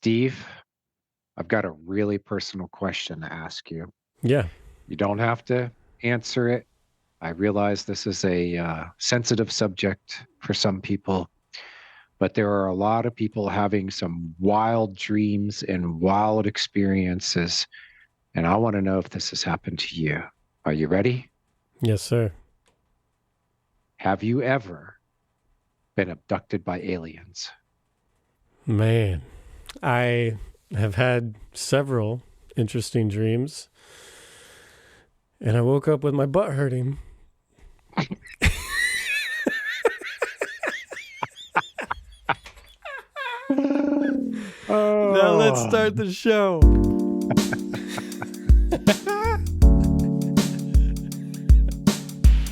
Steve, I've got a really personal question to ask you. Yeah. You don't have to answer it. I realize this is a sensitive subject for some people, but there are a lot of people having some wild dreams and wild experiences, and I want to know if this has happened to you. Are you ready? Yes, sir. Have you ever been abducted by aliens? Man, I have had several interesting dreams, and I woke up with my butt hurting. Now let's start the show.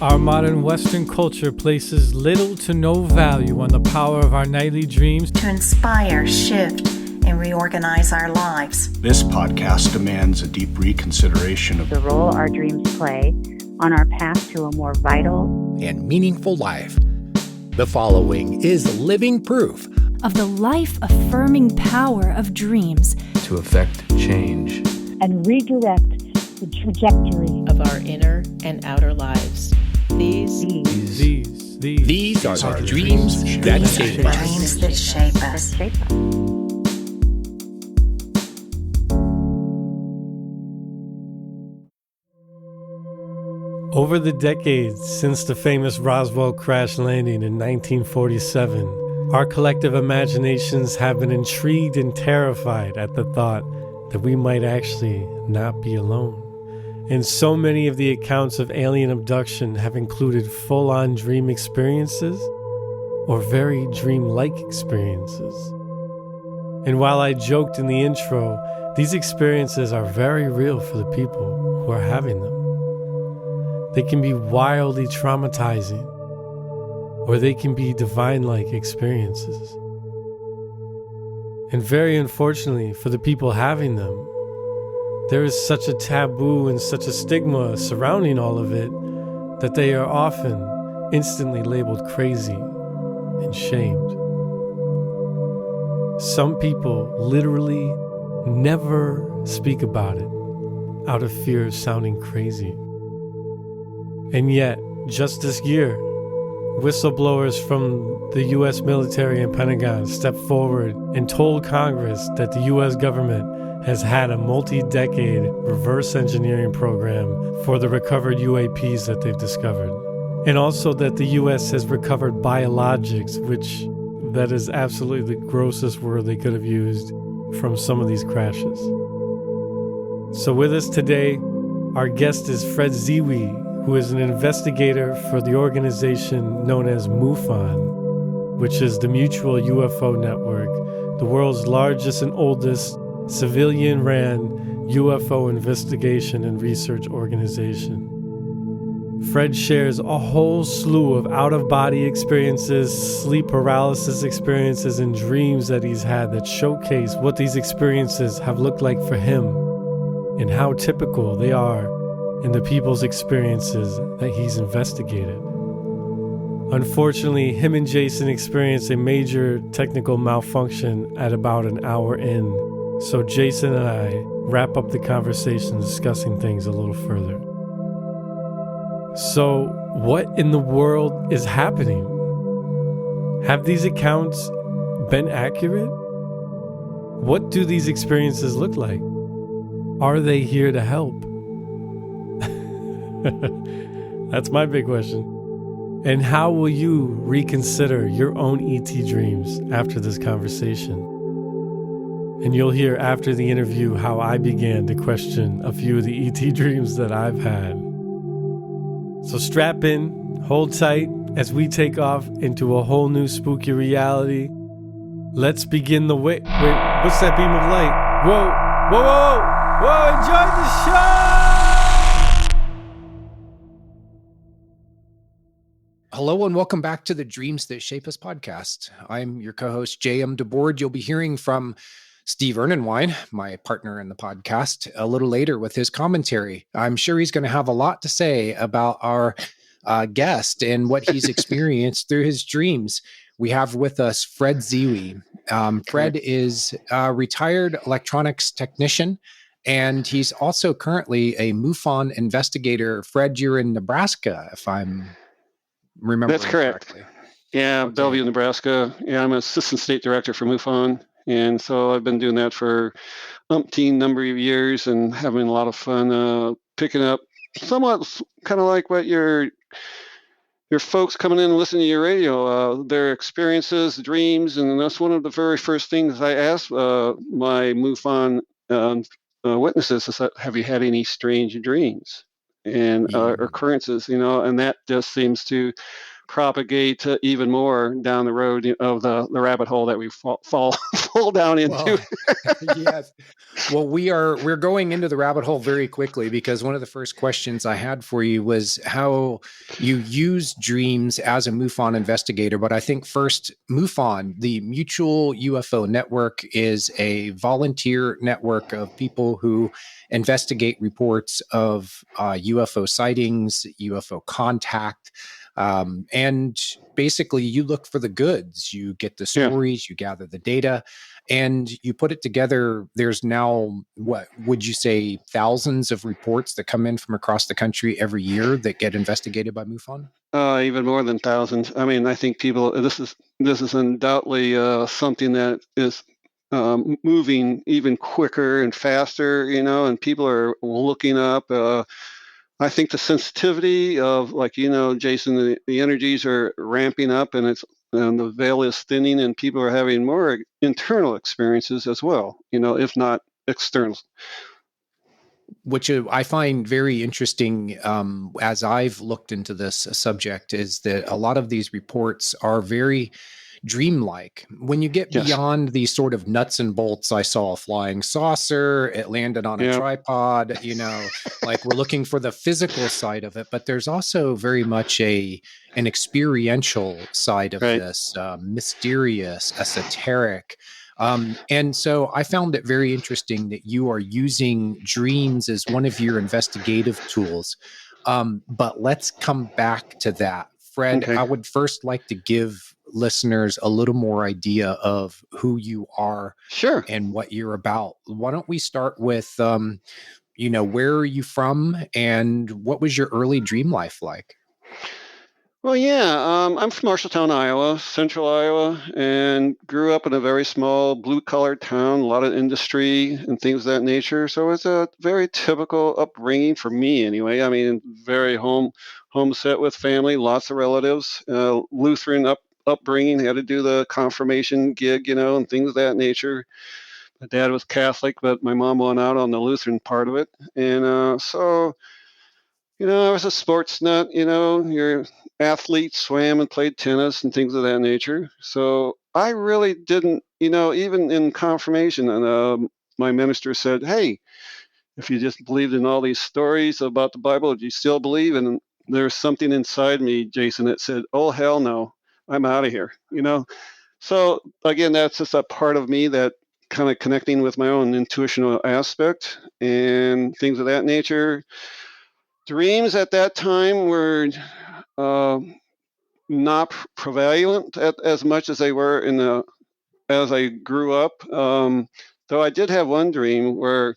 Our modern Western culture places little to no value on the power of our nightly dreams to inspire, shift, and reorganize our lives. This podcast demands a deep reconsideration of the role our dreams play on our path to a more vital and meaningful life. The following is living proof of the life-affirming power of dreams to effect change and redirect the trajectory of our inner and outer lives. These are the dreams that shape us. Dreams that shape us. Over the decades since the famous Roswell crash landing in 1947, our collective imaginations have been intrigued and terrified at the thought that we might actually not be alone. And so many of the accounts of alien abduction have included full-on dream experiences or very dream-like experiences. And while I joked in the intro, these experiences are very real for the people who are having them. They can be wildly traumatizing, or they can be divine-like experiences. And very unfortunately for the people having them, there is such a taboo and such a stigma surrounding all of it that they are often instantly labeled crazy and shamed. Some people literally never speak about it out of fear of sounding crazy. And yet, just this year, whistleblowers from the U.S. military and Pentagon stepped forward and told Congress that the U.S. government has had a multi-decade reverse engineering program for the recovered UAPs that they've discovered. And also that the U.S. has recovered biologics, which that is absolutely the grossest word they could have used from some of these crashes. So with us today, our guest is Fred Zewe, who is an investigator for the organization known as MUFON, which is the Mutual UFO Network, the world's largest and oldest civilian-ran UFO investigation and research organization. Fred shares a whole slew of out-of-body experiences, sleep paralysis experiences, and dreams that he's had that showcase what these experiences have looked like for him and how typical they are in the people's experiences that he's investigated. Unfortunately, him and Jason experienced a major technical malfunction at about an hour in, so Jason and I wrap up the conversation discussing things a little further. So, what in the world is happening? Have these accounts been accurate? What do these experiences look like? Are they here to help? That's my big question. And how will you reconsider your own ET dreams after this conversation? And you'll hear after the interview how I began to question a few of the ET dreams that I've had. So strap in, hold tight as we take off into a whole new spooky reality. Let's begin the wait, what's that beam of light? Whoa, enjoy the show! Hello and welcome back to the Dreams That Shape Us podcast. I'm your co-host, J.M. DeBoard. You'll be hearing from Steve Ernenwine, my partner in the podcast, a little later with his commentary. I'm sure he's going to have a lot to say about our guest and what he's experienced through his dreams. We have with us Fred Zewe. Fred is a retired electronics technician, and he's also currently a MUFON investigator. Fred, you're in Nebraska, if I'm remembering That's correct. correctly. Yeah, Okay. Bellevue, Nebraska. Yeah, I'm assistant state director for MUFON. And so I've been doing that for umpteen number of years and having a lot of fun picking up somewhat kind of like what your folks coming in and listening to your radio, their experiences, dreams. And that's one of the very first things I asked my MUFON witnesses is that, have you had any strange dreams and occurrences, and that just seems to propagate even more down the road of the rabbit hole that we fall down into. Yes. Well, we're going into the rabbit hole very quickly, because one of the first questions I had for you was how you use dreams as a MUFON investigator. But I think first, MUFON, the Mutual UFO Network, is a volunteer network of people who investigate reports of UFO sightings, UFO contact. And basically, you look for the goods, you get the stories, you gather the data, and you put it together. There's now, what would you say, thousands of reports that come in from across the country every year that get investigated by MUFON? Even more than thousands. I mean, I think people, this is undoubtedly something that is moving even quicker and faster, and people are looking up. I think the sensitivity of, like, Jason, the energies are ramping up, and the veil is thinning, and people are having more internal experiences as well, if not external. Which I find very interesting as I've looked into this subject, is that a lot of these reports are very dreamlike. When you get beyond the sort of nuts and bolts, I saw a flying saucer, it landed on a tripod, like we're looking for the physical side of it, but there's also very much an experiential side of this, mysterious, esoteric. And so I found it very interesting that you are using dreams as one of your investigative tools. But let's come back to that. Fred, I would first like to give listeners a little more idea of who you are and what you're about. Why don't we start with, where are you from and what was your early dream life like? Well, I'm from Marshalltown, Iowa, central Iowa, and grew up in a very small blue-collar town, a lot of industry and things of that nature. So it's a very typical upbringing for me anyway. I mean, very home set with family, lots of relatives, Lutheran upbringing, had to do the confirmation gig, and things of that nature. My dad was Catholic, but my mom went out on the Lutheran part of it. And so I was a sports nut, your athlete, swam and played tennis and things of that nature. So I really didn't, even in confirmation, and my minister said, hey, if you just believed in all these stories about the Bible, do you still believe? And there's something inside me, Jason, that said, oh, hell no, I'm out of here, So again, that's just a part of me that kind of connecting with my own intuitional aspect and things of that nature. Dreams at that time were not prevalent as much as they were as I grew up. Though I did have one dream where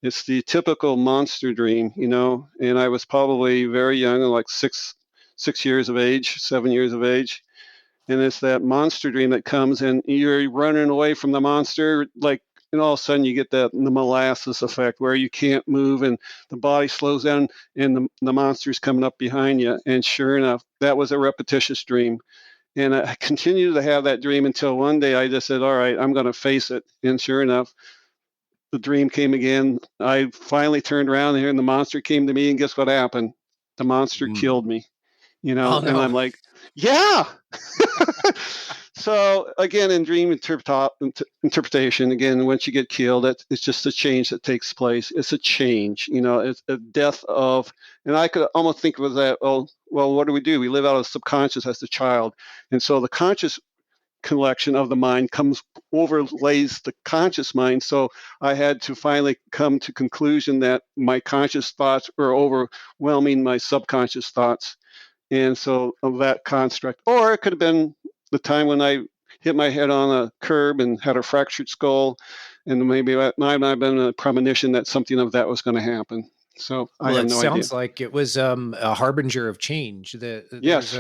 it's the typical monster dream, and I was probably very young, like 7 years of age. And it's that monster dream that comes and you're running away from the monster, and all of a sudden you get the molasses effect where you can't move and the body slows down and the monster's coming up behind you. And sure enough, that was a repetitious dream. And I continued to have that dream until one day I just said, all right, I'm going to face it. And sure enough, the dream came again. I finally turned around and the monster came to me, and guess what happened? The monster killed me, and I'm like, yeah. So again, in dream interpretation, again, once you get killed, it's just a change that takes place. It's a change, it's a death of, and I could almost think of it that, oh, well, what do? We live out of the subconscious as a child. And so the conscious collection of the mind overlays the conscious mind. So I had to finally come to conclusion that my conscious thoughts were overwhelming my subconscious thoughts. And so of that construct, or it could have been the time when I hit my head on a curb and had a fractured skull, and maybe that might have been a premonition that something of that was going to happen. So I Well, have it no idea. sounds like it was a harbinger of change. Yes,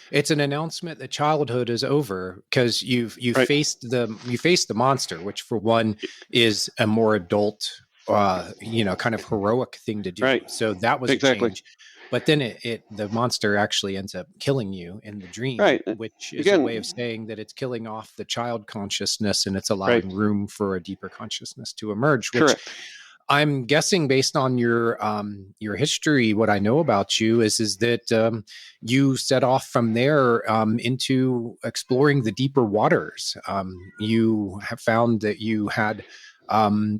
It's an announcement that childhood is over because you right, faced the monster, which for one is a more adult, kind of heroic thing to do. right, So that was a exactly, change. But then the monster actually ends up killing you in the dream, right. which is a way of Again, saying that it's killing off the child consciousness and it's right, allowing room for a deeper consciousness to emerge, which correct, I'm guessing based on your history, what I know about you is that you set off from there into exploring the deeper waters. You have found that you had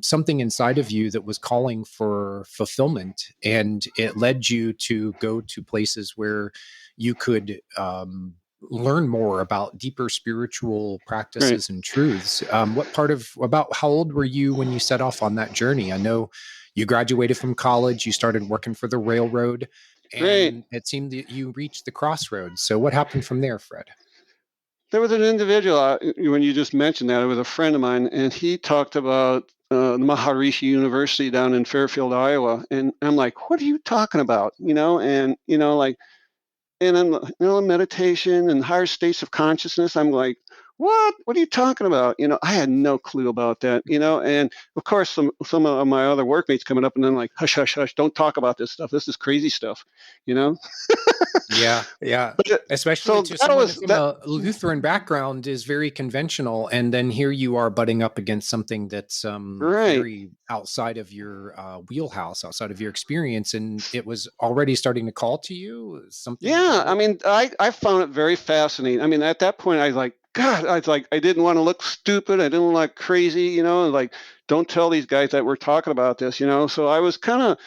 something inside of you that was calling for fulfillment, and it led you to go to places where you could learn more about deeper spiritual right, practices and truths. About how old were you when you set off on that journey? I know you graduated from college, you started working for the railroad, right. and it seemed that you reached the crossroads. So what happened from there, Fred? There was an individual when you just mentioned that. It was a friend of mine, and he talked about the Maharishi University down in Fairfield, Iowa, and I'm like, "What are you talking about?" And like, and I'm meditation and higher states of consciousness. I'm like, what? What are you talking about? I had no clue about that. And of course, some of my other workmates coming up and then like, hush, hush, hush, don't talk about this stuff. This is crazy stuff. You know. Yeah, yeah. But Especially so to that someone was from that. a Lutheran background is very conventional, and then here you are butting up against something that's Right. very outside of your wheelhouse, outside of your experience, and it was already starting to call to you something Yeah, about I it. mean, I found it very fascinating. I mean, at that point, I was like, God, I was like, I didn't want to look stupid. I didn't look crazy, like, don't tell these guys that we're talking about this, So I was kind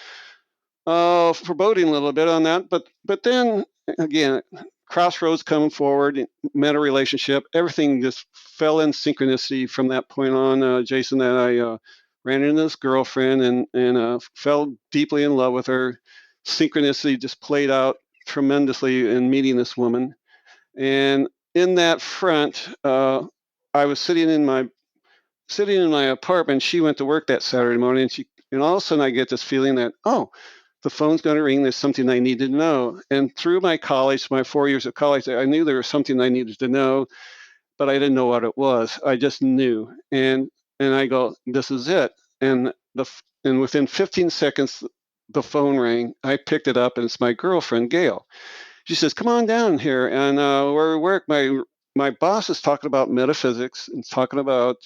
of foreboding a little bit on that, but then again, crossroads coming forward, met a relationship, everything just fell in synchronicity from that point on, Jason. That I ran into this girlfriend and fell deeply in love with her. Synchronicity just played out tremendously in meeting this woman, and in that front, I was sitting in my apartment. She went to work that Saturday morning, and all of a sudden I get this feeling that, oh, the phone's going to ring. There's something I need to know. And through my 4 years of college, I knew there was something I needed to know, but I didn't know what it was. I just knew, and I go, this is it. And and within 15 seconds, the phone rang. I picked it up, and it's my girlfriend, Gail. She says, "Come on down here." And where we work, my boss is talking about metaphysics and talking about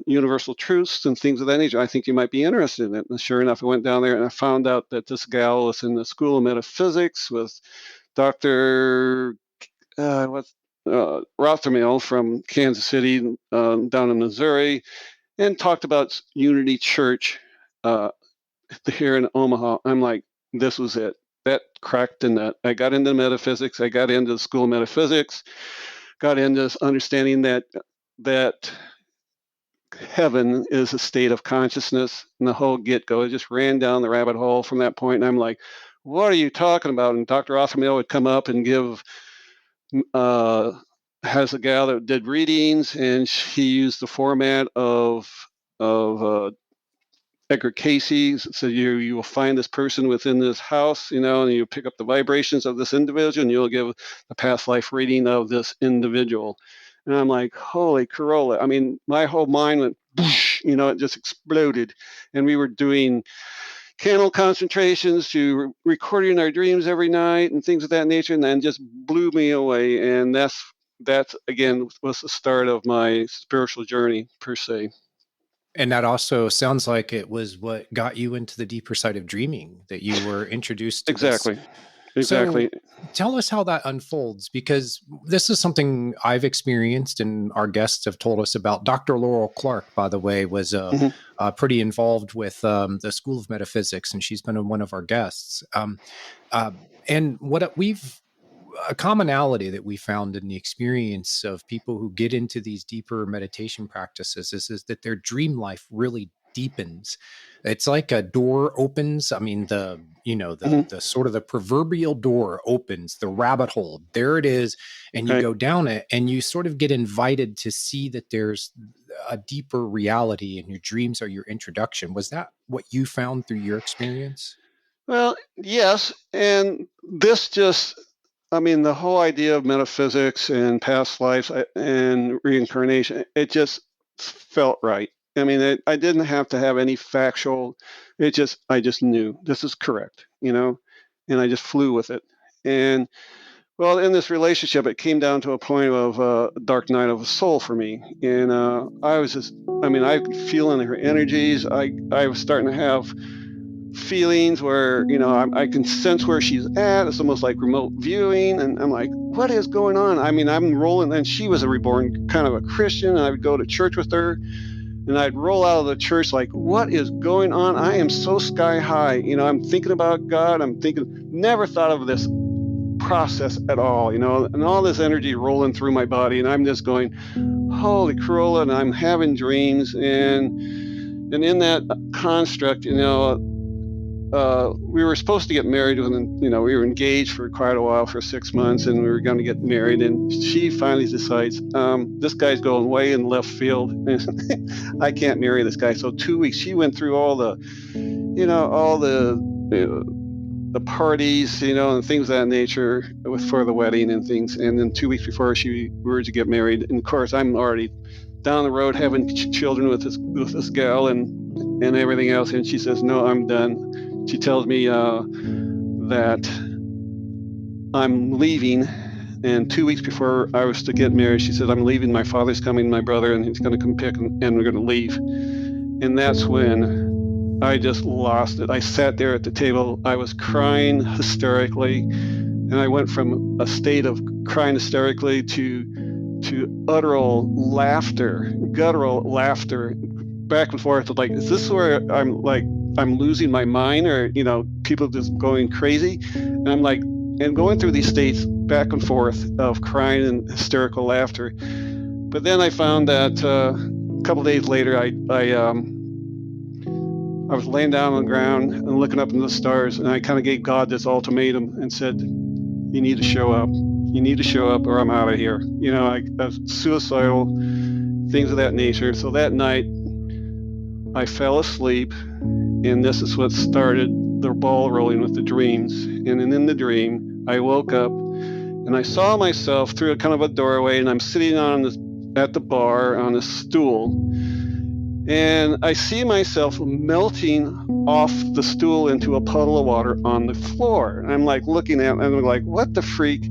universal truths and things of that nature. I think you might be interested in it. And sure enough, I went down there and I found out that this gal was in the School of Metaphysics with Dr. Rothermill from Kansas City down in Missouri, and talked about Unity Church uh, here in Omaha. I'm like, this was it. That cracked the nut. I got into metaphysics. I got into the School of Metaphysics. Got into understanding that heaven is a state of consciousness, and the whole get-go. It just ran down the rabbit hole from that point, and I'm like, what are you talking about? And Dr. Rothermill would come up and has a gal that did readings, and he used the format of Edgar Casey. So you will find this person within this house, and you pick up the vibrations of this individual, and you'll give a past life reading of this individual. And I'm like, holy Corolla. I mean, my whole mind went, whoosh, it just exploded. And we were doing candle concentrations to recording our dreams every night and things of that nature, and then just blew me away. And that's again was the start of my spiritual journey per se. And that also sounds like it was what got you into the deeper side of dreaming, that you were introduced to this. Exactly. So tell us how that unfolds, because this is something I've experienced and our guests have told us about. Dr. Laurel Clark, by the way, was pretty involved with the School of Metaphysics, and she's been one of our guests. And a commonality that we found in the experience of people who get into these deeper meditation practices is that their dream life really deepens. It's like a door opens. I mean, the sort of the proverbial door opens, the rabbit hole. There it is. And you go down it and you sort of get invited to see that there's a deeper reality, and your dreams are your introduction. Was that what you found through your experience? Well, yes. And this just, the whole idea of metaphysics and past lives and reincarnation, it just felt right. I didn't have to have any factual, I just knew this is correct, and I just flew with it. And well, in this relationship, it came down to a point of dark night of the soul for me. And I was just, I could feel in her energies. I was starting to have feelings where, I can sense where she's at. It's almost like remote viewing. And I'm like, what is going on? I'm rolling. And she was a reborn kind of a Christian. And I would go to church with her. And I'd roll out of the church like, what is going on? I am so sky high. I'm thinking about God. Never thought of this process at all, and all this energy rolling through my body. And I'm just going, holy Corolla. And I'm having dreams. And in that construct, we were supposed to get married when, we were engaged for quite a while, for 6 months, and we were going to get married. And she finally decides, this guy's going way in left field. I can't marry this guy. So 2 weeks, she went through all the parties, and things of that nature for the wedding and things. And then 2 weeks before we were to get married, and of course, I'm already down the road having children with this gal and everything else. And she says, no, I'm done. She tells me that I'm leaving. And 2 weeks before I was to get married, she said, I'm leaving. My father's coming, my brother, and he's going to come pick, and we're going to leave. And that's when I just lost it. I sat there at the table. I was crying hysterically. And I went from a state of crying hysterically to guttural laughter, back and forth. Like, is this where I'm losing my mind, or, people just going crazy? And I'm like, and going through these states back and forth of crying and hysterical laughter. But then I found that a couple of days later, I was laying down on the ground and looking up into the stars, and I kind of gave God this ultimatum and said, you need to show up. You need to show up, or I'm out of here. I was suicidal, things of that nature. So that night, I fell asleep, and this is what started the ball rolling with the dreams. And then in the dream, I woke up, and I saw myself through a kind of a doorway, and I'm sitting at the bar on a stool. And I see myself melting off the stool into a puddle of water on the floor. And I'm like looking at it, and I'm like, what the freak?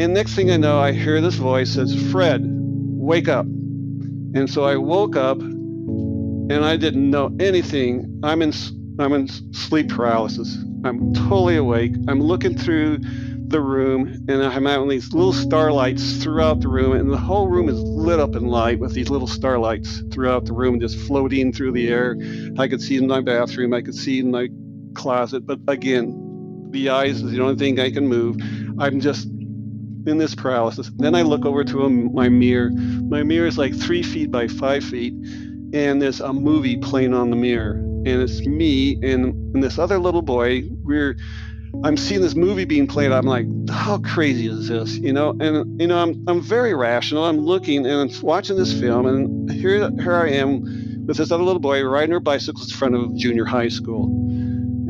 And next thing I know, I hear this voice says, Fred, wake up. And so I woke up, and I didn't know anything. I'm in sleep paralysis. I'm totally awake. I'm looking through the room, and I'm having these little starlights throughout the room, and the whole room is lit up in light with these little starlights throughout the room, just floating through the air. I could see in my bathroom, I could see in my closet, but again, the eyes is the only thing I can move. I'm just in this paralysis. Then I look over to my mirror. My mirror is like 3 feet by 5 feet, and there's a movie playing on the mirror, and it's me and this other little boy. I'm seeing this movie being played. I'm like, how crazy is this? And I'm very rational. I'm looking and I'm watching this film, and here I am with this other little boy riding her bicycles in front of junior high school.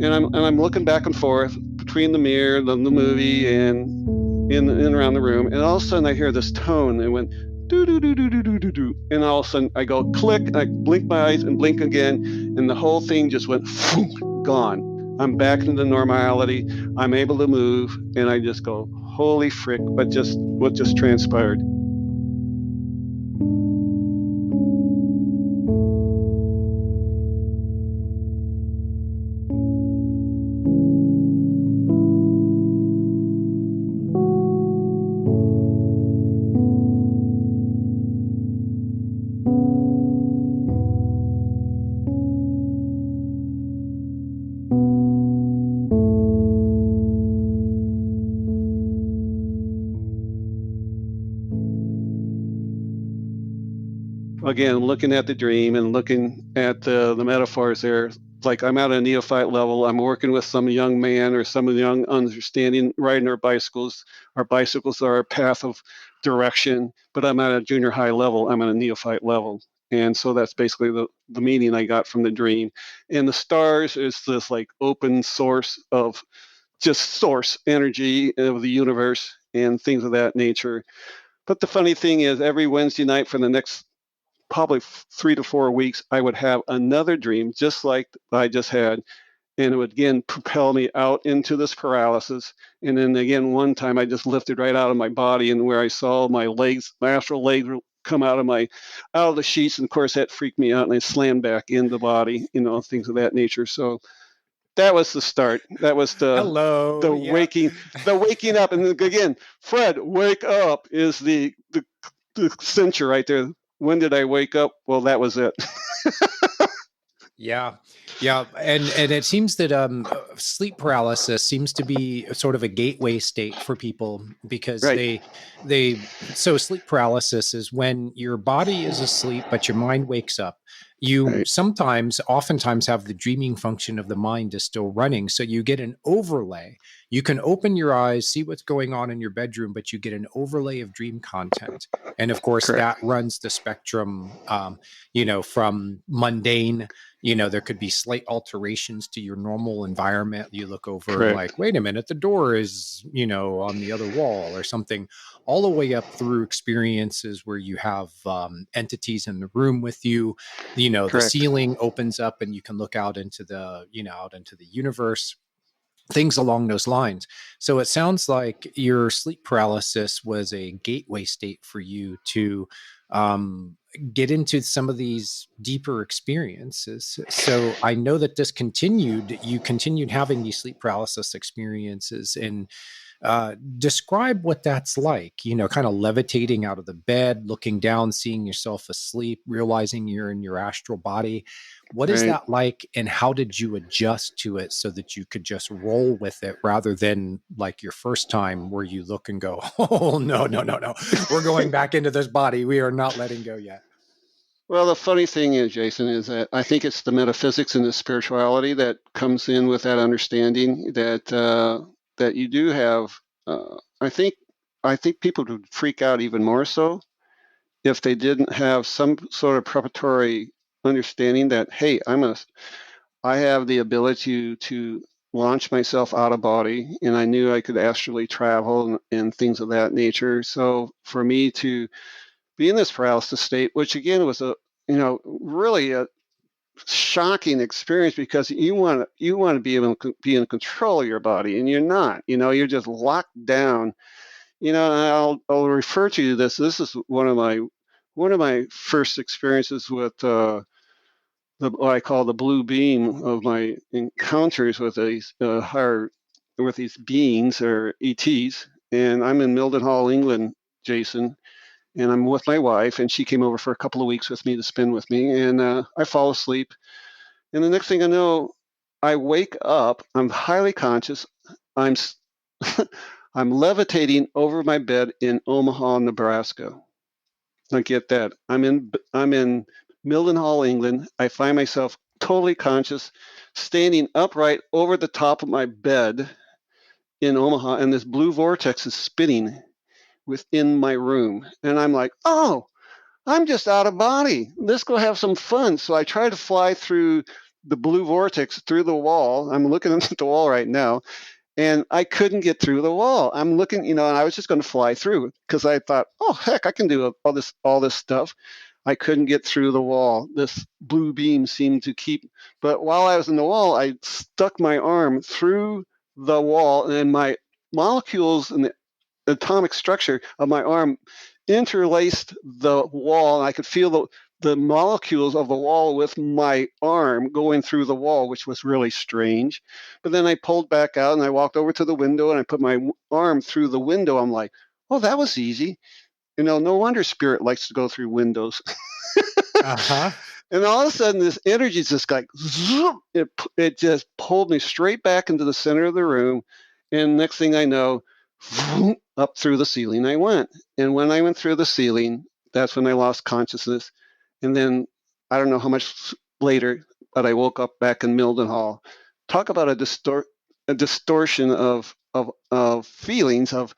And I'm looking back and forth between the mirror, the movie, and in around the room. And all of a sudden I hear this tone. It went do do do do do do do do. And all of a sudden I go click, and I blink my eyes and blink again, and the whole thing just went gone. I'm back into normality. I'm able to move, and I just go, holy frick, what just transpired? again, looking at the dream and looking at the metaphors there. Like I'm at a neophyte level. I'm working with some young man or some young understanding riding our bicycles. Our bicycles are a path of direction, but I'm at a junior high level. I'm at a neophyte level. And so that's basically the meaning I got from the dream. And the stars is this like open source of just source energy of the universe and things of that nature. But the funny thing is, every Wednesday night for the next probably 3 to 4 weeks, I would have another dream just like I just had. And it would again propel me out into this paralysis. And then again, one time I just lifted right out of my body, and where I saw my legs, my astral legs come out of the sheets. And of course, that freaked me out, and I slammed back in the body, things of that nature. So that was the start. That was the Hello. Yeah. waking up. And again, Fred, wake up is the censure right there. When did I wake up? Well, that was it. Yeah. Yeah. And it seems that sleep paralysis seems to be sort of a gateway state for people, because Right. so sleep paralysis is when your body is asleep, but your mind wakes up. You oftentimes have the dreaming function of the mind is still running. So you get an overlay. You can open your eyes, see what's going on in your bedroom, but you get an overlay of dream content. And of course, Correct. that runs the spectrum, from mundane. There could be slight alterations to your normal environment. You look over and Correct. like, wait a minute, the door is, on the other wall or something, all the way up through experiences where you have entities in the room with you. The Correct. ceiling opens up and you can look out into the universe, things along those lines. So it sounds like your sleep paralysis was a gateway state for you to get into some of these deeper experiences. So I know that you continued having these sleep paralysis experiences, and describe what that's like, kind of levitating out of the bed, looking down, seeing yourself asleep, realizing you're in your astral body. What is Right. that like, and how did you adjust to it so that you could just roll with it rather than like your first time where you look and go, oh, no, we're going back into this body. We are not letting go yet. Well, the funny thing is, Jason, is that I think it's the metaphysics and the spirituality that comes in with that understanding that you do have. I think people would freak out even more so if they didn't have some sort of preparatory understanding that, hey, I have the ability to launch myself out of body, and I knew I could astrally travel and things of that nature. So for me to be in this paralysis state, which again was really a shocking experience, because you want to be able to be in control of your body, and you're not. You're just locked down. And I'll refer to this. This is one of my first experiences with what I call the blue beam of my encounters with these with these beings or ETs. And I'm in Mildenhall, England, Jason, and I'm with my wife, and she came over for a couple of weeks with me to spend with me, and I fall asleep, and the next thing I know, I wake up. I'm highly conscious. I'm I'm levitating over my bed in Omaha, Nebraska. Now get that. I'm in Mildenhall, England. I find myself totally conscious, standing upright over the top of my bed in Omaha, and this blue vortex is spinning within my room, and I'm like, oh, I'm just out of body. Let's go have some fun. So I try to fly through the blue vortex through the wall. I'm looking at the wall right now, and I couldn't get through the wall. I'm looking, and I was just going to fly through because I thought, oh heck, I can do all this stuff. I couldn't get through the wall. This blue beam seemed to keep, but while I was in the wall, I stuck my arm through the wall, and my molecules and the atomic structure of my arm interlaced the wall, and I could feel the molecules of the wall with my arm going through the wall, which was really strange. But then I pulled back out and I walked over to the window and I put my arm through the window. I'm like, oh, that was easy. No wonder spirit likes to go through windows. Uh-huh. And all of a sudden, this energy is just like, zoom, it just pulled me straight back into the center of the room. And next thing I know, up through the ceiling I went. And when I went through the ceiling, that's when I lost consciousness. And then I don't know how much later, but I woke up back in Mildenhall. Talk about a distortion of feelings of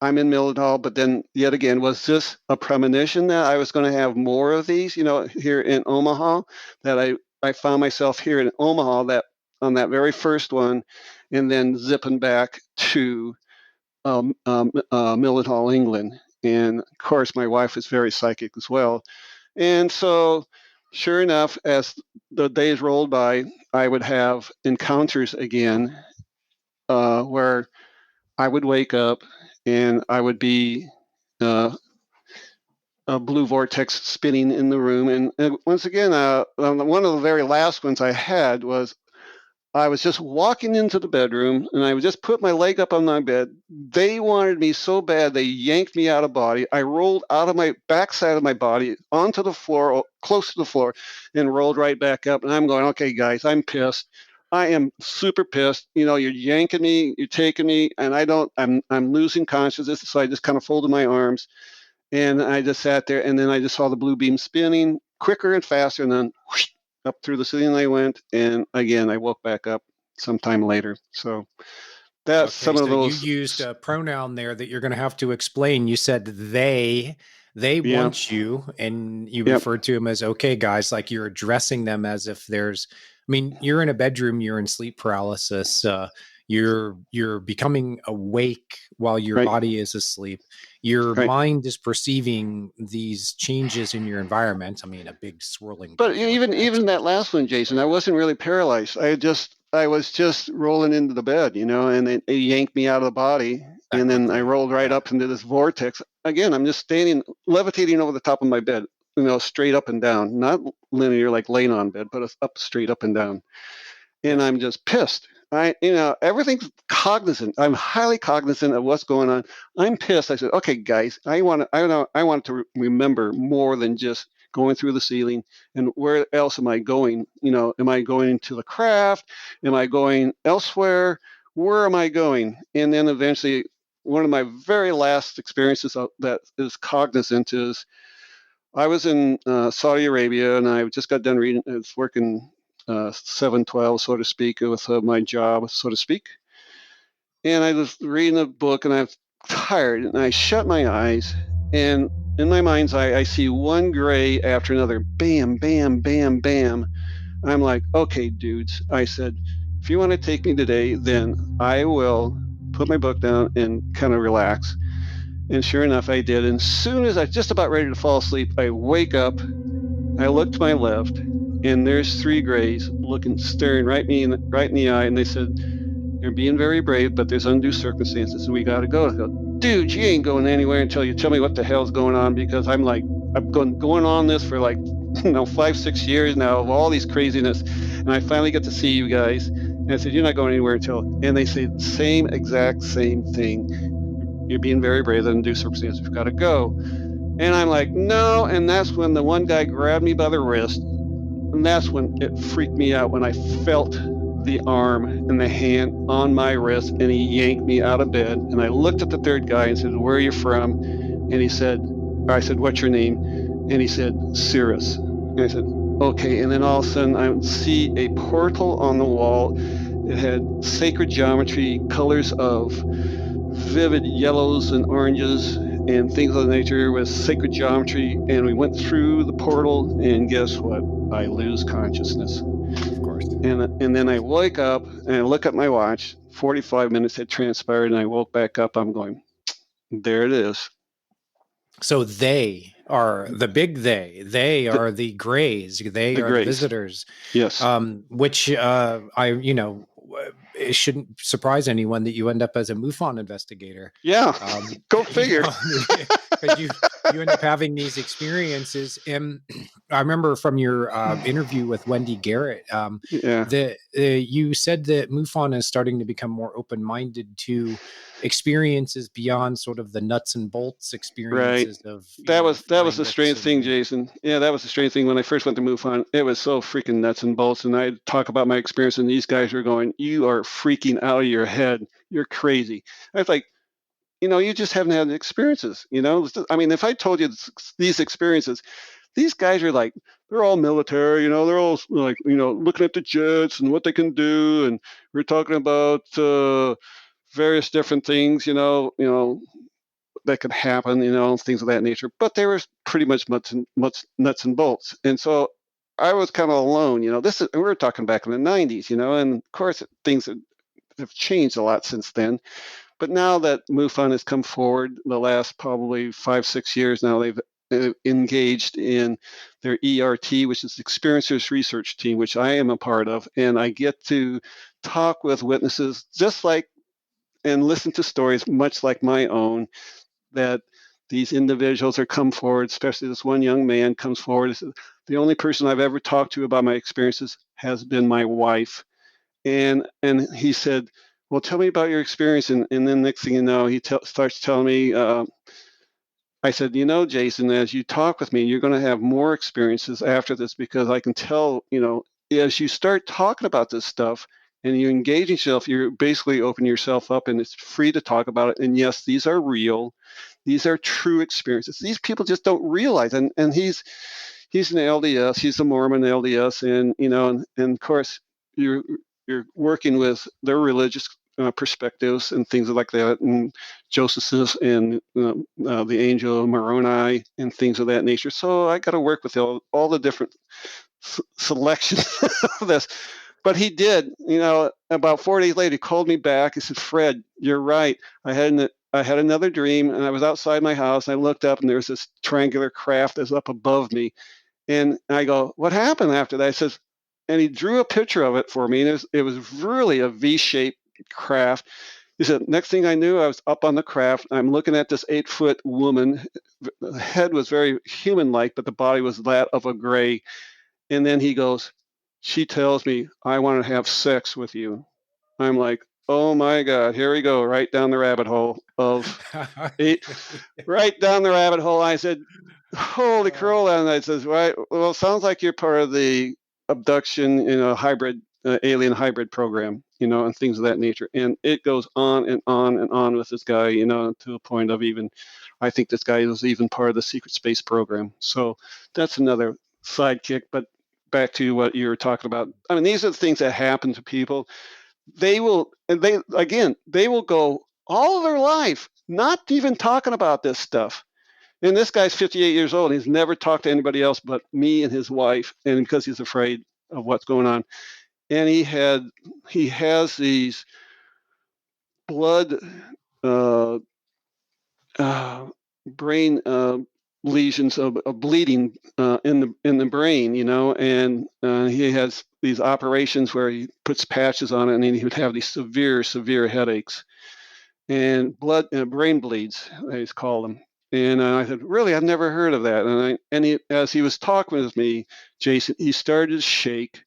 I'm in Mildenhall, but then yet again, was this a premonition that I was going to have more of these, here in Omaha, that I found myself here in Omaha that on that very first one, and then zipping back to Mildenhall, England. And of course, my wife is very psychic as well. And so, sure enough, as the days rolled by, I would have encounters again where I would wake up and I would be a blue vortex spinning in the room. And once again, one of the very last ones I had was I was just walking into the bedroom and I would just put my leg up on my bed. They wanted me so bad, they yanked me out of body. I rolled out of my backside of my body onto the floor, close to the floor, and rolled right back up. And I'm going, okay, guys, I'm pissed. I am super pissed. You're yanking me, you're taking me, and I'm losing consciousness. So I just kind of folded my arms and I just sat there, and then I just saw the blue beam spinning quicker and faster, and then whoosh, up through the ceiling I went, and again I woke back up sometime later. So that's some of those. You used a pronoun there that you're going to have to explain. You said they want you, and you referred to them as okay guys, like you're addressing them as if there's. I mean, you're in a bedroom, you're in sleep paralysis. You're becoming awake while your body is asleep. Your mind is perceiving these changes in your environment. I mean, a big swirling. But even that last one, Jason, I wasn't really paralyzed. I was just rolling into the bed, and it yanked me out of the body, and then I rolled right up into this vortex. Again, I'm just standing, levitating over the top of my bed, straight up and down, not linear like laying on bed, but up straight up and down. And I'm just pissed. Everything's cognizant. I'm highly cognizant of what's going on. I'm pissed. I said, okay, guys, I want to remember more than just going through the ceiling. And where else am I going? Am I going into the craft? Am I going elsewhere? Where am I going? And then eventually, one of my very last experiences that is cognizant is I was in Saudi Arabia, and I just got done reading. I was working 712, so to speak, with my job, so to speak. And I was reading a book, and I'm tired, and I shut my eyes, and in my mind's eye, I see one gray after another, bam, bam, bam, bam. I'm like, okay, dudes, I said, if you want to take me today, then I will put my book down and kind of relax. And sure enough, I did. And as soon as I was just about ready to fall asleep, I wake up, I look to my left, and there's three grays staring right in the eye, and they said, "You're being very brave, but there's undue circumstances, so we got to go." I go, dude, you ain't going anywhere until you tell me what the hell's going on, because I've going on this for 5-6 years now of all these craziness, and I finally get to see you guys. And I said, "You're not going anywhere until," and they say the exact same thing. "You're being very brave, but undue circumstances, we've got to go." And I'm like, no. And that's when the one guy grabbed me by the wrist. And that's when it freaked me out, when I felt the arm and the hand on my wrist, and he yanked me out of bed. And I looked at the third guy and said, "Where are you from?" And I said, "What's your name?" And he said, "Cirrus." And I said, "Okay." And then all of a sudden I would see a portal on the wall. It had sacred geometry, colors of vivid yellows and oranges and things of the nature with sacred geometry. And we went through the portal, and guess what? I lose consciousness. Of course. And then I wake up and I look at my watch. 45 minutes had transpired, and I woke back up. I'm going, there it is. So they are the big they are the grays. They are the visitors. Yes. Which it shouldn't surprise anyone that you end up as a MUFON investigator. Yeah. Go figure. Because you end up having these experiences. And I remember from your interview with Wendy Garrett, that you said that MUFON is starting to become more open-minded to experiences beyond sort of the nuts and bolts experiences of that was the strange thing, Jason. Yeah, that was the strange thing when I first went to MUFON. It was so freaking nuts and bolts, and I'd talk about my experience, and these guys were going, "You are freaking out of your head. You're crazy." I was like, you just haven't had experiences. I mean, if I told you these experiences, these guys are like, they're all military, you know, they're all like, you know, looking at the jets and what they can do. And we're talking about various different things, you know, that could happen, you know, things of that nature. But they were pretty much nuts and bolts. And so I was kind of alone, you know. We were talking back in the 90s, you know, and of course things have changed a lot since then. But now that MUFON has come forward, the last probably 5-6 years now, they've engaged in their ERT, which is Experiencers Research Team, which I am a part of, and I get to talk with witnesses just like and listen to stories much like my own, that these individuals are come forward, especially this one young man comes forward and says, the only person I've ever talked to about my experiences has been my wife. And he said, well, tell me about your experience. And then next thing you know, he starts telling me, I said, you know, Jason, as you talk with me, you're going to have more experiences after this, because I can tell, you know, as you start talking about this stuff and you engage yourself, you're basically opening yourself up and it's free to talk about it. And yes, these are real. These are true experiences. These people just don't realize. And he's an LDS. He's a Mormon LDS. And, you know, and of course, you're working with their religious perspectives and things like that, and Josephus and the angel Moroni and things of that nature. So I got to work with all the different selections of this. But he did, you know, about 4 days later, he called me back. He said, Fred, you're right. I had another dream, and I was outside my house, and I looked up, and there was this triangular craft that's up above me. And I go, what happened after that? He says, and he drew a picture of it for me, and it was really a V-shaped craft. He said, next thing I knew, I was up on the craft. I'm looking at this 8-foot woman. The head was very human-like, but the body was that of a gray. And then he goes, she tells me, I want to have sex with you. I'm like, oh my God, here we go, right down the rabbit hole of right down the rabbit hole. I said, holy crow. And I says, right, well, it sounds like you're part of the abduction, you know, hybrid, alien hybrid program, you know, and things of that nature. And it goes on and on and on with this guy, you know, to the point of even, I think this guy was even part of the secret space program. So that's another sidekick. But back to what you were talking about. I mean, these are the things that happen to people. They will go all their life not even talking about this stuff. And this guy's 58 years old. He's never talked to anybody else but me and his wife, and because he's afraid of what's going on. And he has these blood brain lesions of bleeding in the brain, you know, and he has these operations where he puts patches on it, and then he would have these severe headaches and brain bleeds, they call them. And I said, really, I've never heard of that. And as he was talking with me, Jason, he started to shake,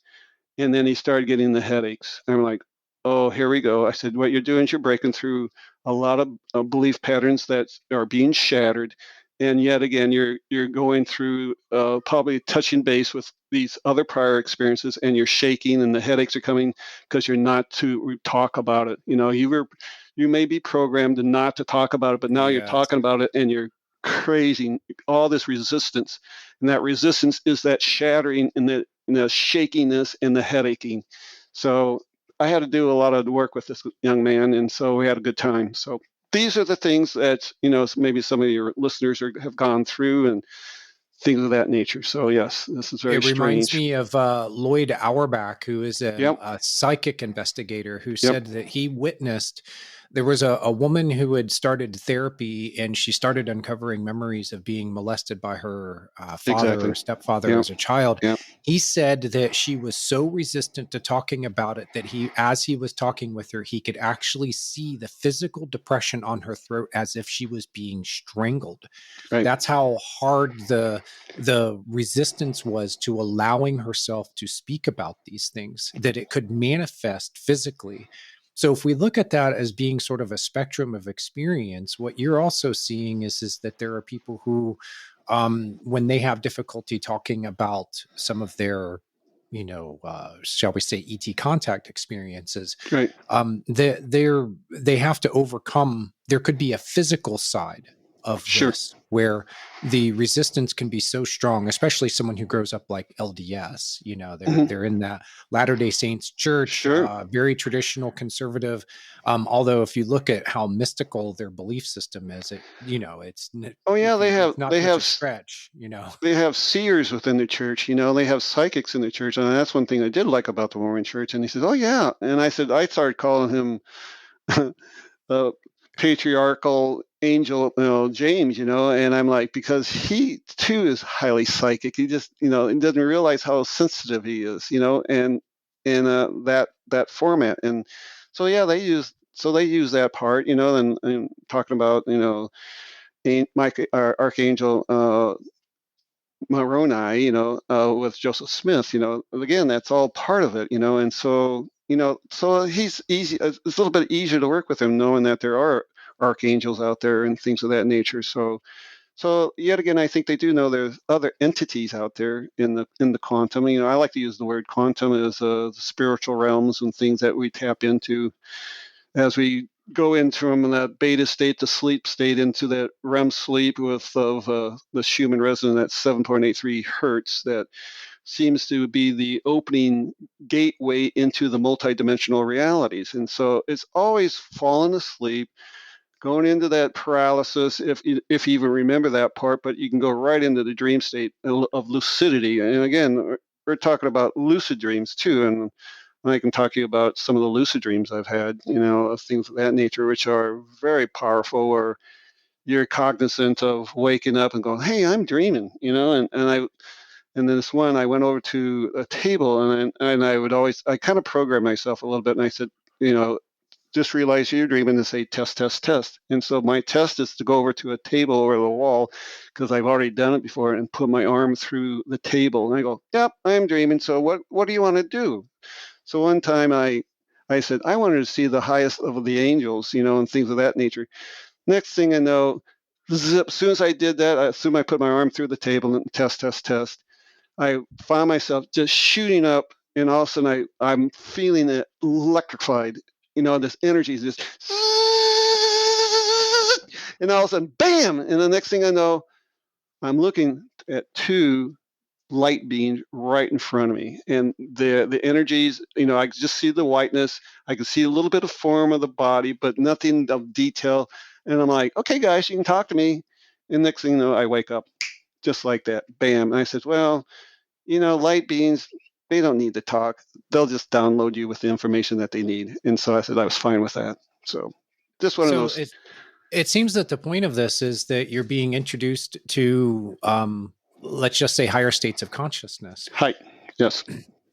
and then he started getting the headaches. I'm like, oh, here we go. I said, what you're doing is you're breaking through a lot of belief patterns that are being shattered. And yet again, you're going through probably touching base with these other prior experiences, and you're shaking, and the headaches are coming because you're not to talk about it. You know, you may be programmed not to talk about it, but now you're talking about it, and you're creating all this resistance. And that resistance is that shattering and the shakiness and the headaching. So I had to do a lot of work with this young man, and so we had a good time. So these are the things that, you know, maybe some of your listeners have gone through and things of that nature. So yes, this is very strange. It reminds me of Lloyd Auerbach, who is a psychic investigator, who said that he witnessed, there was a woman who had started therapy, and she started uncovering memories of being molested by her father or stepfather as a child. He said that she was so resistant to talking about it that as he was talking with her, he could actually see the physical depression on her throat as if she was being strangled. Right. That's how hard the resistance was to allowing herself to speak about these things, that it could manifest physically. So if we look at that as being sort of a spectrum of experience, what you're also seeing is that there are people who, when they have difficulty talking about some of their, you know, shall we say, ET contact experiences, they have to overcome, there could be a physical side of Sure. this, where the resistance can be so strong, especially someone who grows up like LDS. They're in that Latter-day Saints church, Sure. very traditional, conservative. Although if you look at how mystical their belief system is, it's Oh yeah, it's not they such have a stretch. they have seers within the church. They have psychics in the church, and that's one thing I did like about the Mormon church. And he says, "Oh yeah," and I started calling him the patriarchal angel, James, and I'm like, because he too is highly psychic. He just, he doesn't realize how sensitive he is, and in that format. And so yeah, they use that part, and talking about, Mike, Archangel Moroni, with Joseph Smith, again, that's all part of it, and so, so he's easy. It's a little bit easier to work with him, knowing that there are archangels out there and things of that nature. So yet again, I think they do know there's other entities out there in the quantum. I like to use the word quantum as the spiritual realms and things that we tap into as we go into from that beta state to sleep state into that REM sleep of the Schumann resonance at 7.83 hertz. That seems to be the opening gateway into the multidimensional realities. And so it's always falling asleep, going into that paralysis, if you even remember that part, but you can go right into the dream state of lucidity. And again, we're talking about lucid dreams too. And I can talk to you about some of the lucid dreams I've had, of things of that nature, which are very powerful, where you're cognizant of waking up and going, "Hey, I'm dreaming," and then this one, I went over to a table, and I kind of programmed myself a little bit, and I said, just realize you're dreaming, and say test, test, test. And so my test is to go over to a table over the wall, because I've already done it before, and put my arm through the table, and I go, "Yep, I'm dreaming. So what do you want to do?" So one time I said, I wanted to see the highest of the angels, and things of that nature. Next thing I know, zip, as soon as I did that, I put my arm through the table and test, test, test. I found myself just shooting up, and all of a sudden I'm feeling it electrified. This energy is just, and all of a sudden, bam! And the next thing I know, I'm looking at two light beams right in front of me, and the energies, I just see the whiteness. I can see a little bit of form of the body, but nothing of detail. And I'm like, "Okay, guys, you can talk to me." And next thing you know, I wake up just like that, bam. And I said, "Well, light beings, they don't need to talk. They'll just download you with the information that they need." And so I said I was fine with that. So just one of those. It seems that the point of this is that you're being introduced to, let's just say, higher states of consciousness. Hi. Yes.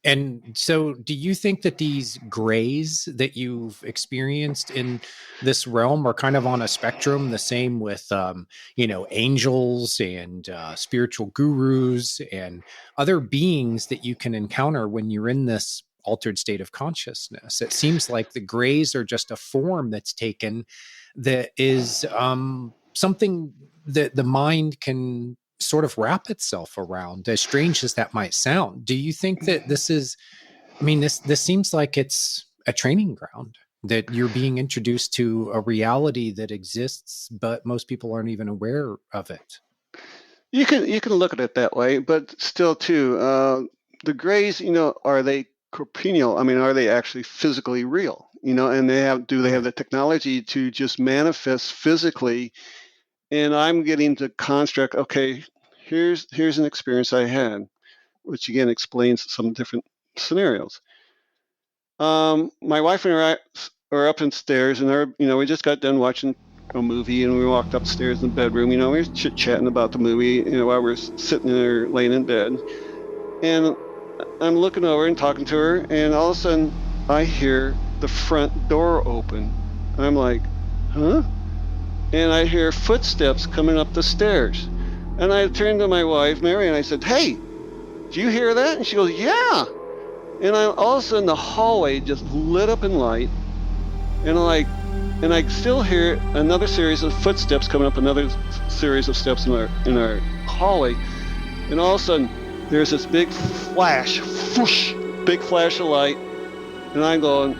And so do you think that these grays that you've experienced in this realm are kind of on a spectrum, the same with, angels and spiritual gurus and other beings that you can encounter when you're in this altered state of consciousness? It seems like the grays are just a form that's taken that is something that the mind can sort of wrap itself around, as strange as that might sound. Do you think that this seems like it's a training ground, that you're being introduced to a reality that exists, but most people aren't even aware of it? You can look at it that way, but still too, the grays, are they corporeal? Are they actually physically real? And do they have the technology to just manifest physically? And I'm getting to construct, okay, here's an experience I had, which again explains some different scenarios. My wife and I are up in stairs, and we just got done watching a movie, and we walked upstairs in the bedroom. We were chit-chatting about the movie, while we're sitting there laying in bed. And I'm looking over and talking to her, and all of a sudden I hear the front door open. I'm like, huh? And I hear footsteps coming up the stairs. And I turned to my wife, Mary, and I said, "Hey, do you hear that?" And she goes, "Yeah." And all of a sudden the hallway just lit up in light. And I still hear another series of footsteps coming up, another series of steps in our hallway. And all of a sudden there's this big flash, whoosh, big flash of light. And I'm going,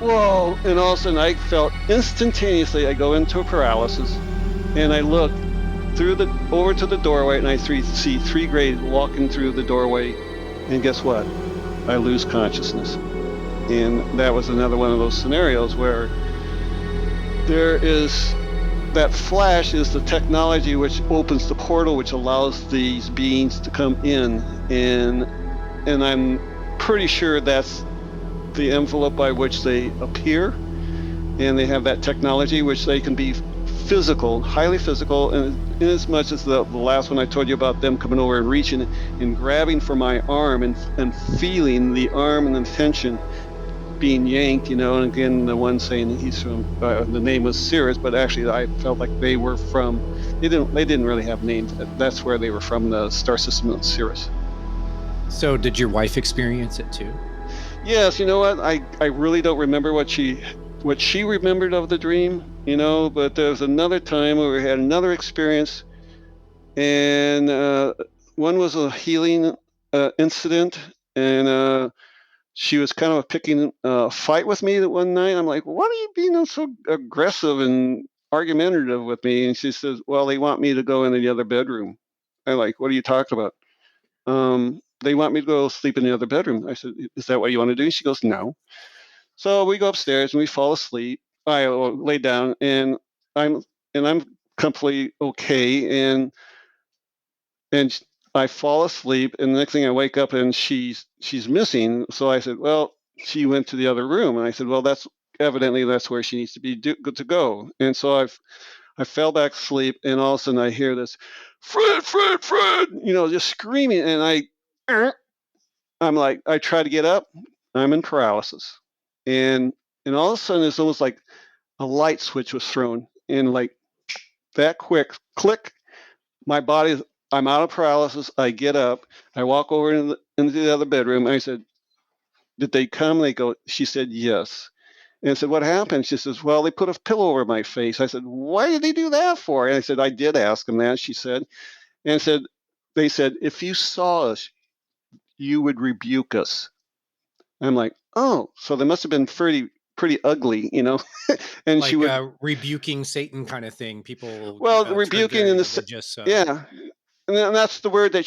whoa. And all of a sudden I felt instantaneously, I go into a paralysis, and I look, over to the doorway, and I see 3 grays walking through the doorway, and guess what? I lose consciousness. And that was another one of those scenarios where there is that flash is the technology which opens the portal, which allows these beings to come in, and I'm pretty sure that's the envelope by which they appear, and they have that technology which they can be physical, highly physical, and in as much as the last one I told you about them coming over and reaching and grabbing for my arm and feeling the arm and the tension being yanked, and again, the one saying he's from, the name was Cirrus, but actually I felt like they were from, they didn't really have names. That's where they were from, the star system of Cirrus. So did your wife experience it too? Yes, you know what? I really don't remember what she remembered of the dream, but there was another time where we had another experience, and one was a healing incident, and she was kind of picking a fight with me that one night. I'm like, "Why are you being so aggressive and argumentative with me?" And she says, "Well, they want me to go into the other bedroom." I'm like, "What are you talking about?" They want me to go sleep in the other bedroom. I said, "Is that what you want to do?" She goes, "No." So we go upstairs and we fall asleep. I lay down and I'm completely okay, and I fall asleep, and the next thing I wake up and she's missing. So I said, "Well, she went to the other room," and I said, "Well, that's where she needs to be good to go." And so I fell back asleep, and all of a sudden I hear this, "Fred, Fred, Fred!" Just screaming, and I'm like, I try to get up, I'm in paralysis, and all of a sudden it's almost like a light switch was thrown, and like that quick click, my body, I'm out of paralysis. I get up, I walk over into the other bedroom, and I said, "Did they come?" They go, she said, "Yes." And I said, "What happened?" She says, "Well, they put a pillow over my face." I said, "Why did they do that for?" And I said, "I did ask them that," she said. And they said, "If you saw us, you would rebuke us." I'm like, "Oh, so they must have been pretty ugly, And Like she would, rebuking Satan kind of thing. People turn rebuking very in religious. yeah, and that's the word that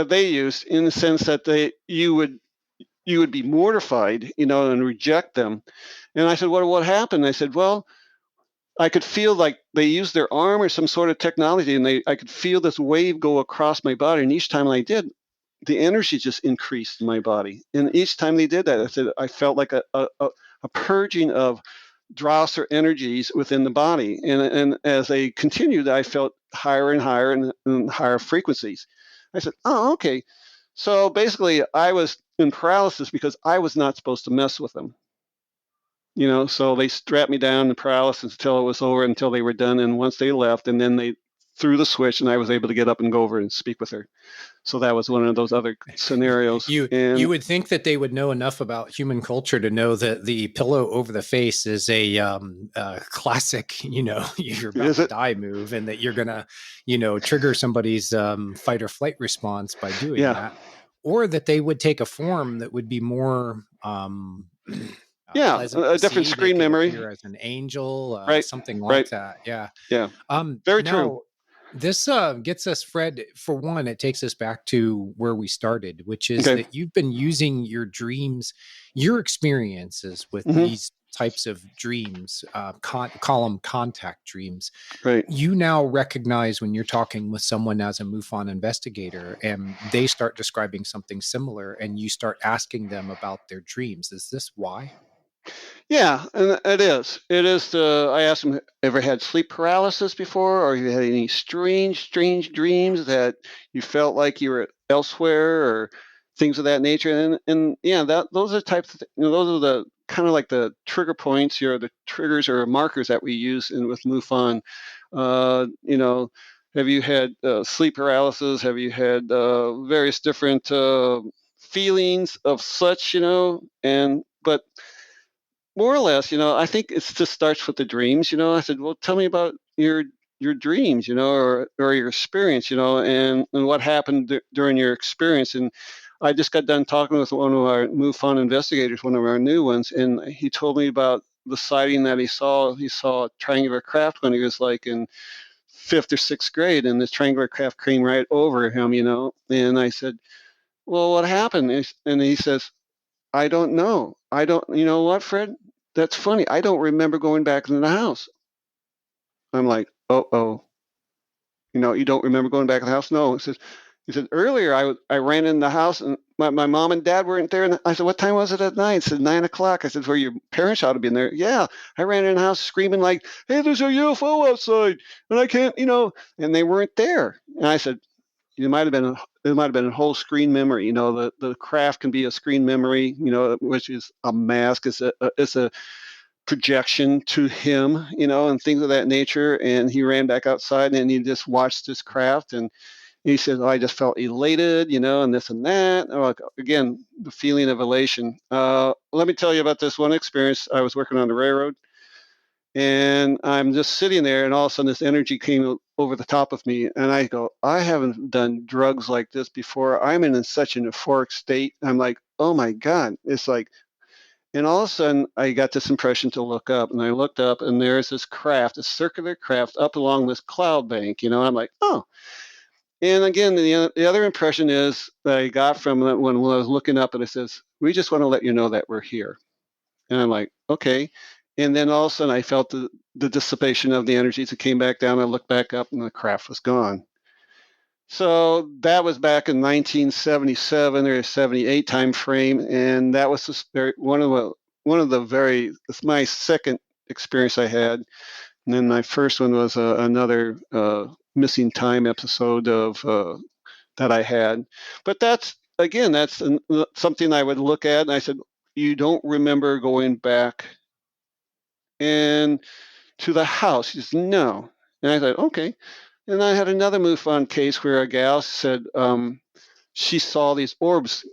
they used, in the sense that you would be mortified, and reject them. And I said, what happened? I said, well, I could feel like they used their arm or some sort of technology, and I could feel this wave go across my body. And each time I did, the energy just increased in my body. And each time they did that, I said, I felt like a purging of dross or energies within the body. And as they continued, I felt higher and higher and higher frequencies. I said, oh, okay. So basically, I was in paralysis because I was not supposed to mess with them. So they strapped me down in paralysis until it was over, until they were done. And once they left, and then they threw the switch, and I was able to get up and go over and speak with her. So that was one of those other scenarios. You would think that they would know enough about human culture to know that the pillow over the face is a classic, you're about to die move, and that you're gonna, trigger somebody's fight or flight response by doing that, or that they would take a form that would be more pleasant a different see. screen memory, as an angel, right? Something like that. Yeah. Very now, true. This gets us, Fred, for one, it takes us back to where we started, which is that you've been using your dreams, your experiences with these types of dreams, call them contact dreams. Right. You now recognize when you're talking with someone as a MUFON investigator and they start describing something similar, and you start asking them about their dreams. Is this why? Yeah, and it is. It is. I asked him, ever had sleep paralysis before, or you had any strange dreams that you felt like you were elsewhere, or things of that nature? And yeah, those are types of, those are the kind of like the trigger points, the triggers or markers that we use with MUFON. Have you had sleep paralysis? Have you had various different feelings of such? But more or less, I think it just starts with the dreams. I said, well, tell me about your dreams, or your experience, and what happened during your experience. And I just got done talking with one of our MUFON investigators, one of our new ones, and he told me about the sighting that he saw. He saw a triangular craft when he was like in fifth or sixth grade, and this triangular craft came right over him, and I said, well, what happened? And he says, I don't know. You know what, Fred? That's funny. I don't remember going back into the house. I'm like, oh. You don't remember going back in the house? No. He said, earlier I ran in the house and my mom and dad weren't there. And I said, what time was it at night? He said, 9:00. I said, well, your parents ought to be in there. Yeah. I ran in the house screaming like, hey, there's a UFO outside and I can't, and they weren't there. And I said, it might have been a whole screen memory. The craft can be a screen memory, which is a mask. It's a projection to him, and things of that nature. And he ran back outside and he just watched this craft and he said, I just felt elated, and this and that. Again, the feeling of elation. Let me tell you about this one experience. I was working on the railroad and I'm just sitting there and all of a sudden this energy came over the top of me. And I go, I haven't done drugs like this before. I'm in such an euphoric state. I'm like, oh my God. It's like, and all of a sudden, I got this impression to look up, and I looked up, and there's this craft, a circular craft up along this cloud bank. I'm like, oh. And again, the other impression is that I got from when I was looking up, and it says, we just want to let you know that we're here. And I'm like, okay. And then all of a sudden, I felt the dissipation of the energies. It came back down. I looked back up, and the craft was gone. So that was back in 1977 or 78 time frame, and that was just one of the it's my second experience I had, and then my first one was another missing time episode of that I had. But that's something I would look at, and I said, you don't remember going back and to the house? He says, no. And I thought, okay. And I had another MUFON case where a gal said she saw these orbs,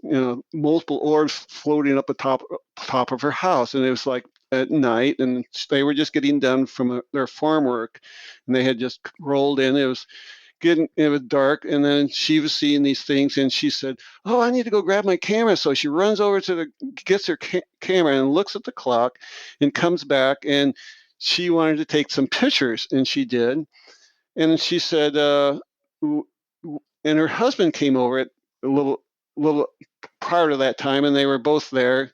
multiple orbs floating up the top of her house, and it was like at night, and they were just getting done from their farm work, and they had just rolled in. It was dark, and then she was seeing these things, and she said, "Oh, I need to go grab my camera." So she runs over gets her camera and looks at the clock, and comes back, and she wanted to take some pictures, and she did. And she said, and her husband came over at a little prior to that time, and they were both there.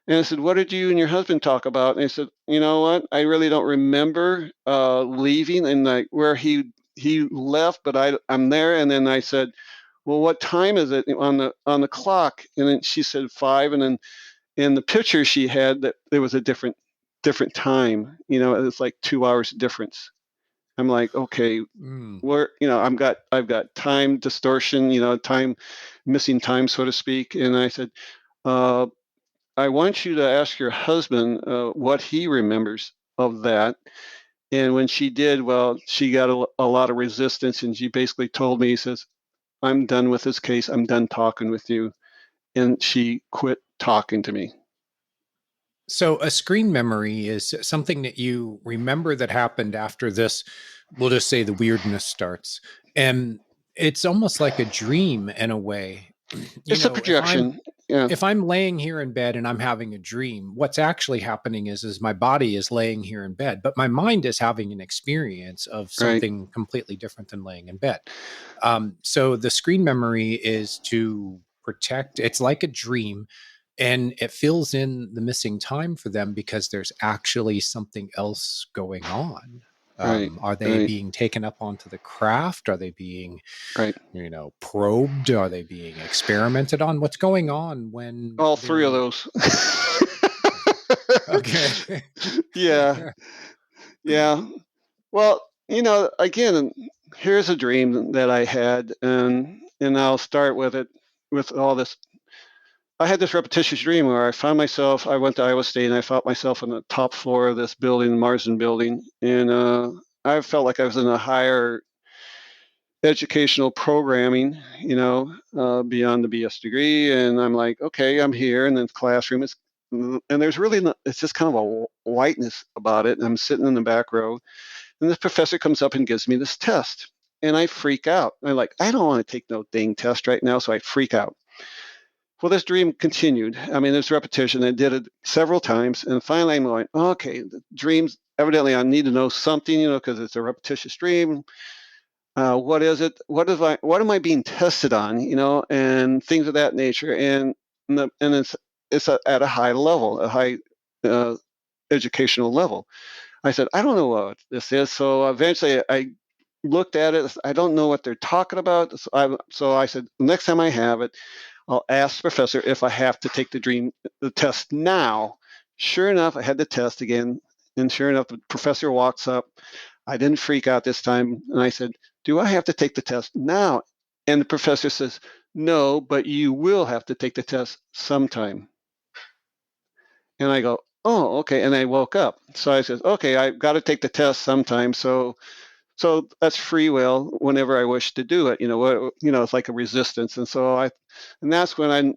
And I said, what did you and your husband talk about? And he said, you know what? I really don't remember leaving and like where he left, but I'm there. And then I said, well, what time is it on the clock? And then she said 5. And then in the picture she had that there was a different time. It was like 2 hours difference. I'm like, okay, where I've got time distortion, missing time, so to speak. And I said, I want you to ask your husband what he remembers of that. And when she did, well, she got a lot of resistance, and she basically told me, he says, I'm done with this case. I'm done talking with you. And she quit talking to me. So a screen memory is something that you remember that happened after this, we'll just say the weirdness starts. And it's almost like a dream in a way. It's a projection. If I'm laying here in bed and I'm having a dream, what's actually happening is my body is laying here in bed, but my mind is having an experience of something completely different than laying in bed. So the screen memory is to protect. It's like a dream. And it fills in the missing time for them because there's actually something else going on. Are they being taken up onto the craft? Are they being, probed? Are they being experimented on? What's going on when? All three of those. Okay. Yeah. Well, again, here's a dream that I had, and I'll start with it with all this. I had this repetitious dream where I went to Iowa State and I found myself on the top floor of this building, the Marsden building. And I felt like I was in a higher educational programming, beyond the BS degree. And I'm like, okay, I'm here. And then the classroom and there's really it's just kind of a whiteness about it. And I'm sitting in the back row and this professor comes up and gives me this test. And I freak out. I'm like, I don't want to take no dang test right now. So I freak out. Well, this dream continued. I mean, there's repetition. I did it several times. And finally, I'm going, okay, the dreams, evidently I need to know something, because it's a repetitious dream. What is it? What am I being tested on, and things of that nature. And it's at a high level, a high educational level. I said, I don't know what this is. So eventually I looked at it. I don't know what they're talking about. So I said, next time I have it, I'll ask the professor if I have to take the test now. Sure enough, I had the test again. And sure enough, the professor walks up. I didn't freak out this time. And I said, do I have to take the test now? And the professor says, no, but you will have to take the test sometime. And I go, oh, okay. And I woke up. So I said, okay, I've got to take the test sometime. So that's free will whenever I wish to do it. It's like a resistance. And that's when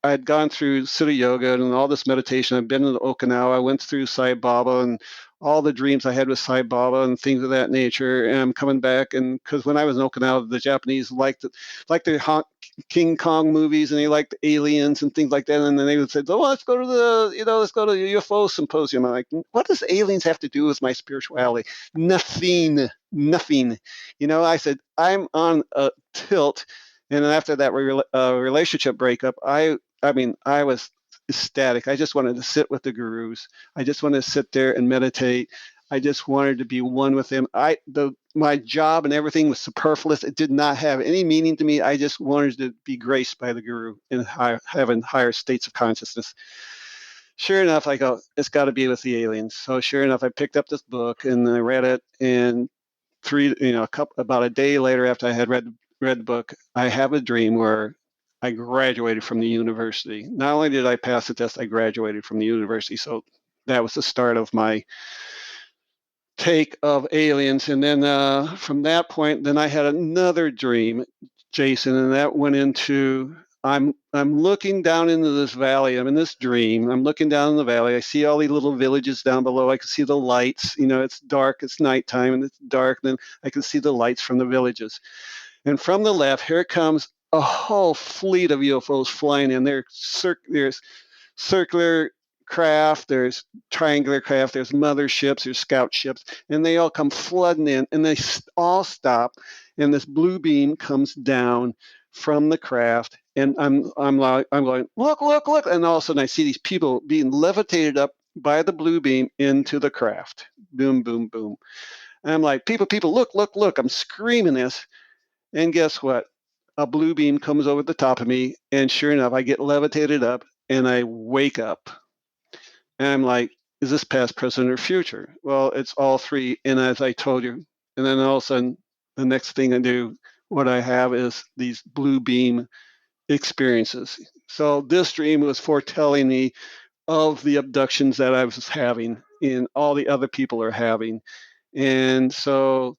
I'd gone through Siddha Yoga and all this meditation. I've been in Okinawa. I went through Sai Baba and all the dreams I had with Sai Baba and things of that nature. And I'm coming back, and because when I was in Okinawa, the Japanese liked the King Kong movies, and they liked the aliens and things like that. And then they would say, "Oh, let's go to the UFO symposium." I'm like, "What does aliens have to do with my spirituality?" Nothing. I said, I'm on a tilt. And after that relationship breakup, I was ecstatic. I just wanted to sit with the gurus. I just wanted to sit there and meditate. I just wanted to be one with them. My job and everything was superfluous. It did not have any meaning to me. I just wanted to be graced by the guru and having higher states of consciousness. Sure enough, I go, it's got to be with the aliens. So sure enough, I picked up this book and I read it. And about a day later, after I had read the book, I have a dream where I graduated from the university. Not only did I pass the test, I graduated from the university. So that was the start of my take of aliens. And then from that point, then I had another dream, Jason, and that went into I'm looking down into this valley. I'm in this dream. I'm looking down in the valley. I see all these little villages down below. I can see the lights. It's dark. It's nighttime, and it's dark. And then I can see the lights from the villages. And from the left, here comes a whole fleet of UFOs flying in. There's circular craft, there's triangular craft, there's motherships, there's scout ships, and they all come flooding in, and they all stop, and this blue beam comes down from the craft, and I'm going, look, and all of a sudden I see these people being levitated up by the blue beam into the craft. Boom, boom, boom. And I'm like, people, look. I'm screaming this. And guess what? A blue beam comes over the top of me, and sure enough, I get levitated up, and I wake up. And I'm like, is this past, present, or future? Well, it's all three. And as I told you, and then all of a sudden, the next thing I do, what I have is these blue beam experiences. So this dream was foretelling me of the abductions that I was having and all the other people are having. And so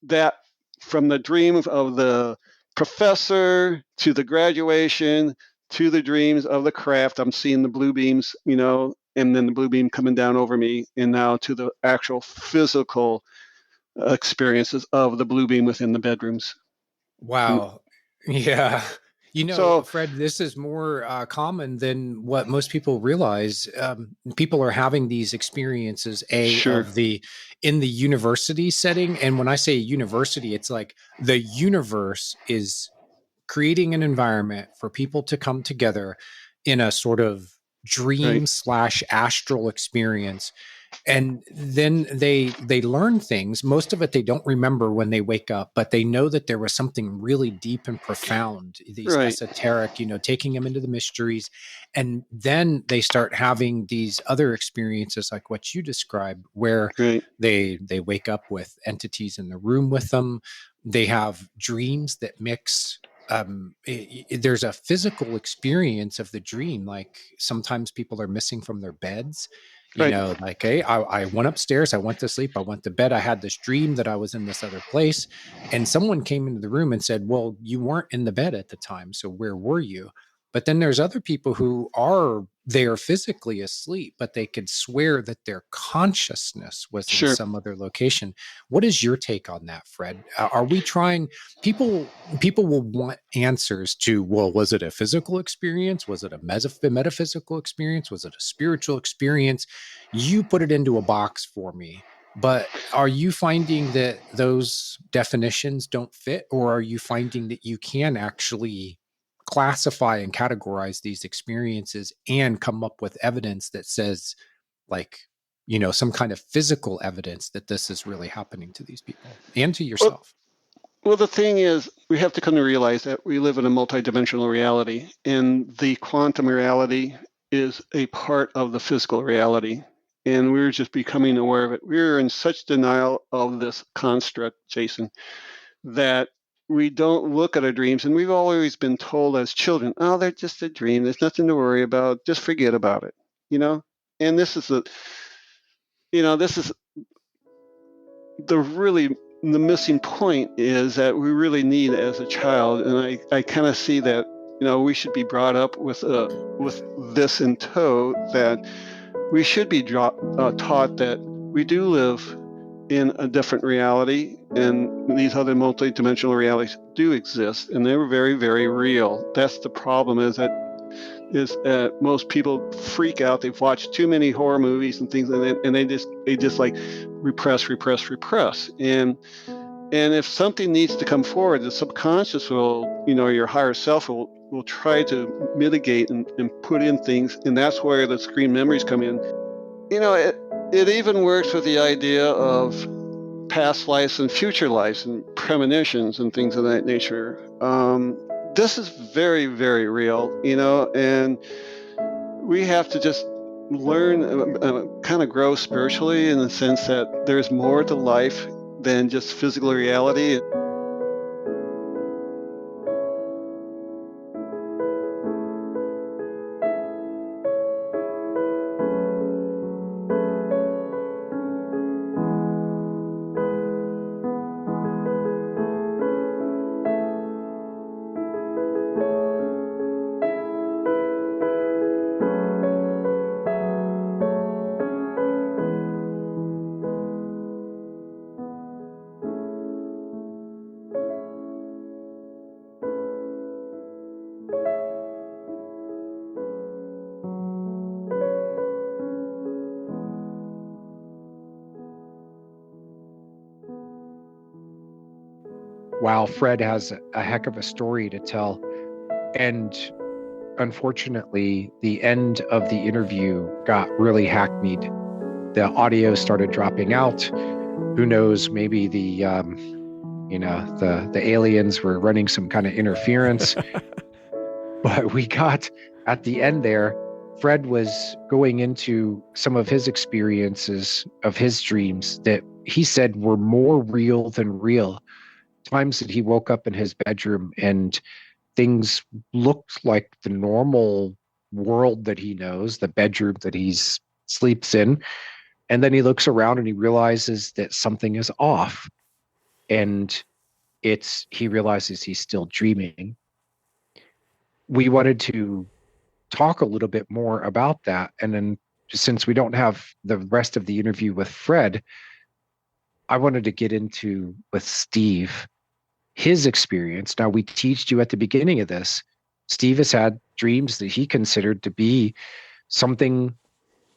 that from the dream of the professor to the graduation to the dreams of the craft, I'm seeing the blue beams, and then the blue beam coming down over me, and now to the actual physical experiences of the blue beam within the bedrooms. Wow. Yeah. Fred, this is more common than what most people realize. People are having these experiences Sure. in the university setting. And when I say university, it's like the universe is creating an environment for people to come together in a sort of dream / astral experience. And then they learn things. Most of it they don't remember when they wake up, but they know that there was something really deep and profound, these esoteric, taking them into the mysteries. And then they start having these other experiences like what you described, where they wake up with entities in the room with them. They have dreams that mix. There's a physical experience of the dream. Like sometimes people are missing from their beds. Like, hey, I went upstairs, I went to sleep, I went to bed, I had this dream that I was in this other place, and someone came into the room and said, well, you weren't in the bed at the time, so where were you? But then there's other people who they are physically asleep, but they could swear that their consciousness was in Sure. some other location. What is your take on that, Fred? Are we trying? People will want answers to, well, was it a physical experience? Was it a metaphysical experience? Was it a spiritual experience? You put it into a box for me. But are you finding that those definitions don't fit, or are you finding that you can actually classify and categorize these experiences and come up with evidence that says, like, some kind of physical evidence that this is really happening to these people and to yourself? Well, the thing is, we have to come to realize that we live in a multidimensional reality, and the quantum reality is a part of the physical reality. And we're just becoming aware of it. We're in such denial of this construct, Jason, that we don't look at our dreams. And we've always been told as children, oh, they're just a dream. There's nothing to worry about. Just forget about it, And this is the missing point, is that we really need as a child. And I kind of see that, we should be brought up with this in tow, that we should be taught that we do live in a different reality, and these other multidimensional realities do exist, and they're very, very real. That's the problem, is that most people freak out. They've watched too many horror movies and things, and they just like repress. And if something needs to come forward, the subconscious will, your higher self will try to mitigate and put in things, and that's where the screen memories come in. It even works with the idea of past lives and future lives and premonitions and things of that nature. This is very, very real, and we have to just learn, kind of grow spiritually, in the sense that there's more to life than just physical reality. Wow, Fred has a heck of a story to tell. And unfortunately, the end of the interview got really hackneyed. The audio started dropping out. Who knows, maybe the aliens were running some kind of interference. But we got, at the end there, Fred was going into some of his experiences of his dreams that he said were more real than real. Times that he woke up in his bedroom and things looked like the normal world that he knows, the bedroom that he sleeps in. And then he looks around and he realizes that something is off. And he realizes he's still dreaming. We wanted to talk a little bit more about that. And then, since we don't have the rest of the interview with Fred, I wanted to get into with Steve his experience. Now, we teased you at the beginning of this. Steve has had dreams that he considered to be something,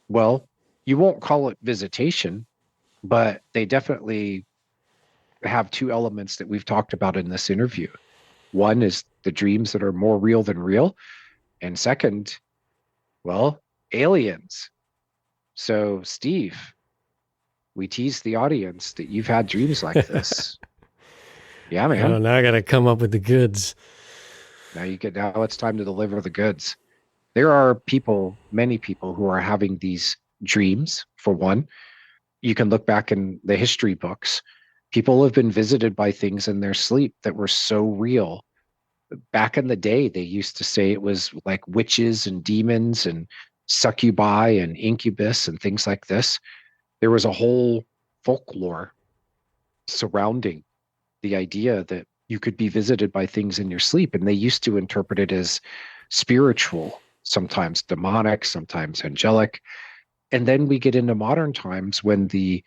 well, you won't call it visitation, but they definitely have two elements that we've talked about in this interview. One is the dreams that are more real than real. And second, well, aliens. So, Steve, we teased the audience that you've had dreams like this. Yeah, man. Oh, now I got to come up with the goods. Now it's time to deliver the goods. There are many people who are having these dreams, for one. You can look back in the history books. People have been visited by things in their sleep that were so real. Back in the day, they used to say it was like witches and demons and succubi and incubus and things like this. There was a whole folklore surrounding the idea that you could be visited by things in your sleep. And they used to interpret it as spiritual, sometimes demonic, sometimes angelic. And then we get into modern times when the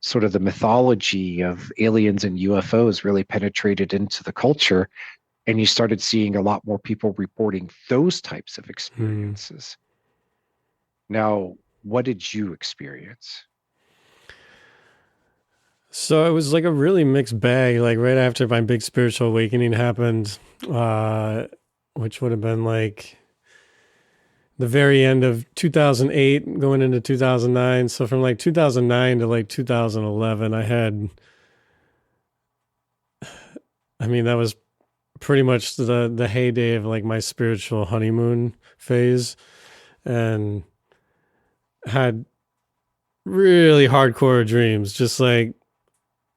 sort of the mythology of aliens and UFOs really penetrated into the culture, and you started seeing a lot more people reporting those types of experiences. Now, what did you experience? So it was like a really mixed bag. Like right after my big spiritual awakening happened, which would have been like the very end of 2008 going into 2009. So from like 2009 to like 2011, that was pretty much the heyday of like my spiritual honeymoon phase, and had really hardcore dreams. Just like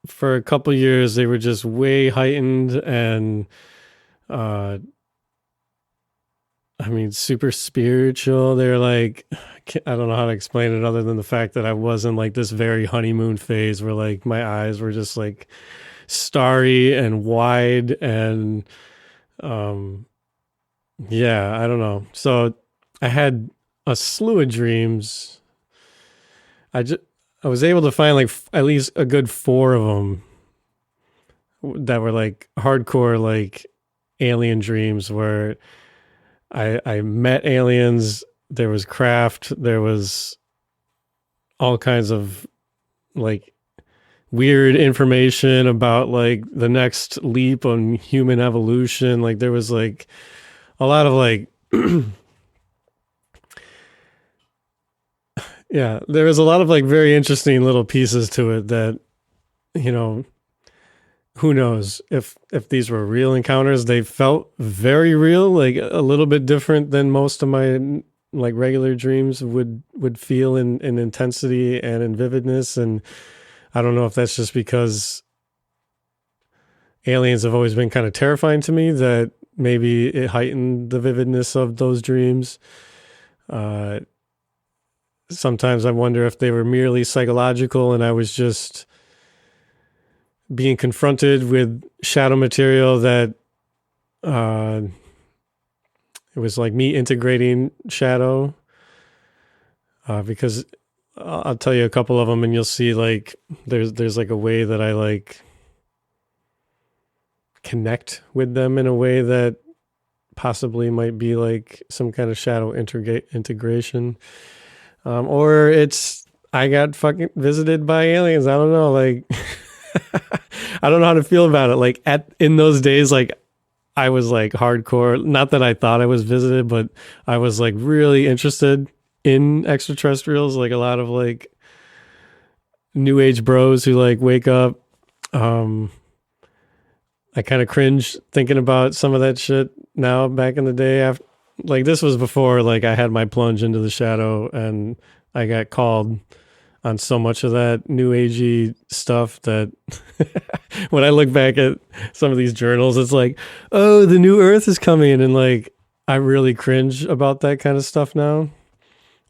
for a couple years, they were just way heightened and, super spiritual. They're like, I don't know how to explain it other than the fact that I was in like this very honeymoon phase where like my eyes were just like starry and wide and, I don't know. So I had a slew of dreams. I was able to find like at least a good 4 of them that were like hardcore, like alien dreams where I met aliens. There was craft. There was all kinds of like weird information about like the next leap on human evolution. Like there was like a lot of like, yeah, there was a lot of like very interesting little pieces to it that, who knows if these were real encounters. They felt very real, like a little bit different than most of my like regular dreams would feel in intensity and in vividness. And I don't know if that's just because aliens have always been kind of terrifying to me, that maybe it heightened the vividness of those dreams. Sometimes I wonder if they were merely psychological and I was just being confronted with shadow material that it was like me integrating shadow, because I'll tell you a couple of them and you'll see like there's like a way that I like connect with them in a way that possibly might be like some kind of shadow integration, or it's I got fucking visited by aliens. I don't know, like I don't know how to feel about it. Like in those days, like I was like hardcore. Not that I thought I was visited, but I was like really interested in extraterrestrials. Like a lot of like new age bros who like wake up. I kind of cringe thinking about some of that shit now. Back in the day, after like this was before like I had my plunge into the shadow, and I got called on so much of that new agey stuff that when I look back at some of these journals, it's like, oh, the new Earth is coming, and like I really cringe about that kind of stuff now.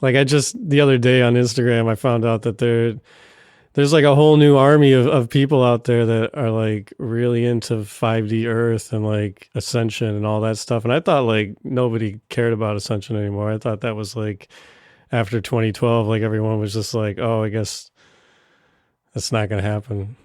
Like the other day on Instagram, I found out that there's like a whole new army of people out there that are like really into 5D Earth and like Ascension and all that stuff. And I thought like nobody cared about Ascension anymore. I thought that was like after 2012, like everyone was just like, oh, I guess that's not going to happen.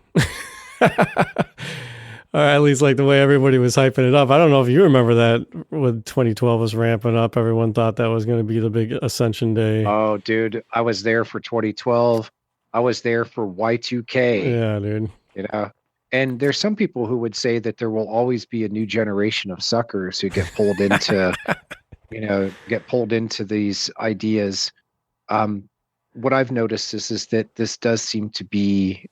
Or at least like the way everybody was hyping it up. I don't know if you remember that when 2012 was ramping up, everyone thought that was going to be the big Ascension day. Oh, dude, I was there for 2012. I was there for Y2K. Yeah, dude. And there's some people who would say that there will always be a new generation of suckers who get pulled into, these ideas. What I've noticed is that this does seem to be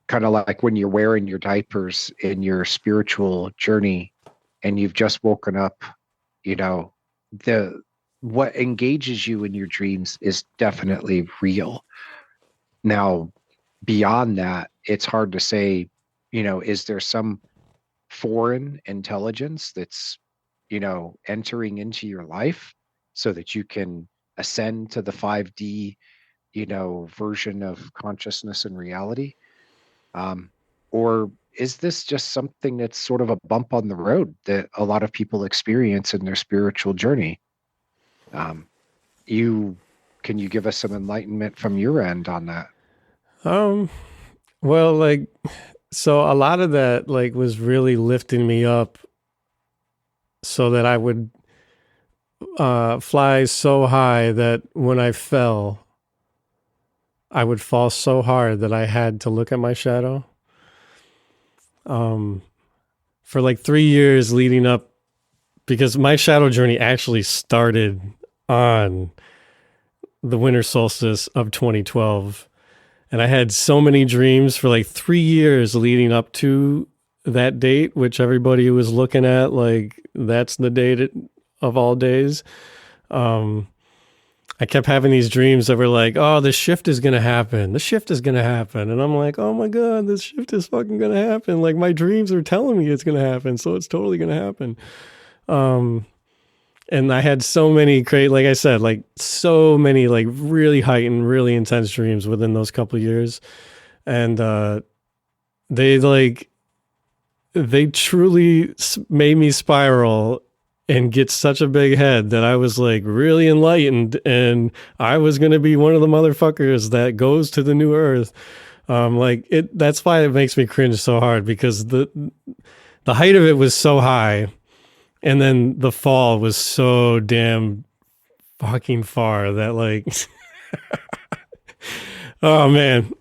kind of like when you're wearing your diapers in your spiritual journey and you've just woken up, what engages you in your dreams is definitely real. Now, beyond that, it's hard to say, is there some foreign intelligence that's, entering into your life so that you can ascend to the 5D, version of consciousness and reality? Or is this just something that's sort of a bump on the road that a lot of people experience in their spiritual journey? Can you give us some enlightenment from your end on that? Well, like, so a lot of that like was really lifting me up so that I would fly so high that when I fell, I would fall so hard that I had to look at my shadow. For like 3 years leading up, because my shadow journey actually started on the winter solstice of 2012. And I had so many dreams for like 3 years leading up to that date, which everybody was looking at like that's the date of all days. I kept having these dreams that were like, oh, the shift is going to happen. The shift is going to happen. And I'm like, oh my God, this shift is fucking going to happen. Like my dreams are telling me it's going to happen. So it's totally going to happen. And I had so many like I said, like so many like really heightened, really intense dreams within those couple of years. And they truly made me spiral and get such a big head that I was like really enlightened, and I was going to be one of the motherfuckers that goes to the new earth. That's why it makes me cringe so hard, because the height of it was so high. And then the fall was so damn fucking far that like, oh man.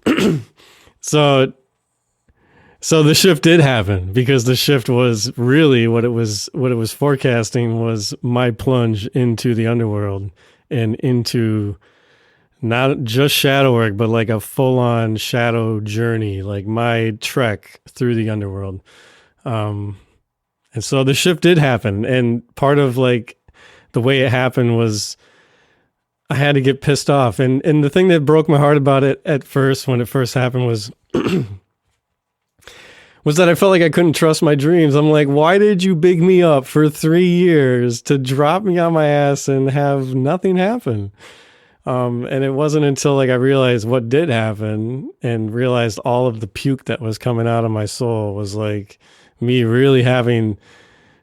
So the shift did happen, because the shift was really what it was forecasting was my plunge into the underworld and into not just shadow work, but like a full on shadow journey, like my trek through the underworld. And so the shift did happen. And part of like the way it happened was I had to get pissed off. And the thing that broke my heart about it at first, when it first happened, was that I felt like I couldn't trust my dreams. I'm like, why did you big me up for 3 years to drop me on my ass and have nothing happen? And it wasn't until like I realized what did happen and realized all of the puke that was coming out of my soul was like me really having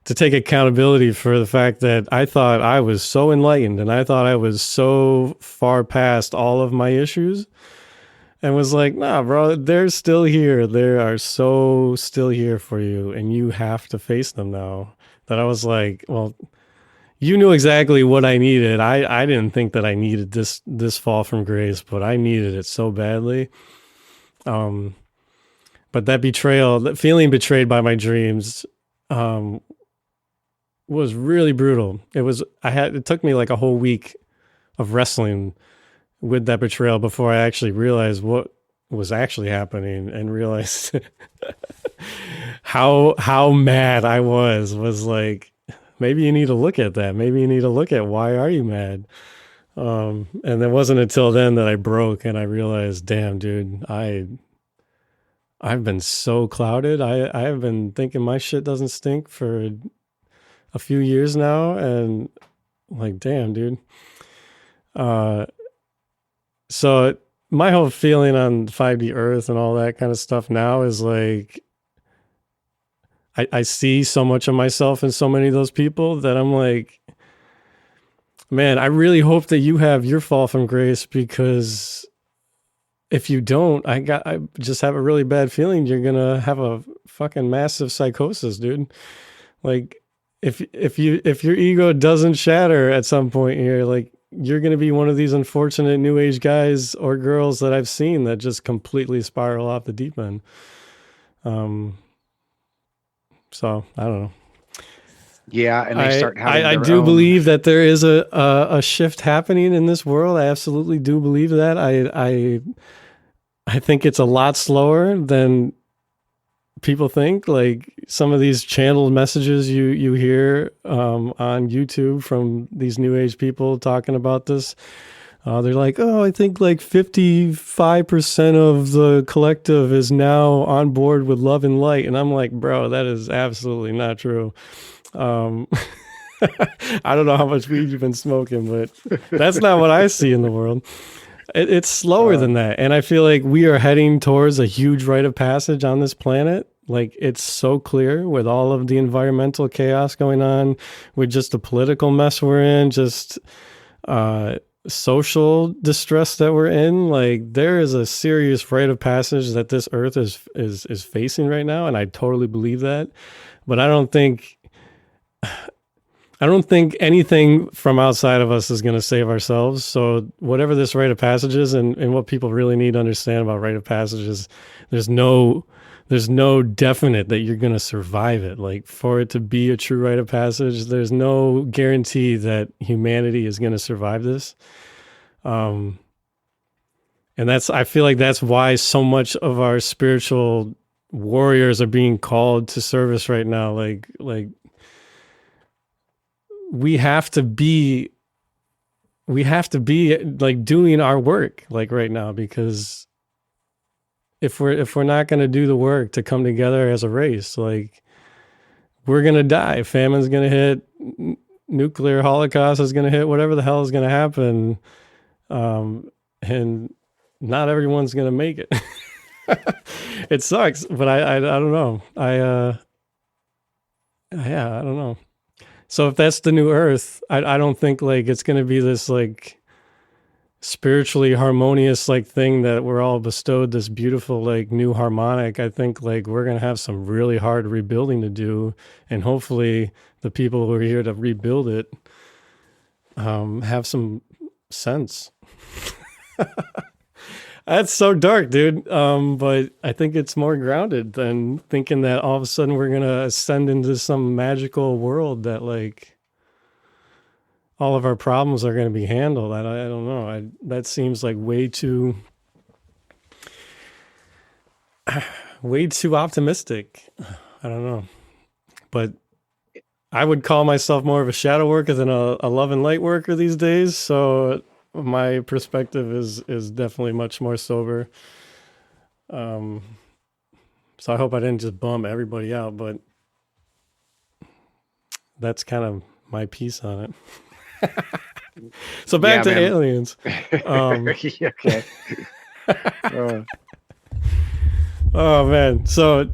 to take accountability for the fact that I thought I was so enlightened and I thought I was so far past all of my issues, and was like, nah, bro, they're still here. They are so still here for you, and you have to face them now. That I was like, well, you knew exactly what I needed. I didn't think that I needed this fall from grace, but I needed it so badly. But that betrayal, that feeling betrayed by my dreams, was really brutal. It took me like a whole week of wrestling with that betrayal before I actually realized what was actually happening, and realized how mad I was like, maybe you need to look at that. Maybe you need to look at why are you mad? And it wasn't until then that I broke and I realized, damn, dude, I've been so clouded. I have been thinking my shit doesn't stink for a few years now, and like, damn, dude. So my whole feeling on 5D Earth and all that kind of stuff now is like, I see so much of myself in so many of those people that I'm like, man, I really hope that you have your fall from grace, because if you don't, I just have a really bad feeling you're gonna have a fucking massive psychosis, dude. Like, if your ego doesn't shatter at some point here, like, you're going to be one of these unfortunate new age guys or girls that I've seen that just completely spiral off the deep end. So I don't know. Yeah. And they start having I their do own... believe that there is a shift happening in this world. I absolutely do believe that. I think it's a lot slower than people think. Like some of these channeled messages you hear on YouTube from these new age people talking about this, they're like, oh, I think like 55% of the collective is now on board with love and light. And I'm like, bro, that is absolutely not true. I don't know how much weed you've been smoking, but that's not what I see in the world. It's slower than that. And I feel like we are heading towards a huge rite of passage on this planet. Like, it's so clear with all of the environmental chaos going on, with just the political mess we're in, just social distress that we're in. Like, there is a serious rite of passage that this earth is facing right now, and I totally believe that. But I don't think anything from outside of us is going to save ourselves. So whatever this rite of passage is, and what people really need to understand about rite of passage is there's no definite that you're going to survive it. Like, for it to be a true rite of passage, there's no guarantee that humanity is going to survive this. And I feel like that's why so much of our spiritual warriors are being called to service right now. Like we have to be like doing our work like right now, because if we're not going to do the work to come together as a race, like, we're going to die. Famine's going to hit, nuclear holocaust is going to hit, whatever the hell is going to happen. And not everyone's going to make it. It sucks, but I don't know. I don't know. So if that's the new earth, I don't think like it's going to be this like spiritually harmonious like thing that we're all bestowed this beautiful like new harmonic. I think like we're going to have some really hard rebuilding to do, and hopefully the people who are here to rebuild it have some sense. That's so dark, dude. But I think it's more grounded than thinking that all of a sudden we're going to ascend into some magical world that like all of our problems are going to be handled. I don't know. That seems like way too optimistic. I don't know. But I would call myself more of a shadow worker than a love and light worker these days. So my perspective is definitely much more sober. So I hope I didn't just bum everybody out, but that's kind of my piece on it. So back to aliens. Okay. Oh man. So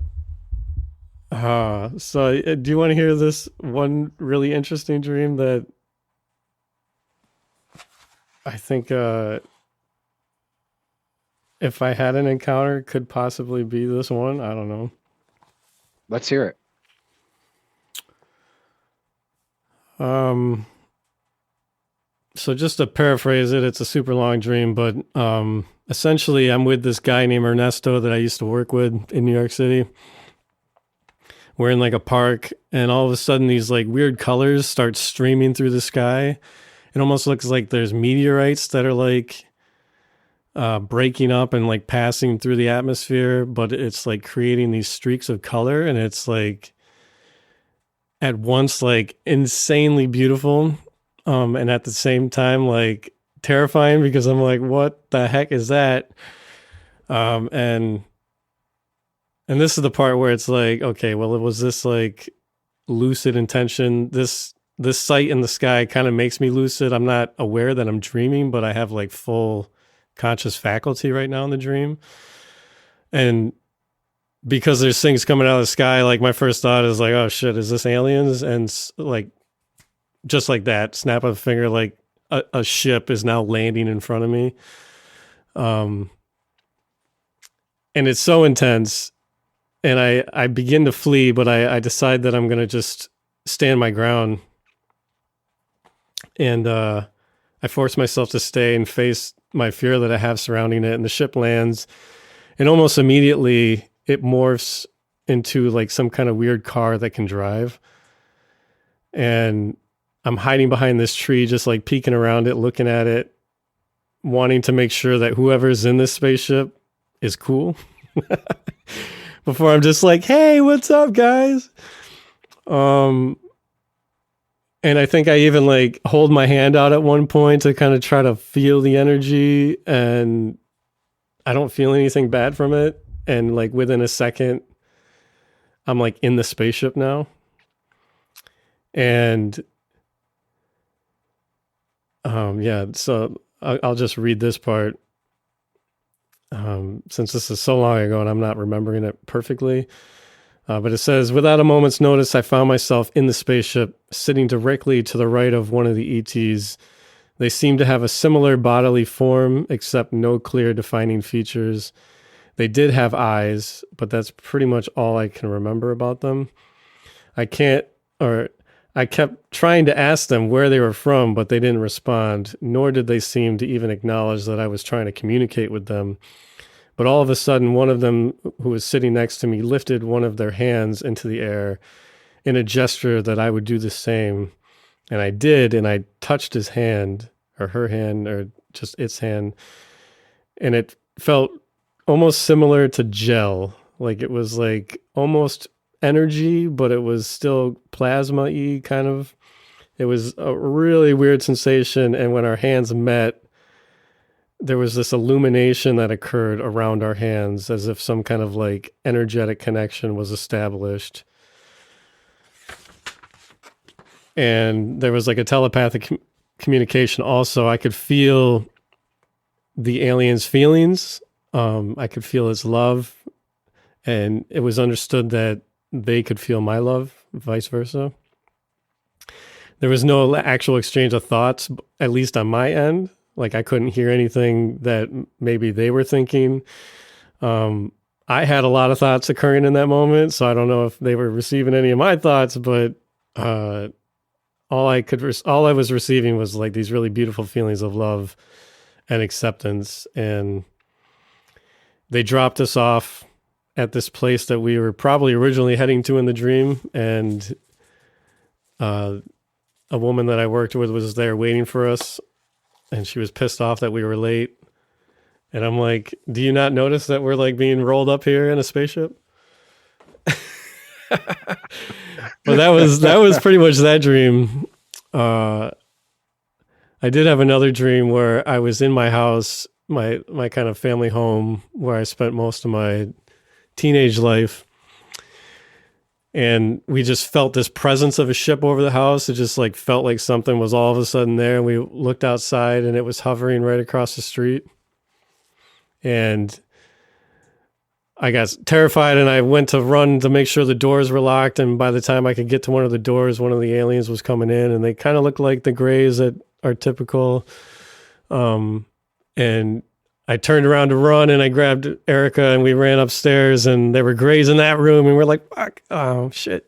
do you want to hear this one really interesting dream that I think if I had an encounter could possibly be this one? I don't know. Let's hear it. So just to paraphrase it, it's a super long dream, but essentially I'm with this guy named Ernesto that I used to work with in New York City. We're in like a park, and all of a sudden these like weird colors start streaming through the sky. It almost looks like there's meteorites that are like breaking up and like passing through the atmosphere, but it's like creating these streaks of color, and it's like at once like insanely beautiful, and at the same time like terrifying, because I'm like, what the heck is that? And this is the part where it's like, okay, well, it was this like lucid intention. This sight in the sky kind of makes me lucid. I'm not aware that I'm dreaming, but I have like full conscious faculty right now in the dream. And because there's things coming out of the sky, like my first thought is like, oh shit, is this aliens? And like, just like that, snap of a finger, like a ship is now landing in front of me. And it's so intense. And I begin to flee, but I decide that I'm going to just stand my ground. And I force myself to stay and face my fear that I have surrounding it. And the ship lands, and almost immediately it morphs into like some kind of weird car that can drive. And I'm hiding behind this tree, just like peeking around it, looking at it, wanting to make sure that whoever's in this spaceship is cool. Before I'm just like, hey, what's up, guys? And I think I even like hold my hand out at one point to kind of try to feel the energy, and I don't feel anything bad from it. And like within a second, I'm like in the spaceship now. And yeah, so I'll just read this part. Since this is so long ago and I'm not remembering it perfectly. But it says, without a moment's notice, I found myself in the spaceship, sitting directly to the right of one of the ETs. They seemed to have a similar bodily form, except no clear defining features. They did have eyes, but that's pretty much all I can remember about them. I kept trying to ask them where they were from, but they didn't respond, nor did they seem to even acknowledge that I was trying to communicate with them. But all of a sudden, one of them who was sitting next to me lifted one of their hands into the air in a gesture that I would do the same. And I did, and I touched his hand, or her hand, or just its hand. And it felt almost similar to gel. Like it was like almost energy, but it was still plasma-y kind of. It was a really weird sensation. And when our hands met, there was this illumination that occurred around our hands as if some kind of like energetic connection was established. And there was like a telepathic communication also. I could feel the alien's feelings. I could feel his love. And it was understood that they could feel my love, vice versa. There was no actual exchange of thoughts, at least on my end. Like I couldn't hear anything that maybe they were thinking. I had a lot of thoughts occurring in that moment, so I don't know if they were receiving any of my thoughts, but all I was receiving was like these really beautiful feelings of love and acceptance. And they dropped us off at this place that we were probably originally heading to in the dream, and a woman that I worked with was there waiting for us. And she was pissed off that we were late. And I'm like, do you not notice that we're like being rolled up here in a spaceship? Well, that was pretty much that dream. I did have another dream where I was in my house, my kind of family home where I spent most of my teenage life. And we just felt this presence of a ship over the house. It just like felt like something was all of a sudden there. And we looked outside and it was hovering right across the street. And I got terrified and I went to run to make sure the doors were locked. And by the time I could get to one of the doors, one of the aliens was coming in, and they kind of looked like the grays that are typical. And I turned around to run and I grabbed Erica and we ran upstairs, and there were grays in that room, and we're like, fuck, oh shit.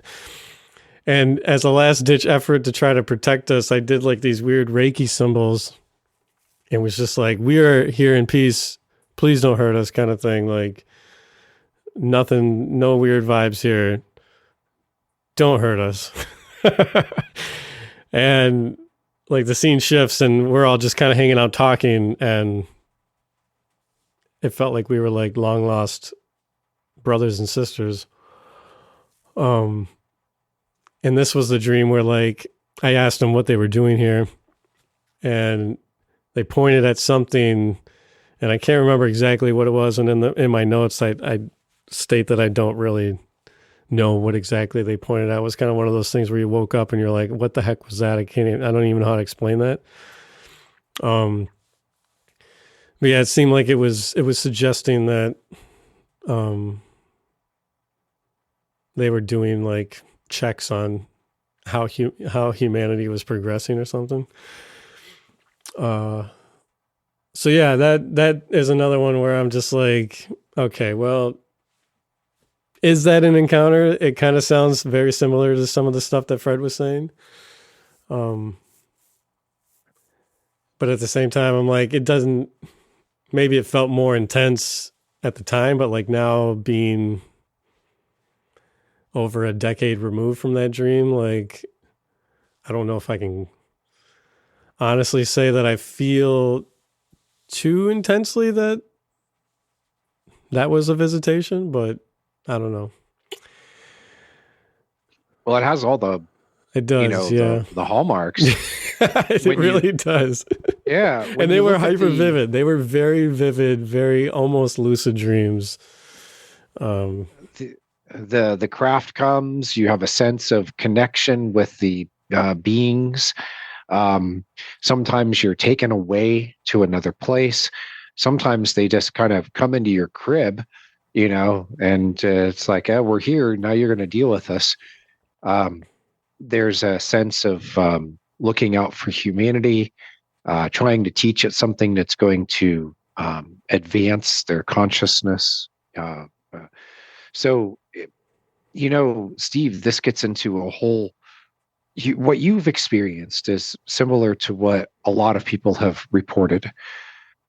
And as a last ditch effort to try to protect us, I did like these weird Reiki symbols. It was just like, we are here in peace. Please don't hurt us kind of thing. Like nothing, no weird vibes here. Don't hurt us. And like the scene shifts and we're all just kind of hanging out talking, and it felt like we were like long lost brothers and sisters. And this was the dream where like I asked them what they were doing here, and they pointed at something, and I can't remember exactly what it was. And in my notes, I state that I don't really know what exactly they pointed at. It was kind of one of those things where you woke up and you're like, what the heck was that? I don't even know how to explain that. But yeah, it seemed like it was suggesting that they were doing like checks on how humanity was progressing or something. So yeah, that is another one where I'm just like, okay, well, is that an encounter? It kind of sounds very similar to some of the stuff that Fred was saying. But at the same time, I'm like, it doesn't. Maybe it felt more intense at the time, but like now being over a decade removed from that dream, like, I don't know if I can honestly say that I feel too intensely that was a visitation, but I don't know. Well, it has all the, it does, yeah, the hallmarks. It really does. Yeah. And they were hyper vivid. They were very vivid, very almost lucid dreams. The craft comes, you have a sense of connection with the beings. Sometimes you're taken away to another place. Sometimes they just kind of come into your crib, and it's like, oh, we're here now, you're going to deal with us. There's a sense of looking out for humanity, trying to teach it something that's going to advance their consciousness. So, Steve, this gets into a whole. What you've experienced is similar to what a lot of people have reported.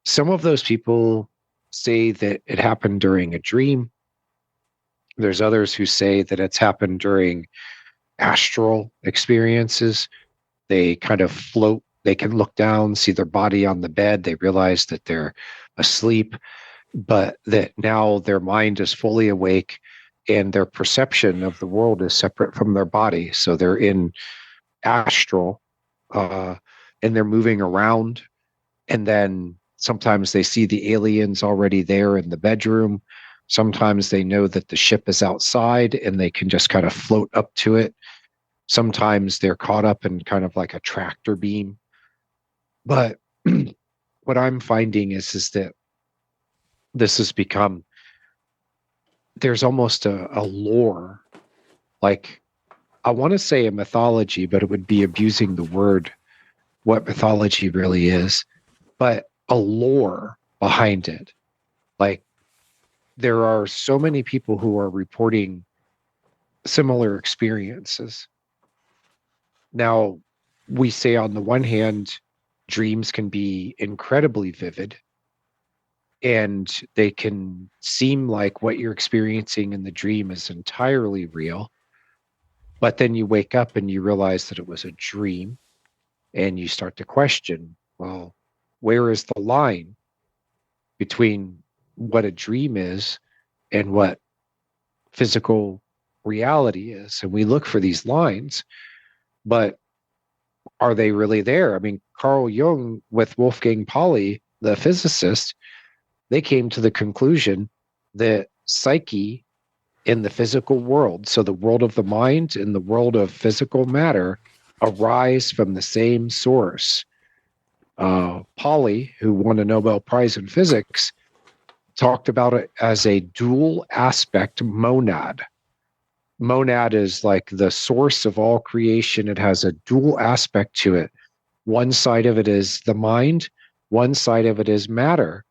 Some of those people say that it happened during a dream. There's others who say that it's happened during astral experiences. They kind of float. They can look down, see their body on the bed. They realize that they're asleep, but that now their mind is fully awake and their perception of the world is separate from their body. So they're in astral and they're moving around. And then sometimes they see the aliens already there in the bedroom. Sometimes they know that the ship is outside and they can just kind of float up to it. Sometimes they're caught up in kind of like a tractor beam. But what I'm finding is that this has become, there's almost a lore, like I want to say a mythology, but it would be abusing the word, what mythology really is, but a lore behind it. Like there are so many people who are reporting similar experiences. Now, we say on the one hand, dreams can be incredibly vivid and they can seem like what you're experiencing in the dream is entirely real. But then you wake up and you realize that it was a dream and you start to question, well, where is the line between what a dream is and what physical reality is? And we look for these lines, but are they really there? I mean, Carl Jung with Wolfgang Pauli, the physicist, they came to the conclusion that psyche in the physical world, so the world of the mind and the world of physical matter, arise from the same source. Pauli, who won a Nobel Prize in physics, talked about it as a dual aspect monad. Monad is like the source of all creation. It has a dual aspect to it. One side of it is the mind, one side of it is matter.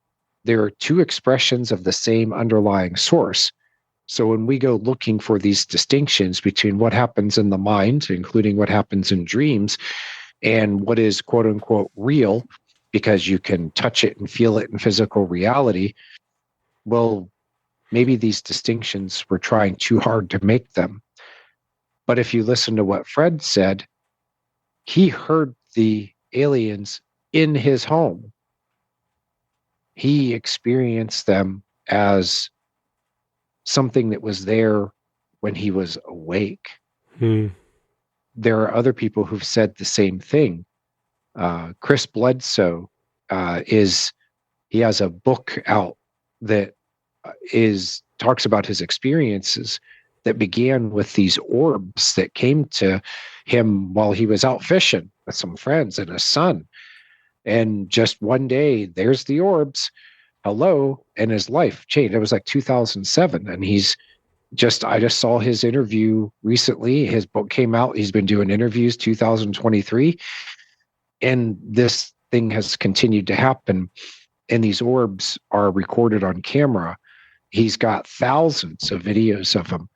There are two expressions of the same underlying source. So when we go looking for these distinctions between what happens in the mind, including what happens in dreams, and what is quote unquote real, because you can touch it and feel it in physical reality, well, maybe these distinctions, we're trying too hard to make them. But if you listen to what Fred said, he heard the aliens in his home. He experienced them as something that was there when he was awake. There are other people who've said the same thing. Chris Bledsoe he has a book out that talks about his experiences that began with these orbs that came to him while he was out fishing with some friends and his son. And just one day, there's the orbs. Hello. And his life changed. It was like 2007. And I just saw his interview recently. His book came out. He's been doing interviews 2023. And this thing has continued to happen. And these orbs are recorded on camera. He's got thousands of videos of them.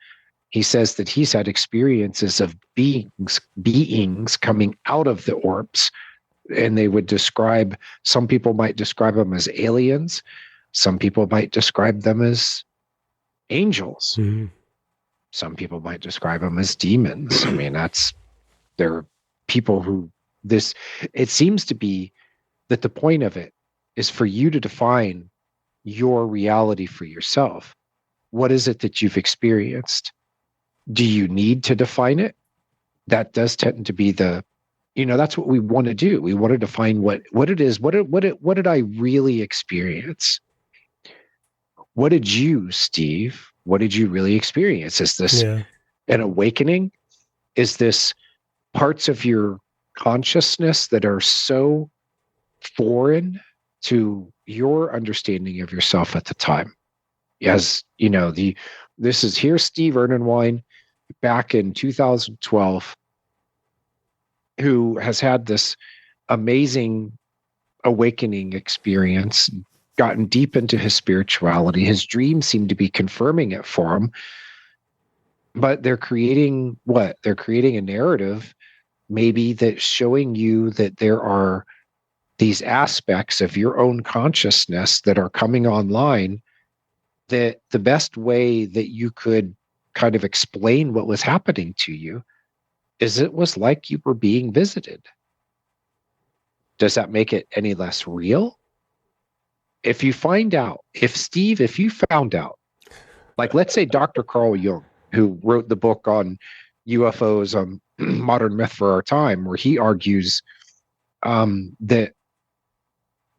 He says that he's had experiences of beings coming out of the orbs. And they would some people might describe them as aliens. Some people might describe them as angels. Mm-hmm. Some people might describe them as demons. I mean, there are people who it seems to be that the point of it is for you to define your reality for yourself. What is it that you've experienced? Do you need to define it? That does tend to be that's what we want to do. We want to define what it is. What did I really experience? What did you, Steve? What did you really experience? Is this an awakening? Is this parts of your consciousness that are so foreign to your understanding of yourself at the time? As you know, this is here Steve Ernenwine back in 2012, who has had this amazing awakening experience, gotten deep into his spirituality. His dreams seem to be confirming it for him. But they're creating what? They're creating a narrative, maybe, that's showing you that there are these aspects of your own consciousness that are coming online, that the best way that you could kind of explain what was happening to you is it was like you were being visited. Does that make it any less real? If you find out, if you found out, like let's say Dr. Carl Jung, who wrote the book on UFOs, Modern Myth for Our Time, where he argues that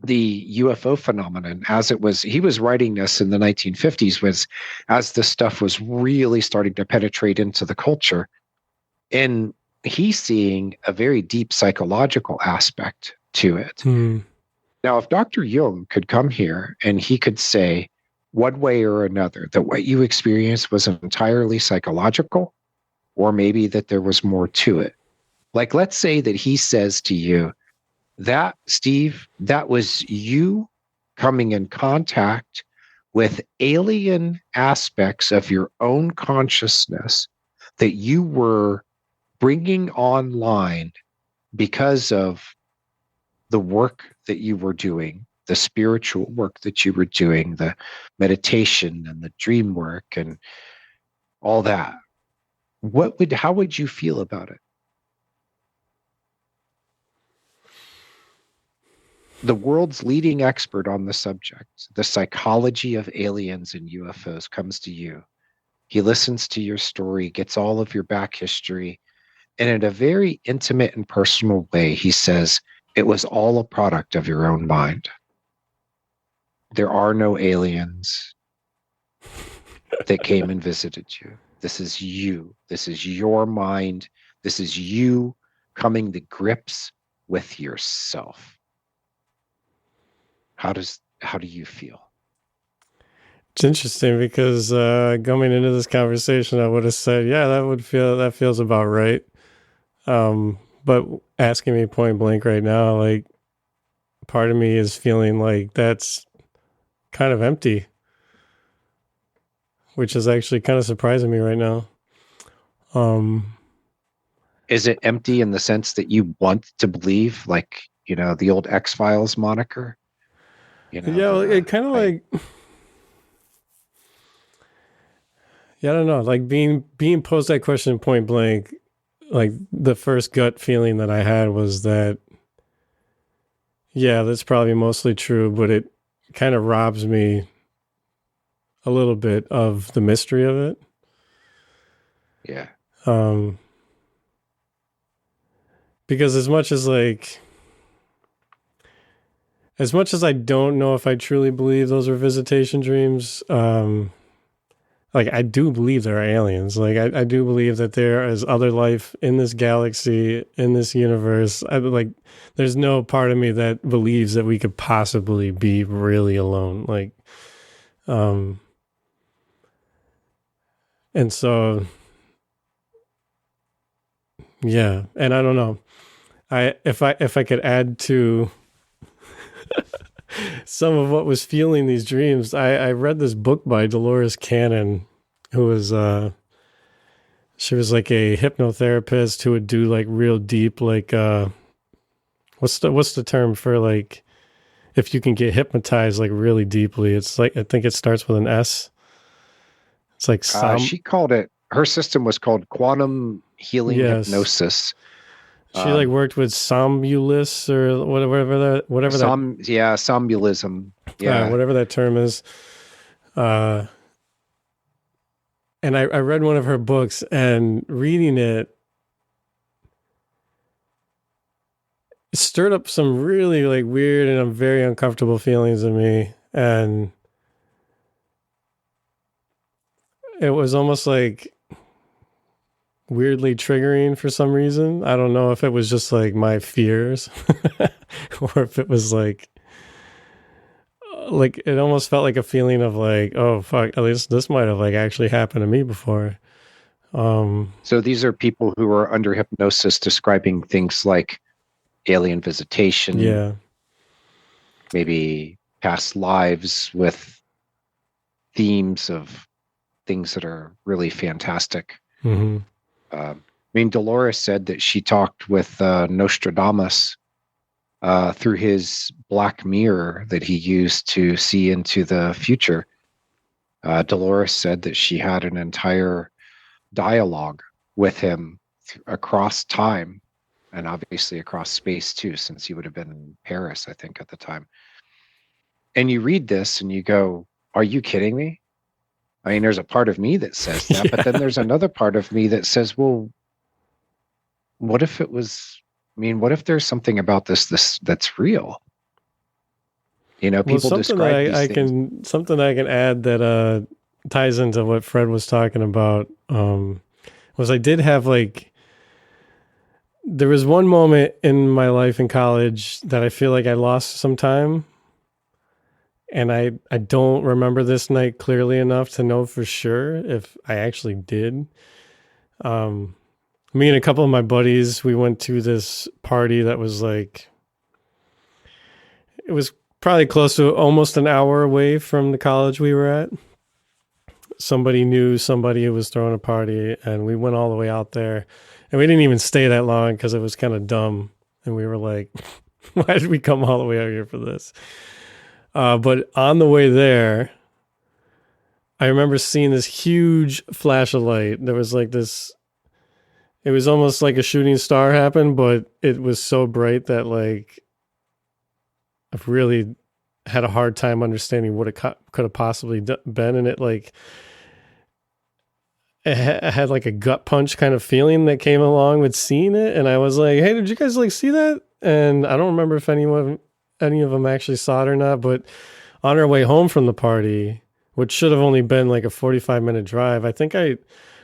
the UFO phenomenon, he was writing this in the 1950s, was as this stuff was really starting to penetrate into the culture. And he's seeing a very deep psychological aspect to it. Now, if Dr. Jung could come here and he could say, one way or another, that what you experienced was entirely psychological, or maybe that there was more to it. Like, let's say that he says to you, that, Steve, that was you coming in contact with alien aspects of your own consciousness that you were bringing online because of the work that you were doing, the spiritual work that you were doing, the meditation and the dream work and all that. How would you feel about it? The world's leading expert on the subject, the psychology of aliens and UFOs, comes to you. He listens to your story, gets all of your back history, and in a very intimate and personal way, he says, it was all a product of your own mind. There are no aliens that came and visited you. This is you. This is your mind. This is you coming to grips with yourself. How do you feel? It's interesting because coming into this conversation, I would have said, yeah, that feels about right. But asking me point blank right now, like, part of me is feeling like that's kind of empty, which is actually kind of surprising me right now. Is it empty in the sense that you want to believe, like, the old X-Files moniker? It kind of like, I don't know, like being posed that question point blank, like the first gut feeling that I had was that, yeah, that's probably mostly true, but it kind of robs me a little bit of the mystery of it. Yeah. Because as much as I don't know if I truly believe those are visitation dreams, I do believe there are aliens. Like, I do believe that there is other life in this galaxy, in this universe. There's no part of me that believes that we could possibly be really alone. And so, yeah. And I don't know. If I could add to some of what was fueling these dreams, I read this book by Dolores Cannon, who was she was like a hypnotherapist who would do like real deep, like what's the term for, like, if you can get hypnotized like really deeply? It's like, I think it starts with an S. It's like she called it, her system was called quantum healing hypnosis. She worked with somnolence or whatever somnulism. Yeah. Whatever that term is. And I read one of her books, and reading it stirred up some really like weird and very uncomfortable feelings in me. And it was almost like weirdly triggering for some reason. I don't know if it was just like my fears or if it was like like it almost felt like a feeling of like, oh fuck, at least this might have like actually happened to me before. So these are people who are under hypnosis describing things like alien visitation, yeah. maybe past lives with themes of things that are really fantastic. Mm-hmm. I mean, Dolores said that she talked with Nostradamus through his black mirror that he used to see into the future. Dolores said that she had an entire dialogue with him across time and obviously across space too, since he would have been in Paris, I think, at the time. And you read this and you go, are you kidding me? I mean, there's a part of me that says that, but then there's another part of me that says, well, what if it was, I mean, what if there's something about this that's real? You know, people describe these things. Something I can add that ties into what Fred was talking about was I did have like, there was one moment in my life in college that I feel like I lost some time. And I don't remember this night clearly enough to know for sure if I actually did. Me and a couple of my buddies, we went to this party that was like, it was probably close to almost an hour away from the college we were at. Somebody knew somebody who was throwing a party, and we went all the way out there. And we didn't even stay that long because it was kind of dumb. And we were like, why did we come all the way out here for this? But on the way there, I remember seeing this huge flash of light. There was like this, it was almost like a shooting star happened, but it was so bright that like, I've really had a hard time understanding what it could have possibly been. And it like, it had like a gut punch kind of feeling that came along with seeing it. And I was like, hey, did you guys like see that? And I don't remember if any of them actually saw it or not, but on our way home from the party, which should have only been like a 45-minute drive, I think I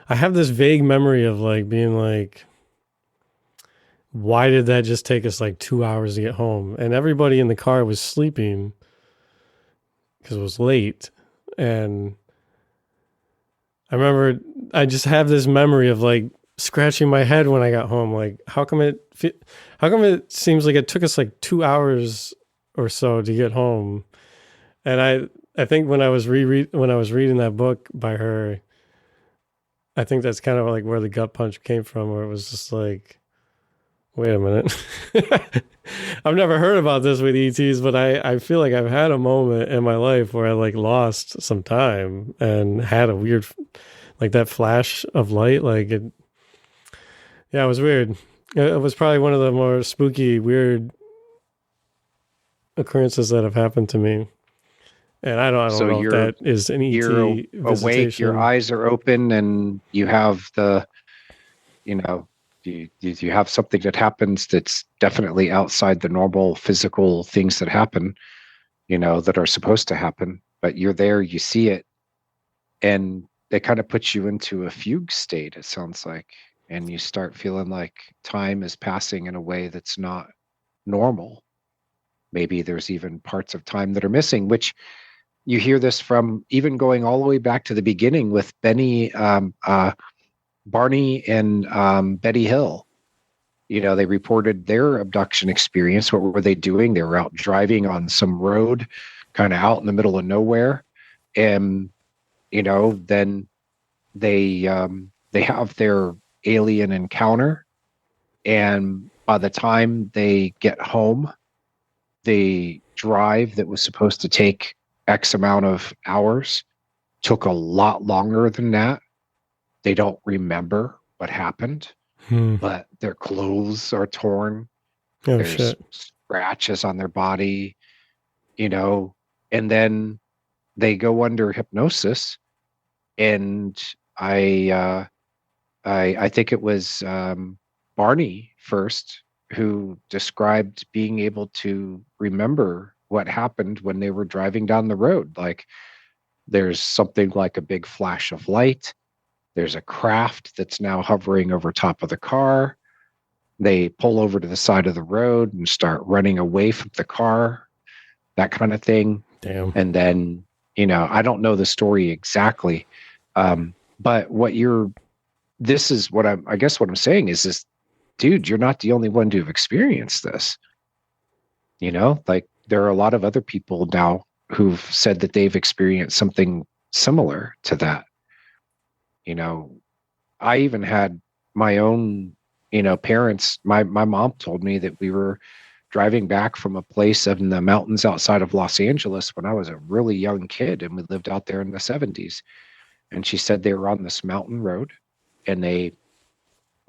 have this vague memory of like being like, why did that just take us like 2 hours to get home? And everybody in the car was sleeping because it was late. And I remember I just have this memory of like scratching my head when I got home. Like, how come it seems like it took us like 2 hours or so to get home? And I think when I was reading that book by her, I think that's kind of like where the gut punch came from, where it was just like, wait a minute. I've never heard about this with ETs, but I feel like I've had a moment in my life where I like lost some time and had a weird, like that flash of light. Like it was weird. It was probably one of the more spooky, weird occurrences that have happened to me. And I don't know if that is an ET you're visitation. Awake, your eyes are open, and you have the, you know, you have something that happens that's definitely outside the normal physical things that happen, you know, that are supposed to happen. But you're there, you see it, and it kind of puts you into a fugue state, it sounds like. And you start feeling like time is passing in a way that's not normal. Maybe there's even parts of time that are missing, which you hear this from even going all the way back to the beginning with Barney and Betty Hill. You know, they reported their abduction experience. What were they doing? They were out driving on some road, kind of out in the middle of nowhere. And, you know, then they have their alien encounter. And by the time they get home, the drive that was supposed to take X amount of hours took a lot longer than that. They don't remember what happened, but their clothes are torn. Oh, There's shit. scratches on their body, you know, and then they go under hypnosis. And I think it was Barney first who described being able to remember what happened when they were driving down the road. Like there's something like a big flash of light. There's a craft that's now hovering over top of the car. They pull over to the side of the road and start running away from the car, that kind of thing. Damn. And then, I don't know the story exactly. But this is what I guess what I'm saying is this, dude, you're not the only one to have experienced this. Like there are a lot of other people now who've said that they've experienced something similar to that. I even had my own, parents. My mom told me that we were driving back from a place in the mountains outside of Los Angeles when I was a really young kid, and we lived out there in the 70s. And she said they were on this mountain road, and it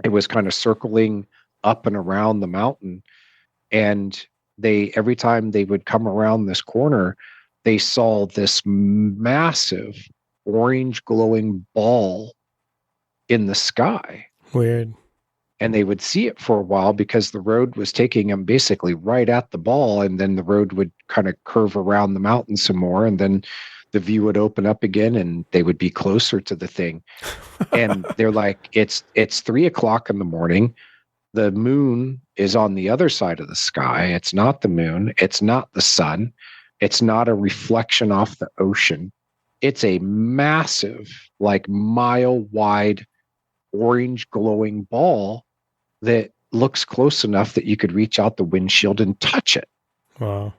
was kind of circling up and around the mountain. And every time they would come around this corner, they saw this massive orange glowing ball in the sky. Weird. And they would see it for a while because the road was taking them basically right at the ball. And then the road would kind of curve around the mountain some more. And then the view would open up again and they would be closer to the thing. And they're like, it's 3:00 in the morning. The moon is on the other side of the sky. It's not the moon. It's not the sun. It's not a reflection off the ocean. It's a massive, like mile wide, orange glowing ball that looks close enough that you could reach out the windshield and touch it. Wow.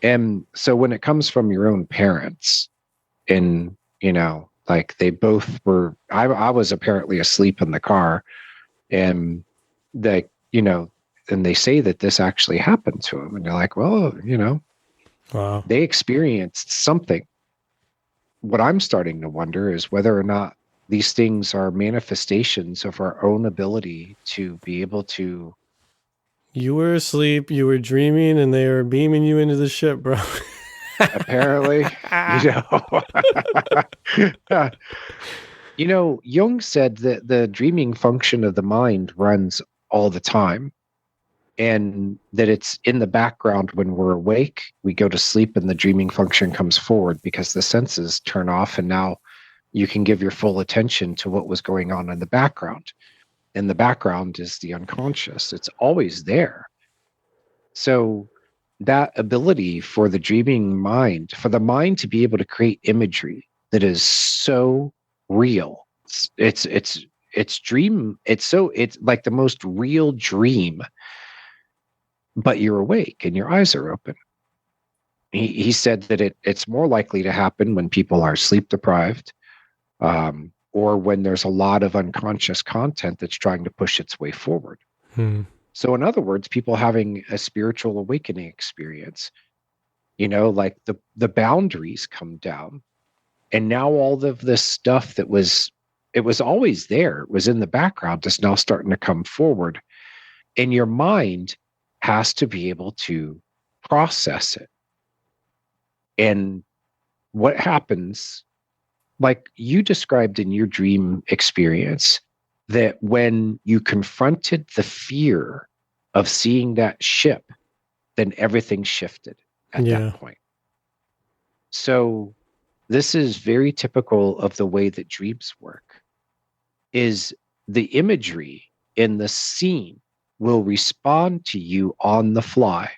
And so when it comes from your own parents, and like they both were, I was apparently asleep in the car, and and they say that this actually happened to them, and you're like, well, wow, they experienced something. What I'm starting to wonder is whether or not these things are manifestations of our own ability to be able to. You were asleep, you were dreaming, and they were beaming you into the ship, bro. Apparently, Jung said that the dreaming function of the mind runs all the time, and that it's in the background when we're awake. We go to sleep and the dreaming function comes forward because the senses turn off, and now you can give your full attention to what was going on in the background. And the background is the unconscious. It's always there. So that ability for the dreaming mind, for the mind to be able to create imagery that is so real, it's like the most real dream, but you're awake and your eyes are open. He said that it's more likely to happen when people are sleep deprived, or when there's a lot of unconscious content that's trying to push its way forward. So in other words, people having a spiritual awakening experience, like the boundaries come down, and now all of this stuff it was always there, it was in the background, is now starting to come forward, and your mind has to be able to process it. And what happens, like you described in your dream experience, that when you confronted the fear of seeing that ship, then everything shifted at that point. So this is very typical of the way that dreams work, is the imagery in the scene will respond to you on the fly.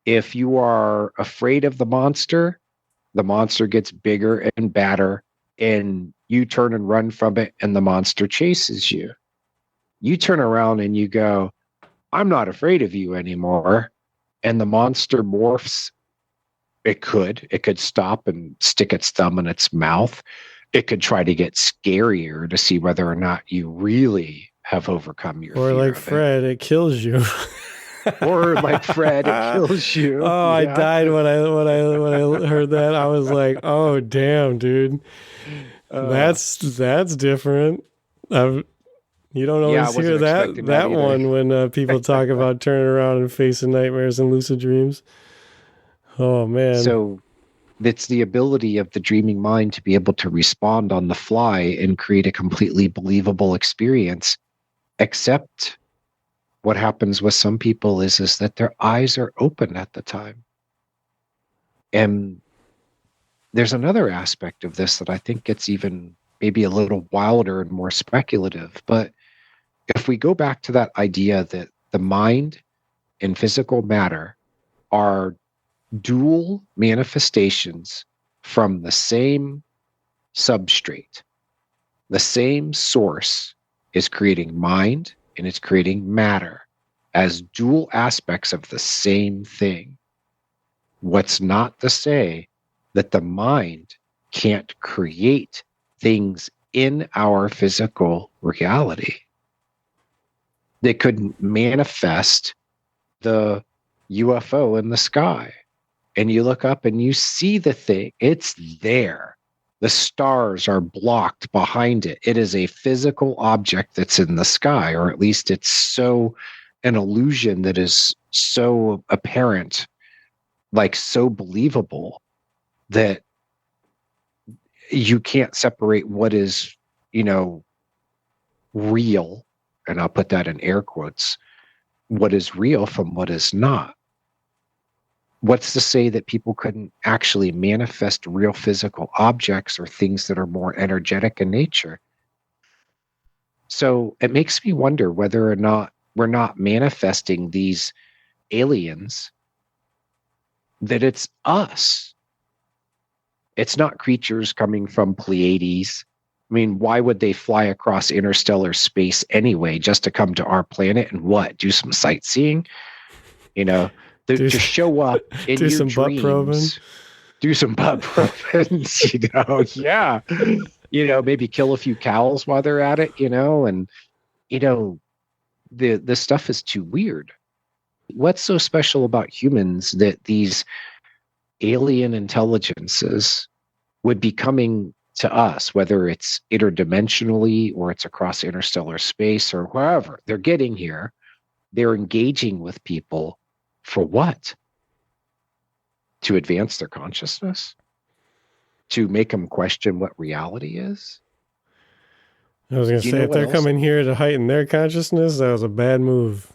If you are afraid of the monster gets bigger and badder, and you turn and run from it, and the monster chases you. You turn around and you go, I'm not afraid of you anymore. And the monster morphs. It could stop and stick its thumb in its mouth. It could try to get scarier to see whether or not you really have overcome your fear. Or like Fred, it kills you. Or like Fred, it kills you. Oh, I died when I heard that. I was like, oh damn, dude. That's different. You don't always hear that one when people talk about turning around and facing nightmares and lucid dreams. Oh man. So it's the ability of the dreaming mind to be able to respond on the fly and create a completely believable experience. Except what happens with some people is that their eyes are open at the time. And there's another aspect of this that I think gets even maybe a little wilder and more speculative. But if we go back to that idea that the mind and physical matter are dual manifestations from the same substrate. The same source is creating mind and it's creating matter as dual aspects of the same thing. What's not to say that the mind can't create things in our physical reality. They could manifest the UFO in the sky, and you look up and you see the thing. It's there. The stars are blocked behind it. It is a physical object that's in the sky, or at least it's so an illusion that is so apparent, like so believable, that you can't separate what is, real, and I'll put that in air quotes, what is real from what is not. What's to say that people couldn't actually manifest real physical objects or things that are more energetic in nature? So it makes me wonder whether or not we're not manifesting these aliens, that it's us. It's not creatures coming from Pleiades. I mean, why would they fly across interstellar space anyway, just to come to our planet and what? Do some sightseeing? To show up in do your some dreams. Butt probing. Do some butt probing, yeah. Maybe kill a few cows while they're at it, and the stuff is too weird. What's so special about humans that these alien intelligences would be coming to us, whether it's interdimensionally or it's across interstellar space or wherever they're getting here? They're engaging with people for what? To advance their consciousness? To make them question what reality is? I was going to say, if they're coming here to heighten their consciousness, that was a bad move.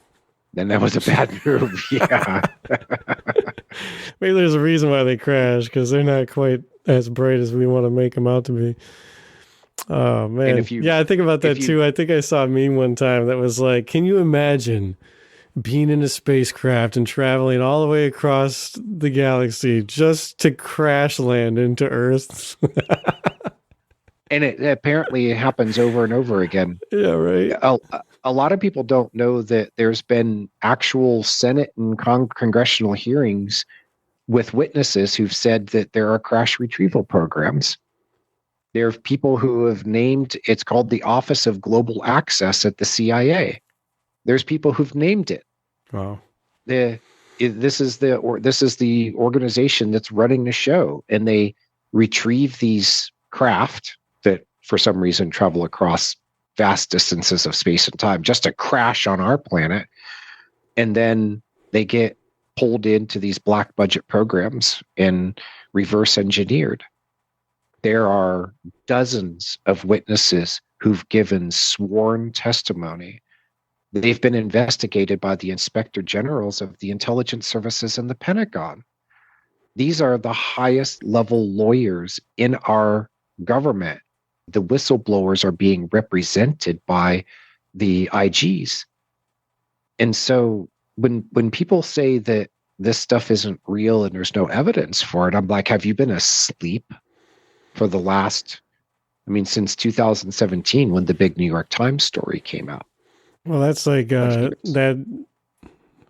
Then that was a bad move, yeah. Maybe there's a reason why they crash, because they're not quite as bright as we want to make them out to be. Oh, man. I think about that too. I think I saw a meme one time that was like, can you imagine being in a spacecraft and traveling all the way across the galaxy just to crash land into Earth? And it apparently happens over and over again. Yeah, right. A lot of people don't know that there's been actual Senate and congressional hearings with witnesses who've said that there are crash retrieval programs. There are people who have named, it's called the Office of Global Access at the CIA. There's people who've named it. Wow. This is the organization that's running the show, and they retrieve these craft that for some reason travel across vast distances of space and time just to crash on our planet. And then they get pulled into these black budget programs and reverse engineered. There are dozens of witnesses who've given sworn testimony. They've been investigated by the inspector generals of the intelligence services and the Pentagon. These are the highest level lawyers in our government. The whistleblowers are being represented by the IGs. And so when people say that this stuff isn't real and there's no evidence for it, I'm like, have you been asleep for the last, since 2017 when the big New York Times story came out? Well, that's like that.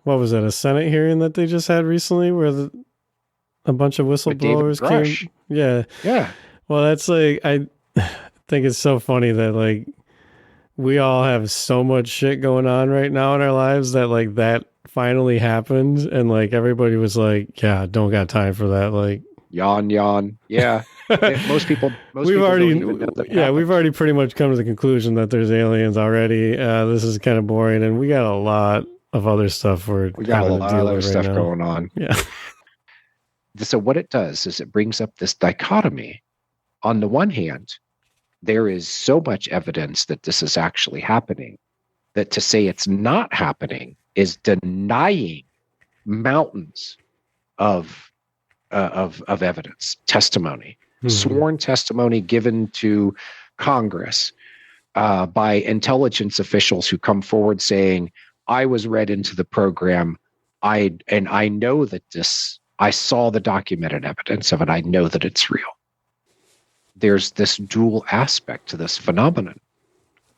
What was that? A Senate hearing that they just had recently, where a bunch of whistleblowers came. Yeah. Well, that's like, I think it's so funny that like we all have so much shit going on right now in our lives that like that finally happened, and like everybody was like, "Yeah, don't got time for that." Like yawn. Yeah. Most people we've already pretty much come to the conclusion that there's aliens already. This is kind of boring, and we got a lot of other stuff we got a lot of other stuff going on. Yeah. So what it does is it brings up this dichotomy. On the one hand, there is so much evidence that this is actually happening that to say it's not happening is denying mountains of evidence, testimony. Sworn testimony given to Congress by intelligence officials who come forward saying, I was read into the program. I know that this I saw the documented evidence of it. I know that it's real. There's this dual aspect to this phenomenon.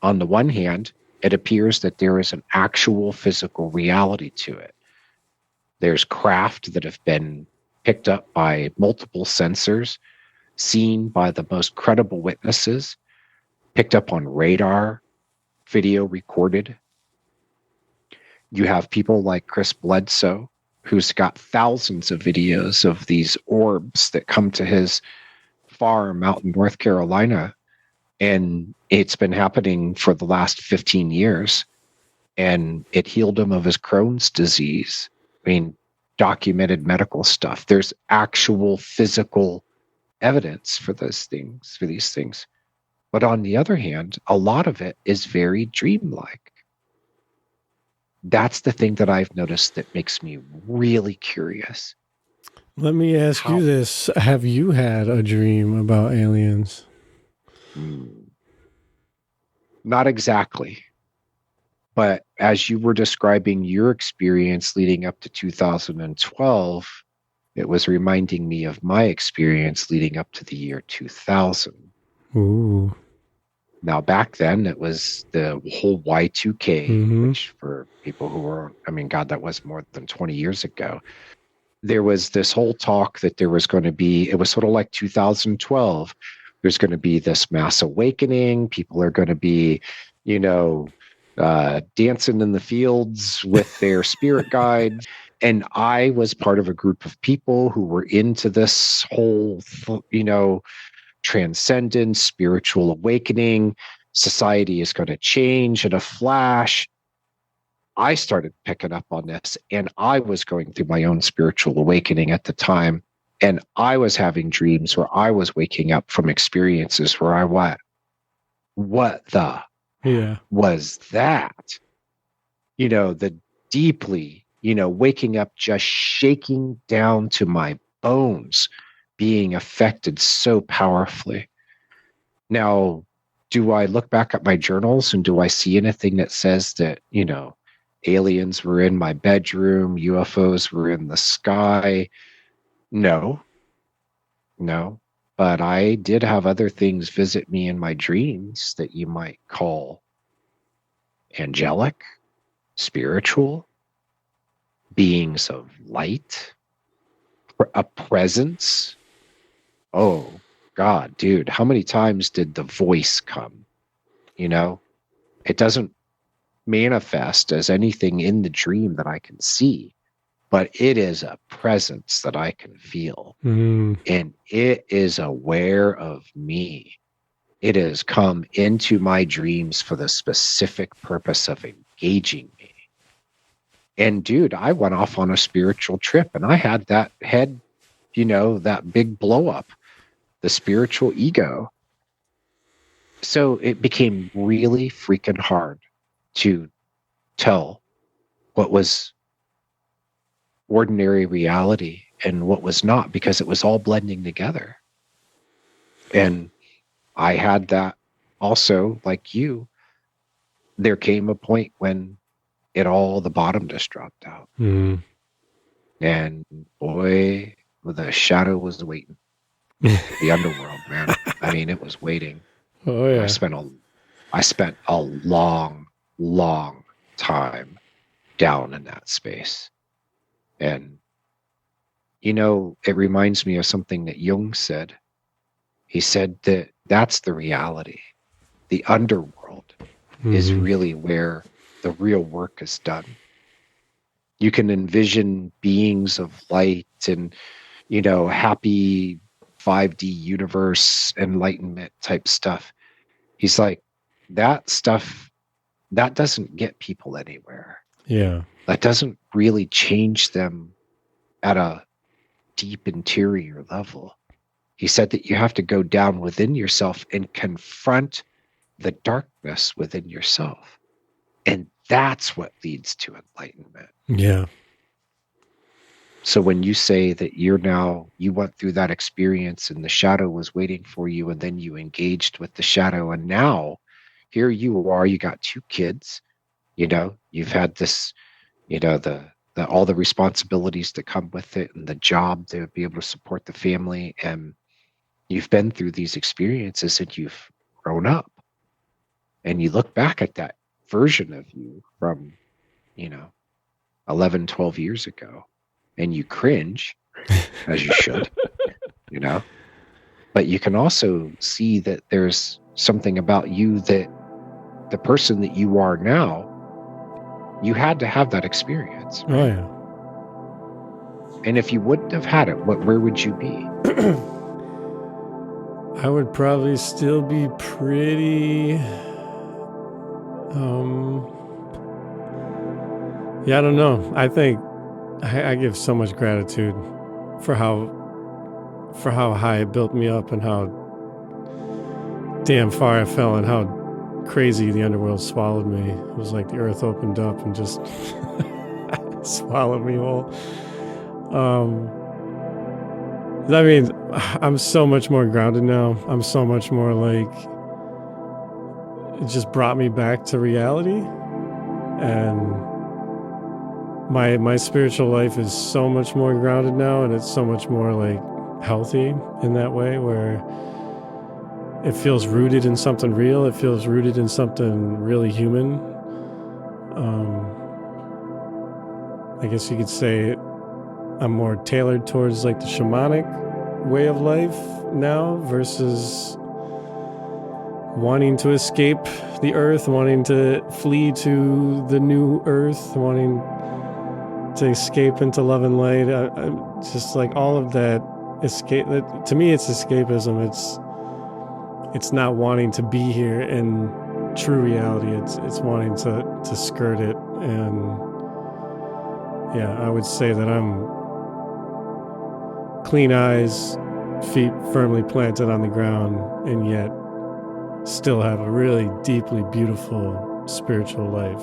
On the one hand, it appears that there is an actual physical reality to it. There's craft that have been picked up by multiple sensors, seen by the most credible witnesses, picked up on radar, video recorded. You have people like Chris Bledsoe, who's got thousands of videos of these orbs that come to his farm out in North Carolina. And it's been happening for the last 15 years. And it healed him of his Crohn's disease. I mean, documented medical stuff. There's actual physical evidence for these things. But on the other hand, a lot of it is very dreamlike. That's the thing that I've noticed that makes me really curious. Let me ask you this. Have you had a dream about aliens? Not exactly. But as you were describing your experience leading up to 2012, it was reminding me of my experience leading up to the year 2000. Ooh. Now, back then, it was the whole Y2K, which for people who were, I mean, God, that was more than 20 years ago. There was this whole talk that there was going to be, it was sort of like 2012. There's going to be this mass awakening. People are going to be, you know, dancing in the fields with their spirit guides. And I was part of a group of people who were into this whole, you know, transcendence, spiritual awakening. Society is going to change in a flash. I started picking up on this, and I was going through my own spiritual awakening at the time. And I was having dreams where I was waking up from experiences where I went, what the was that? You know, the deeply, you know, waking up, just shaking down to my bones, being affected so powerfully. Now, do I look back at my journals and do I see anything that says that, you know, aliens were in my bedroom, UFOs were in the sky? No. But I did have other things visit me in my dreams that you might call angelic, spiritual, beings of light, a presence. Oh, God, dude, how many times did the voice come? You know, it doesn't manifest as anything in the dream that I can see, but it is a presence that I can feel. And it is aware of me. It has come into my dreams for the specific purpose of engaging me. And dude, I went off on a spiritual trip and I had that head, you know, that big blow up, the spiritual ego. So it became really freaking hard to tell what was ordinary reality and what was not, because it was all blending together. And I had that also, like you. There came a point when the bottom just dropped out. And boy, the shadow was waiting. The underworld, man. I mean, it was waiting. Oh yeah. I spent a long time down in that space. And, you know, it reminds me of something that Jung said. He said that that's the reality. The underworld is really where the real work is done. You can envision beings of light and, you know, happy 5D universe enlightenment type stuff. He's like, that stuff, that doesn't get people anywhere. Yeah. That doesn't really change them at a deep interior level. He said that you have to go down within yourself and confront the darkness within yourself. And that's what leads to enlightenment. Yeah. So when you say that you went through that experience and the shadow was waiting for you, and then you engaged with the shadow, and now here you are, you got 2 kids, you know, you've had this, you know, the all the responsibilities that come with it, and the job to be able to support the family. And you've been through these experiences and you've grown up, and you look back at that version of you from, 11, 12 years ago, and you cringe, as you should, but you can also see that there's something about you, that the person that you are now, you had to have that experience. Oh, yeah. And if you wouldn't have had it, where would you be? I would probably still be pretty. Yeah, I don't know. I think I give so much gratitude for how high it built me up, and how damn far I fell, and how crazy the underworld swallowed me. It was like the earth opened up and just swallowed me whole. I mean, I'm so much more grounded now. I'm so much more like, it just brought me back to reality. And my spiritual life is so much more grounded now, and it's so much more like healthy in that way, where it feels rooted in something real. It feels rooted in something really human. I guess you could say I'm more tailored towards like the shamanic way of life now, versus wanting to escape the earth, wanting to flee to the new earth, wanting to escape into love and light. I just like all of that escape. To me, it's escapism. It's not wanting to be here in true reality. It's wanting to skirt it. And yeah, I would say that I'm clean eyes, feet firmly planted on the ground, and yet still have a really deeply beautiful spiritual life.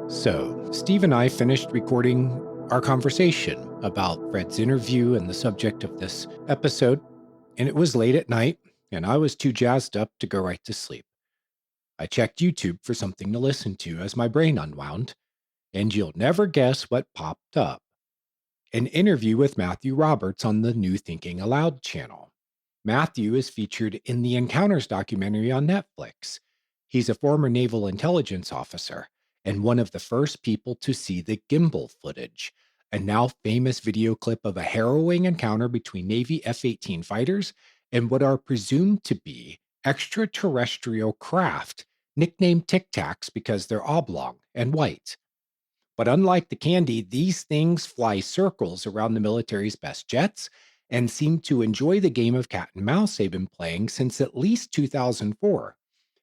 So, Steve and I finished recording our conversation about Fred's interview and the subject of this episode, and it was late at night, and I was too jazzed up to go right to sleep. I checked YouTube for something to listen to as my brain unwound, and you'll never guess what popped up. An interview with Matthew Roberts on the New Thinking Aloud channel. Matthew is featured in the Encounters documentary on Netflix. He's a former naval intelligence officer and one of the first people to see the gimbal footage, a now famous video clip of a harrowing encounter between Navy F-18 fighters and what are presumed to be extraterrestrial craft, nicknamed Tic Tacs because they're oblong and white. But unlike the candy, these things fly circles around the military's best jets and seem to enjoy the game of cat and mouse they've been playing since at least 2004,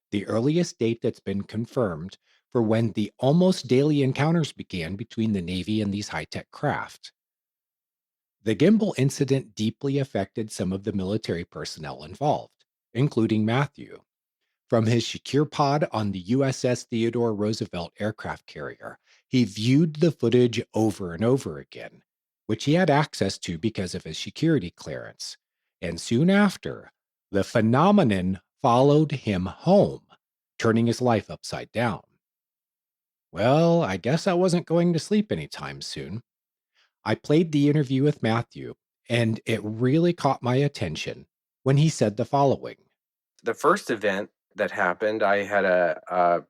the earliest date that's been confirmed for when the almost daily encounters began between the Navy and these high-tech craft. The gimbal incident deeply affected some of the military personnel involved, including Matthew. From his secure pod on the USS Theodore Roosevelt aircraft carrier, he viewed the footage over and over again, which he had access to because of his security clearance. And soon after, the phenomenon followed him home, turning his life upside down. Well, I guess I wasn't going to sleep anytime soon. I played the interview with Matthew, and it really caught my attention when he said the following. The first event that happened, I had an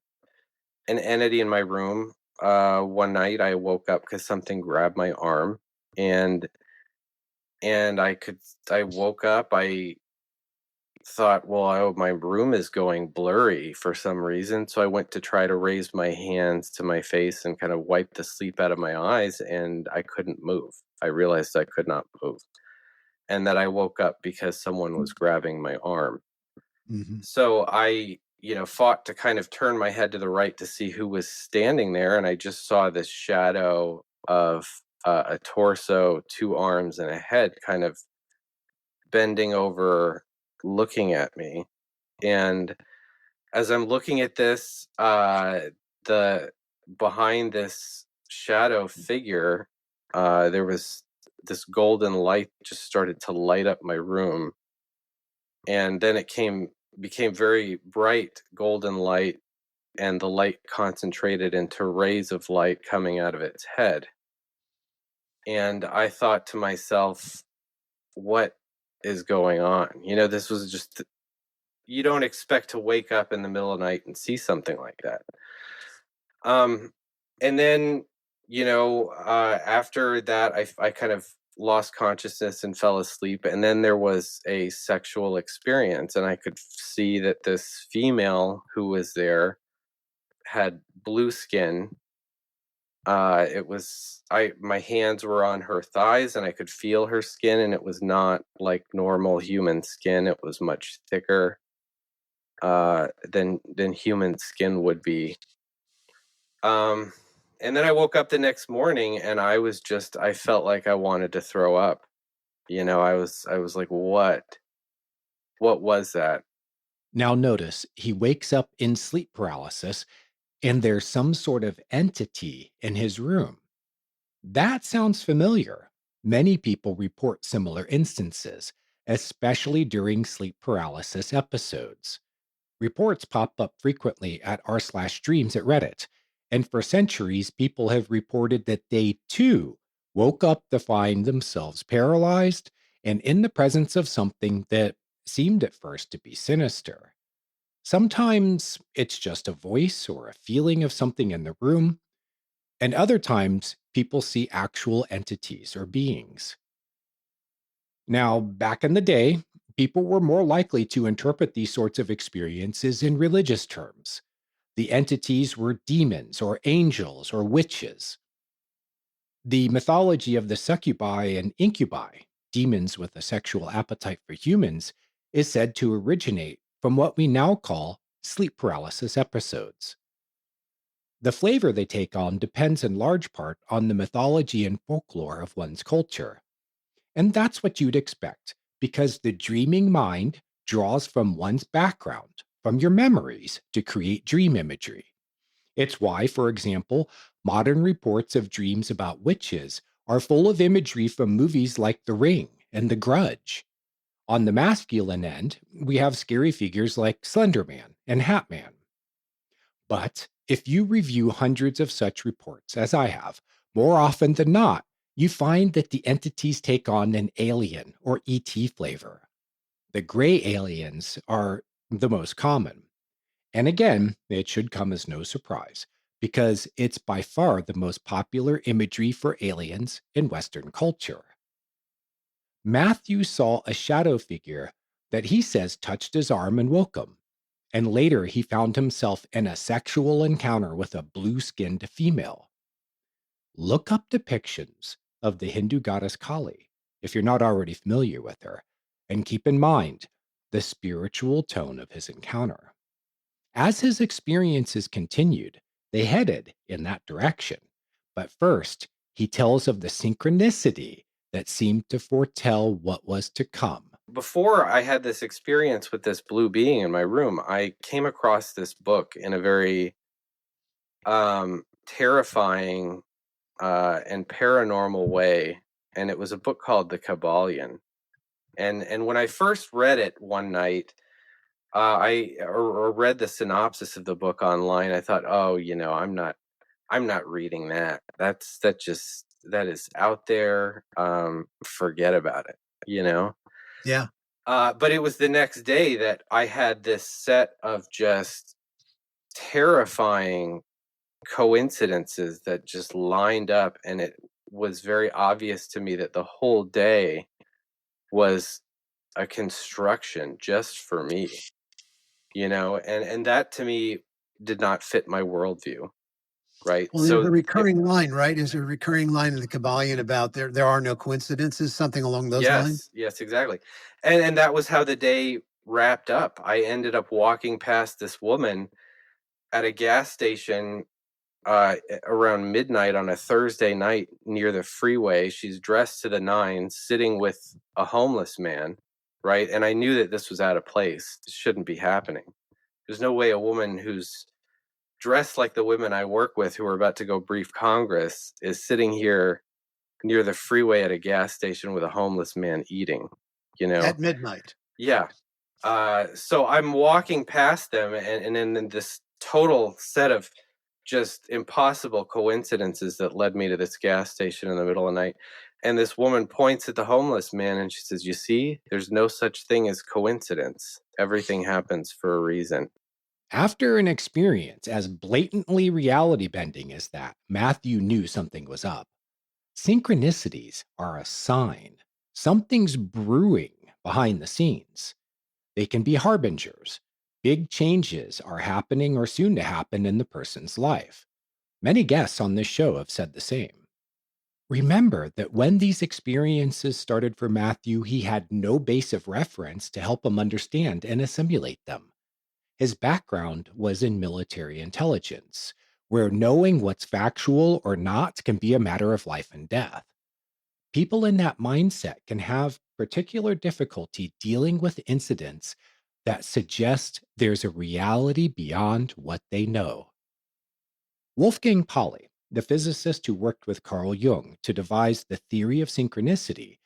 entity in my room. One night I woke up because something grabbed my arm, and I woke up. I thought, well, my room is going blurry for some reason. So I went to try to raise my hands to my face and kind of wipe the sleep out of my eyes, and I couldn't move. I realized I could not move, and that I woke up because someone was grabbing my arm. Mm-hmm. So I, fought to kind of turn my head to the right to see who was standing there, and I just saw this shadow of a torso, two arms, and a head kind of bending over, looking at me. And as I'm looking at this, the behind this shadow figure, there was this golden light just started to light up my room, and then it became very bright golden light, and the light concentrated into rays of light coming out of its head. And I thought to myself, what is going on? This was just, you don't expect to wake up in the middle of the night and see something like that. And then, after that, I kind of lost consciousness and fell asleep. And then there was a sexual experience, and I could see that this female who was there had blue skin. My hands were on her thighs, and I could feel her skin, and it was not like normal human skin. It was much thicker than human skin would be. And then I woke up the next morning, and I felt like I wanted to throw up. I was like, what was that? Now notice he wakes up in sleep paralysis and there's some sort of entity in his room. That sounds familiar. Many people report similar instances, especially during sleep paralysis episodes. Reports pop up frequently at r/dreams at Reddit, and for centuries, people have reported that they too woke up to find themselves paralyzed and in the presence of something that seemed at first to be sinister. Sometimes it's just a voice or a feeling of something in the room, and other times people see actual entities or beings. Now, back in the day, people were more likely to interpret these sorts of experiences in religious terms. The entities were demons or angels or witches. The mythology of the succubi and incubi, demons with a sexual appetite for humans, is said to originate from what we now call sleep paralysis episodes. The flavor they take on depends in large part on the mythology and folklore of one's culture. And that's what you'd expect, because the dreaming mind draws from one's background, from your memories, to create dream imagery. It's why, for example, modern reports of dreams about witches are full of imagery from movies like The Ring and The Grudge. On the masculine end, we have scary figures like Slender Man and Hat Man. But if you review hundreds of such reports, as I have, more often than not, you find that the entities take on an alien or ET flavor. The gray aliens are the most common. And again, it should come as no surprise, because it's by far the most popular imagery for aliens in Western culture. Matthew saw a shadow figure that he says touched his arm and woke him. And later he found himself in a sexual encounter with a blue-skinned female. Look up depictions of the Hindu goddess Kali, if you're not already familiar with her, and keep in mind the spiritual tone of his encounter. As his experiences continued, they headed in that direction. But first, he tells of the synchronicity that seemed to foretell what was to come. Before I had this experience with this blue being in my room, I came across this book in a very terrifying and paranormal way, and it was a book called The Kabbalion. And when I first read it one night, I read the synopsis of the book online. I thought, oh, I'm not reading that. That is out there. Forget about it. Yeah. But it was the next day that I had this set of just terrifying coincidences that just lined up, and it was very obvious to me that the whole day was a construction just for me, and that to me did not fit my worldview. Right. Well, there's a recurring line, right? Is there a recurring line in the Kabbalion about there are no coincidences, something along those lines? Yes, exactly. And that was how the day wrapped up. I ended up walking past this woman at a gas station around midnight on a Thursday night near the freeway. She's dressed to the nines, sitting with a homeless man, right? And I knew that this was out of place. It shouldn't be happening. There's no way a woman who's dressed like the women I work with who are about to go brief Congress is sitting here near the freeway at a gas station with a homeless man eating, At midnight. Yeah. So I'm walking past them, and then this total set of just impossible coincidences that led me to this gas station in the middle of the night. And this woman points at the homeless man and she says, "You see, there's no such thing as coincidence. Everything happens for a reason." After an experience as blatantly reality bending as that, Matthew knew something was up. Synchronicities are a sign. Something's brewing behind the scenes. They can be harbingers. Big changes are happening or soon to happen in the person's life. Many guests on this show have said the same. Remember that when these experiences started for Matthew, he had no base of reference to help him understand and assimilate them. His background was in military intelligence, where knowing what's factual or not can be a matter of life and death. People in that mindset can have particular difficulty dealing with incidents that suggest there's a reality beyond what they know. Wolfgang Pauli, the physicist who worked with Carl Jung to devise the theory of synchronicity,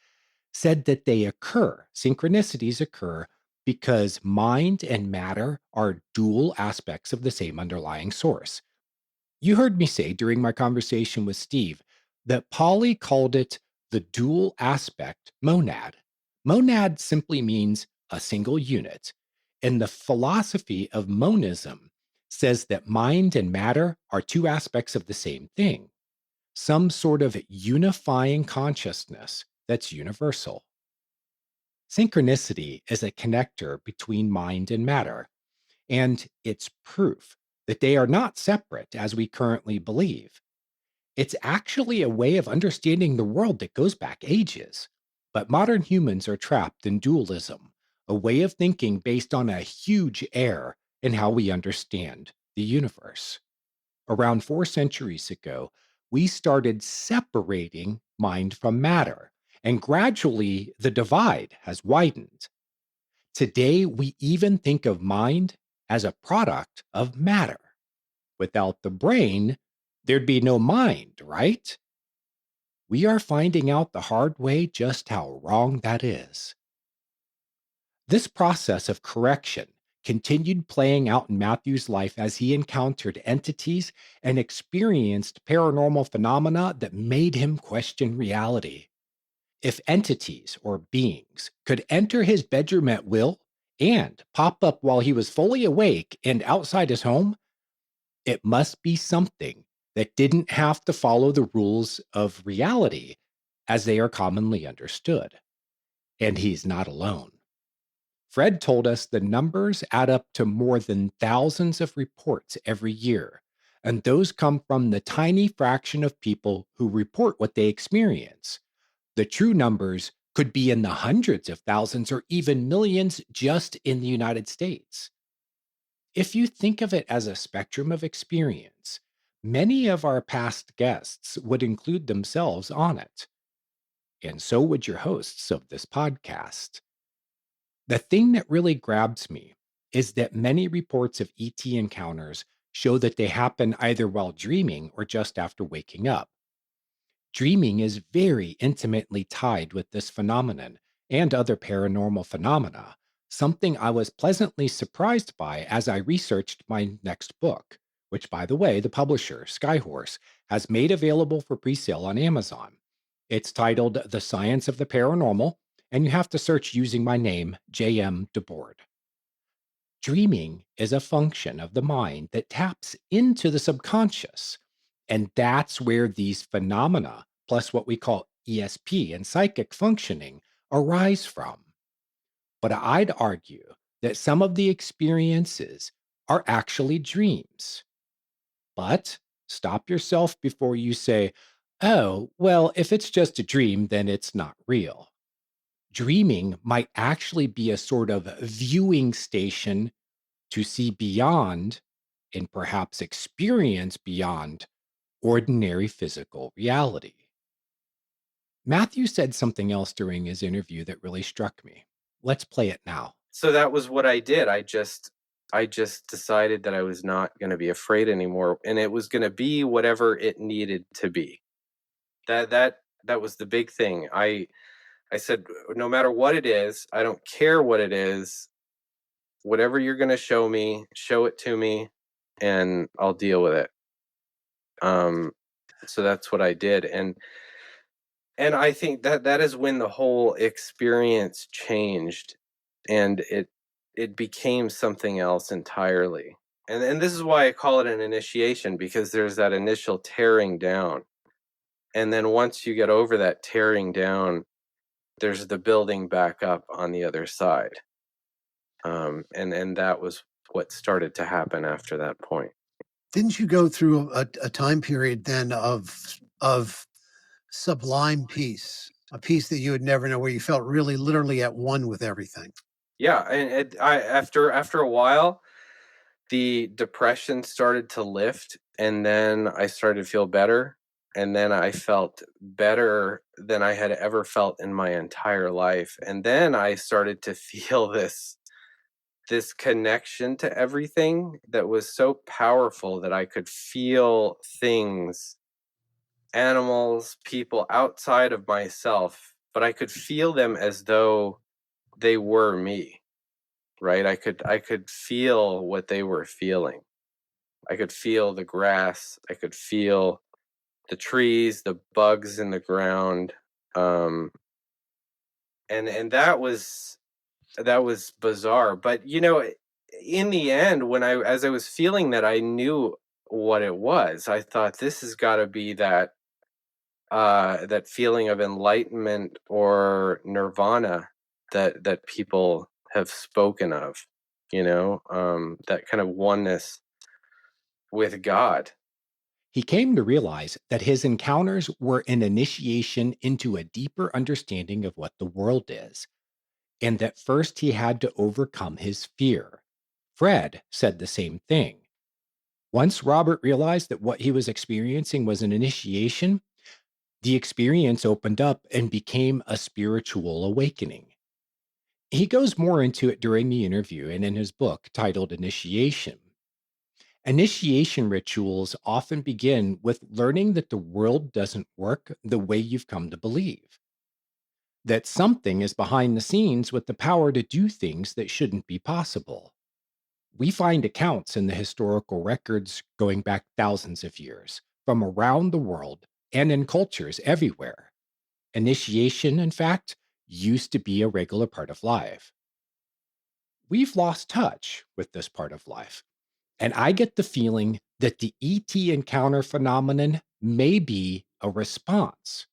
said that synchronicities occur because mind and matter are dual aspects of the same underlying source. You heard me say during my conversation with Steve that Pauli called it the dual aspect monad. Monad simply means a single unit, and the philosophy of monism says that mind and matter are two aspects of the same thing, some sort of unifying consciousness that's universal. Synchronicity is a connector between mind and matter, and it's proof that they are not separate as we currently believe. It's actually a way of understanding the world that goes back ages. But modern humans are trapped in dualism, a way of thinking based on a huge error in how we understand the universe. Around 4 centuries ago, we started separating mind from matter, and gradually the divide has widened. Today, we even think of mind as a product of matter. Without the brain, there'd be no mind, right? We are finding out the hard way just how wrong that is. This process of correction continued playing out in Matthew's life as he encountered entities and experienced paranormal phenomena that made him question reality. If entities or beings could enter his bedroom at will and pop up while he was fully awake and outside his home, it must be something that didn't have to follow the rules of reality as they are commonly understood. And he's not alone. Fred told us the numbers add up to more than thousands of reports every year, and those come from the tiny fraction of people who report what they experience. The true numbers could be in the hundreds of thousands or even millions just in the United States. If you think of it as a spectrum of experience, many of our past guests would include themselves on it. And so would your hosts of this podcast. The thing that really grabs me is that many reports of ET encounters show that they happen either while dreaming or just after waking up. Dreaming is very intimately tied with this phenomenon and other paranormal phenomena, something I was pleasantly surprised by as I researched my next book, which, by the way, the publisher, Skyhorse, has made available for pre-sale on Amazon. It's titled The Science of the Paranormal, and you have to search using my name, J.M. DeBoard. Dreaming is a function of the mind that taps into the subconscious, and that's where these phenomena, plus what we call ESP and psychic functioning, arise from. But I'd argue that some of the experiences are actually dreams. But stop yourself before you say, oh, well, if it's just a dream, then it's not real. Dreaming might actually be a sort of viewing station to see beyond and perhaps experience beyond ordinary physical reality. Matthew said something else during his interview that really struck me. Let's play it now. So that was what I did. I just decided that I was not going to be afraid anymore, and it was going to be whatever it needed to be. That was the big thing. I said, no matter what it is, I don't care what it is. Whatever you're going to show me, show it to me, and I'll deal with it. So that's what I did, and I think that is when the whole experience changed, and it became something else entirely. And this is why I call it an initiation, because there's that initial tearing down. And then once you get over that tearing down, there's the building back up on the other side. And that was what started to happen after that point. Didn't you go through a time period then of sublime peace, a peace that you would never know, where you felt really literally at one with everything? Yeah, and after a while, the depression started to lift, and then I started to feel better, and then I felt better than I had ever felt in my entire life. And then I started to feel this connection to everything that was so powerful, that I could feel things, animals, people outside of myself, but I could feel them as though they were me, right? I could feel what they were feeling. I could feel the grass. I could feel the trees, the bugs in the ground. And that was bizarre. But in the end, as I was feeling that, I knew what it was. I thought, this has got to be that feeling of enlightenment or nirvana that people have spoken of. That kind of oneness with God. He came to realize that his encounters were an initiation into a deeper understanding of what the world is, and that first he had to overcome his fear. Fred said the same thing. Once Robert realized that what he was experiencing was an initiation, the experience opened up and became a spiritual awakening. He goes more into it during the interview and in his book titled Initiation. Initiation rituals often begin with learning that the world doesn't work the way you've come to believe, that something is behind the scenes with the power to do things that shouldn't be possible. We find accounts in the historical records going back thousands of years from around the world and in cultures everywhere. Initiation, in fact, used to be a regular part of life. We've lost touch with this part of life. And I get the feeling that the ET encounter phenomenon may be a response.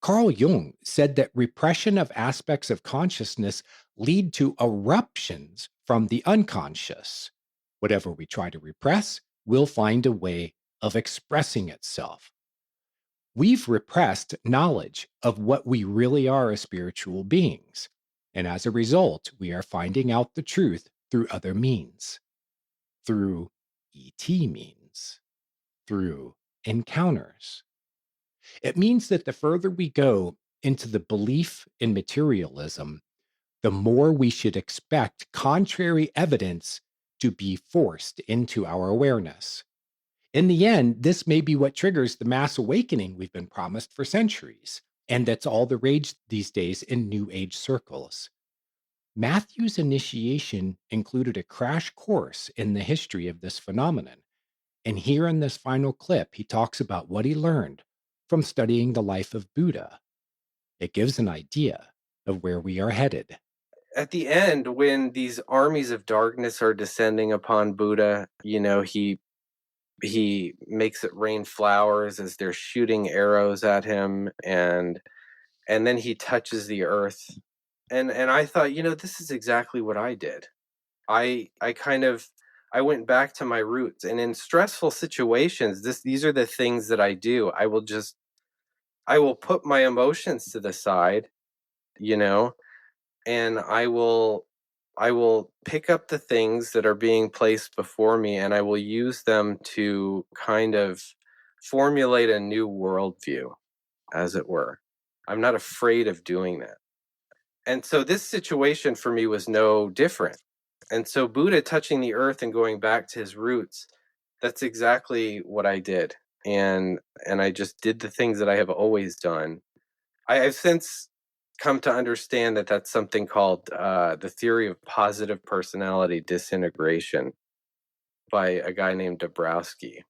Carl Jung said that repression of aspects of consciousness lead to eruptions from the unconscious. Whatever we try to repress will find a way of expressing itself. We've repressed knowledge of what we really are as spiritual beings. And as a result, we are finding out the truth through other means. Through ET means, through encounters. It means that the further we go into the belief in materialism, the more we should expect contrary evidence to be forced into our awareness. In the end, this may be what triggers the mass awakening we've been promised for centuries, and that's all the rage these days in New Age circles. Matthew's initiation included a crash course in the history of this phenomenon. And here in this final clip, he talks about what he learned from studying the life of Buddha. It gives an idea of where we are headed. At the end, when these armies of darkness are descending upon Buddha, he makes it rain flowers as they're shooting arrows at him, and then he touches the earth. And I thought, this is exactly what I did. I went back to my roots, and in stressful situations, these are the things that I do. I will put my emotions to the side, and I will pick up the things that are being placed before me, and I will use them to kind of formulate a new worldview, as it were. I'm not afraid of doing that. And so this situation for me was no different. And so Buddha touching the earth and going back to his roots, that's exactly what I did. And I just did the things that I have always done. I've since come to understand that that's something called the theory of positive personality disintegration by a guy named Dabrowski.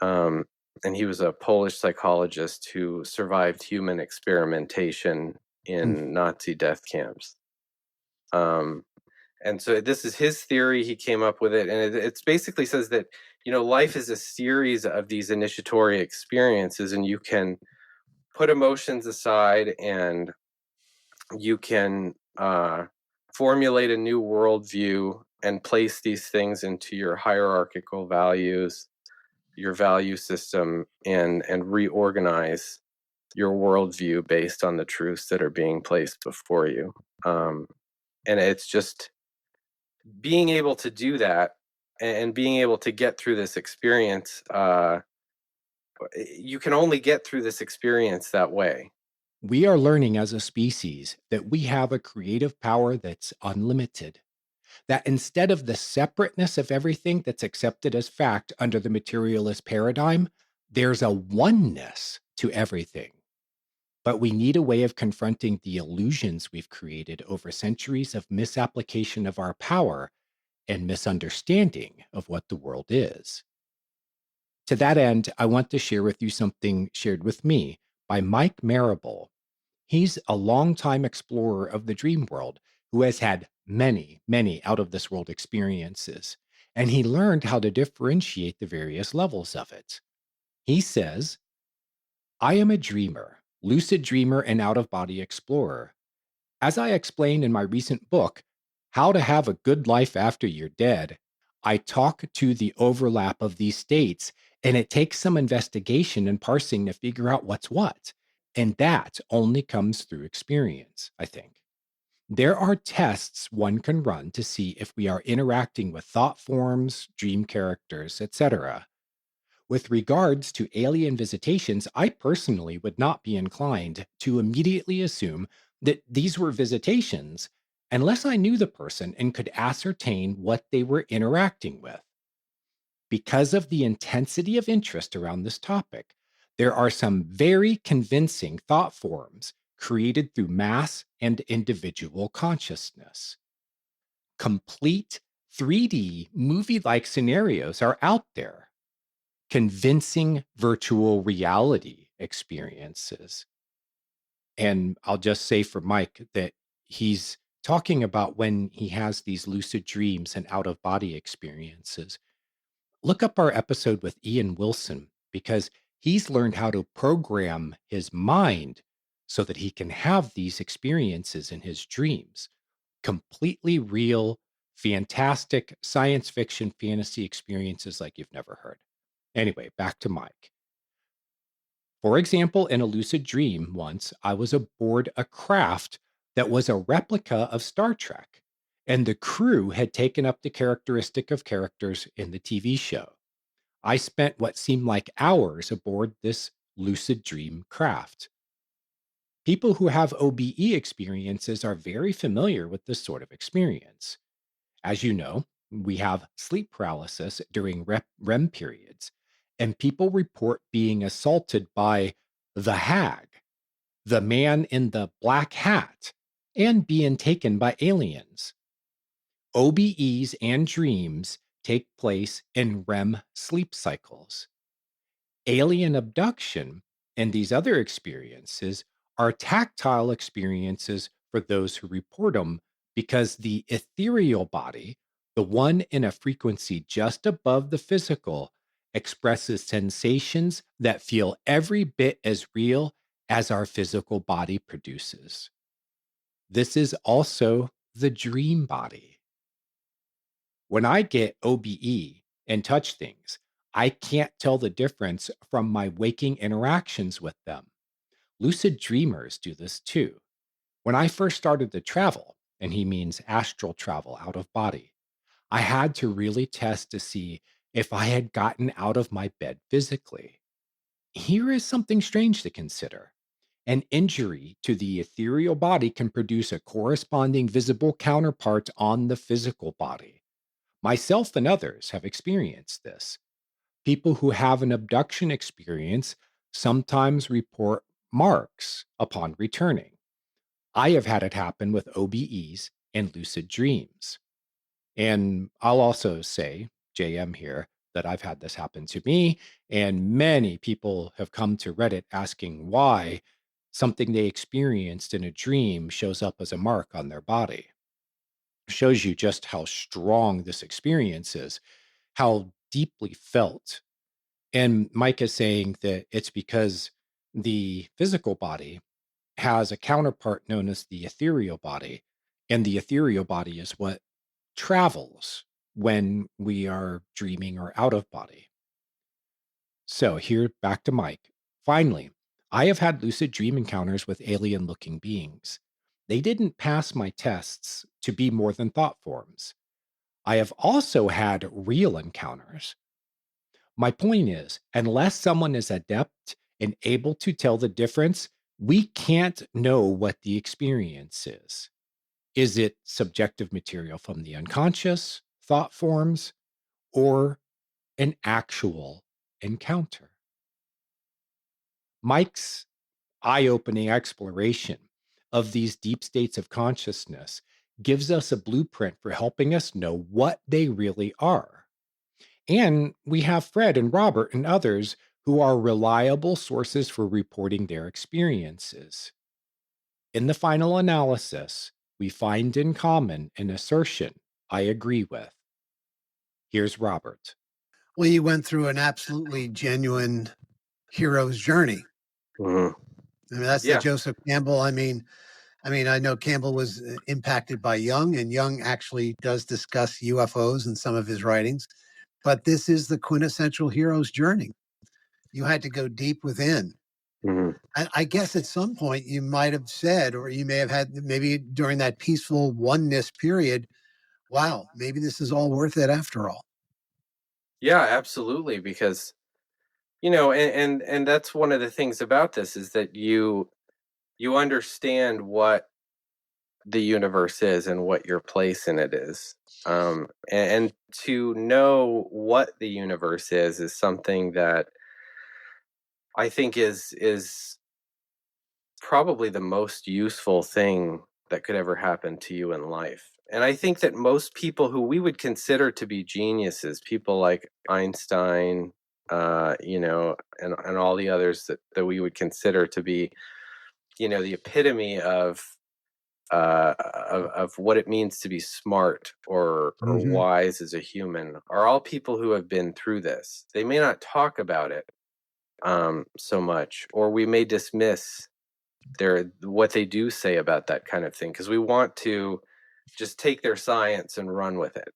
And he was a Polish psychologist who survived human experimentation in Nazi death camps. And so this is his theory. He came up with it, and it basically says that life is a series of these initiatory experiences, and you can put emotions aside, and you can formulate a new worldview and place these things into your hierarchical values, your value system, and reorganize your worldview based on the truths that are being placed before you. And it's just being able to do that and being able to get through this experience. You can only get through this experience that way. We are learning as a species that we have a creative power that's unlimited. That instead of the separateness of everything that's accepted as fact under the materialist paradigm, there's a oneness to everything. But we need a way of confronting the illusions we've created over centuries of misapplication of our power and misunderstanding of what the world is. To that end, I want to share with you something shared with me by Mike Marable. He's a longtime explorer of the dream world who has had many, many out of this world experiences, and he learned how to differentiate the various levels of it. He says, I am a dreamer, lucid dreamer, and out of body explorer. As I explained in my recent book, How to Have a Good Life After You're Dead, I talk to the overlap of these states, and it takes some investigation and parsing to figure out what's what. And that only comes through experience, I think. There are tests one can run to see if we are interacting with thought forms, dream characters, etc. With regards to alien visitations, I personally would not be inclined to immediately assume that these were visitations unless I knew the person and could ascertain what they were interacting with. Because of the intensity of interest around this topic, there are some very convincing thought forms created through mass and individual consciousness. Complete 3D movie like scenarios are out there. Convincing virtual reality experiences. And I'll just say for Mike that he's talking about when he has these lucid dreams and out of body experiences. Look up our episode with Ian Wilson because he's learned how to program his mind so that he can have these experiences in his dreams. Completely real, fantastic science fiction fantasy experiences like you've never heard. Anyway, back to Mike. For example, in a lucid dream once, I was aboard a craft that was a replica of Star Trek, and the crew had taken up the characteristic of characters in the TV show. I spent what seemed like hours aboard this lucid dream craft. People who have OBE experiences are very familiar with this sort of experience. As you know, we have sleep paralysis during REM periods, and people report being assaulted by the hag, the man in the black hat, and being taken by aliens. OBEs and dreams take place in REM sleep cycles. Alien abduction and these other experiences are tactile experiences for those who report them because the ethereal body, the one in a frequency just above the physical, expresses sensations that feel every bit as real as our physical body produces. This is also the dream body. When I get OBE and touch things, I can't tell the difference from my waking interactions with them. Lucid dreamers do this too. When I first started to travel, and he means astral travel out of body, I had to really test to see if I had gotten out of my bed physically. Here is something strange to consider. An injury to the ethereal body can produce a corresponding visible counterpart on the physical body. Myself and others have experienced this. People who have an abduction experience sometimes report marks upon returning. I have had it happen with OBEs and lucid dreams. And I'll also say, JM here, that I've had this happen to me, and many people have come to Reddit asking why something they experienced in a dream shows up as a mark on their body. Shows you just how strong this experience is, how deeply felt. And Mike is saying that it's because the physical body has a counterpart known as the ethereal body, and the ethereal body is what travels when we are dreaming or out of body. So, here back to Mike. Finally, I have had lucid dream encounters with alien looking beings. They didn't pass my tests to be more than thought forms. I have also had real encounters. My point is, unless someone is adept and able to tell the difference, we can't know what the experience is. Is it subjective material from the unconscious, thought forms, or an actual encounter? Mike's eye opening exploration of these deep states of consciousness gives us a blueprint for helping us know what they really are. And we have Fred and Robert and others who are reliable sources for reporting their experiences. In the final analysis, we find in common an assertion I agree with. Here's Robert. Well, you went through an absolutely genuine hero's journey. Mhm. I mean, that's Yeah. the Joseph Campbell. I mean, I know Campbell was impacted by Jung, and Jung actually does discuss UFOs in some of his writings. But this is the quintessential hero's journey. You had to go deep within. Mhm. I guess at some point you might have said, or you may have had, maybe during that peaceful oneness period, wow, maybe this is all worth it after all. Yeah, absolutely. Because, and that's one of the things about this is that you understand what the universe is and what your place in it is. And to know what the universe is something that I think is probably the most useful thing that could ever happen to you in life. And I think that most people who we would consider to be geniuses, people like Einstein, and all the others that we would consider to be, the epitome of what it means to be smart or Mhm. wise as a human, are all people who have been through this. They may not talk about it so much, or we may dismiss what they do say about that kind of thing because we want to just take their science and run with it.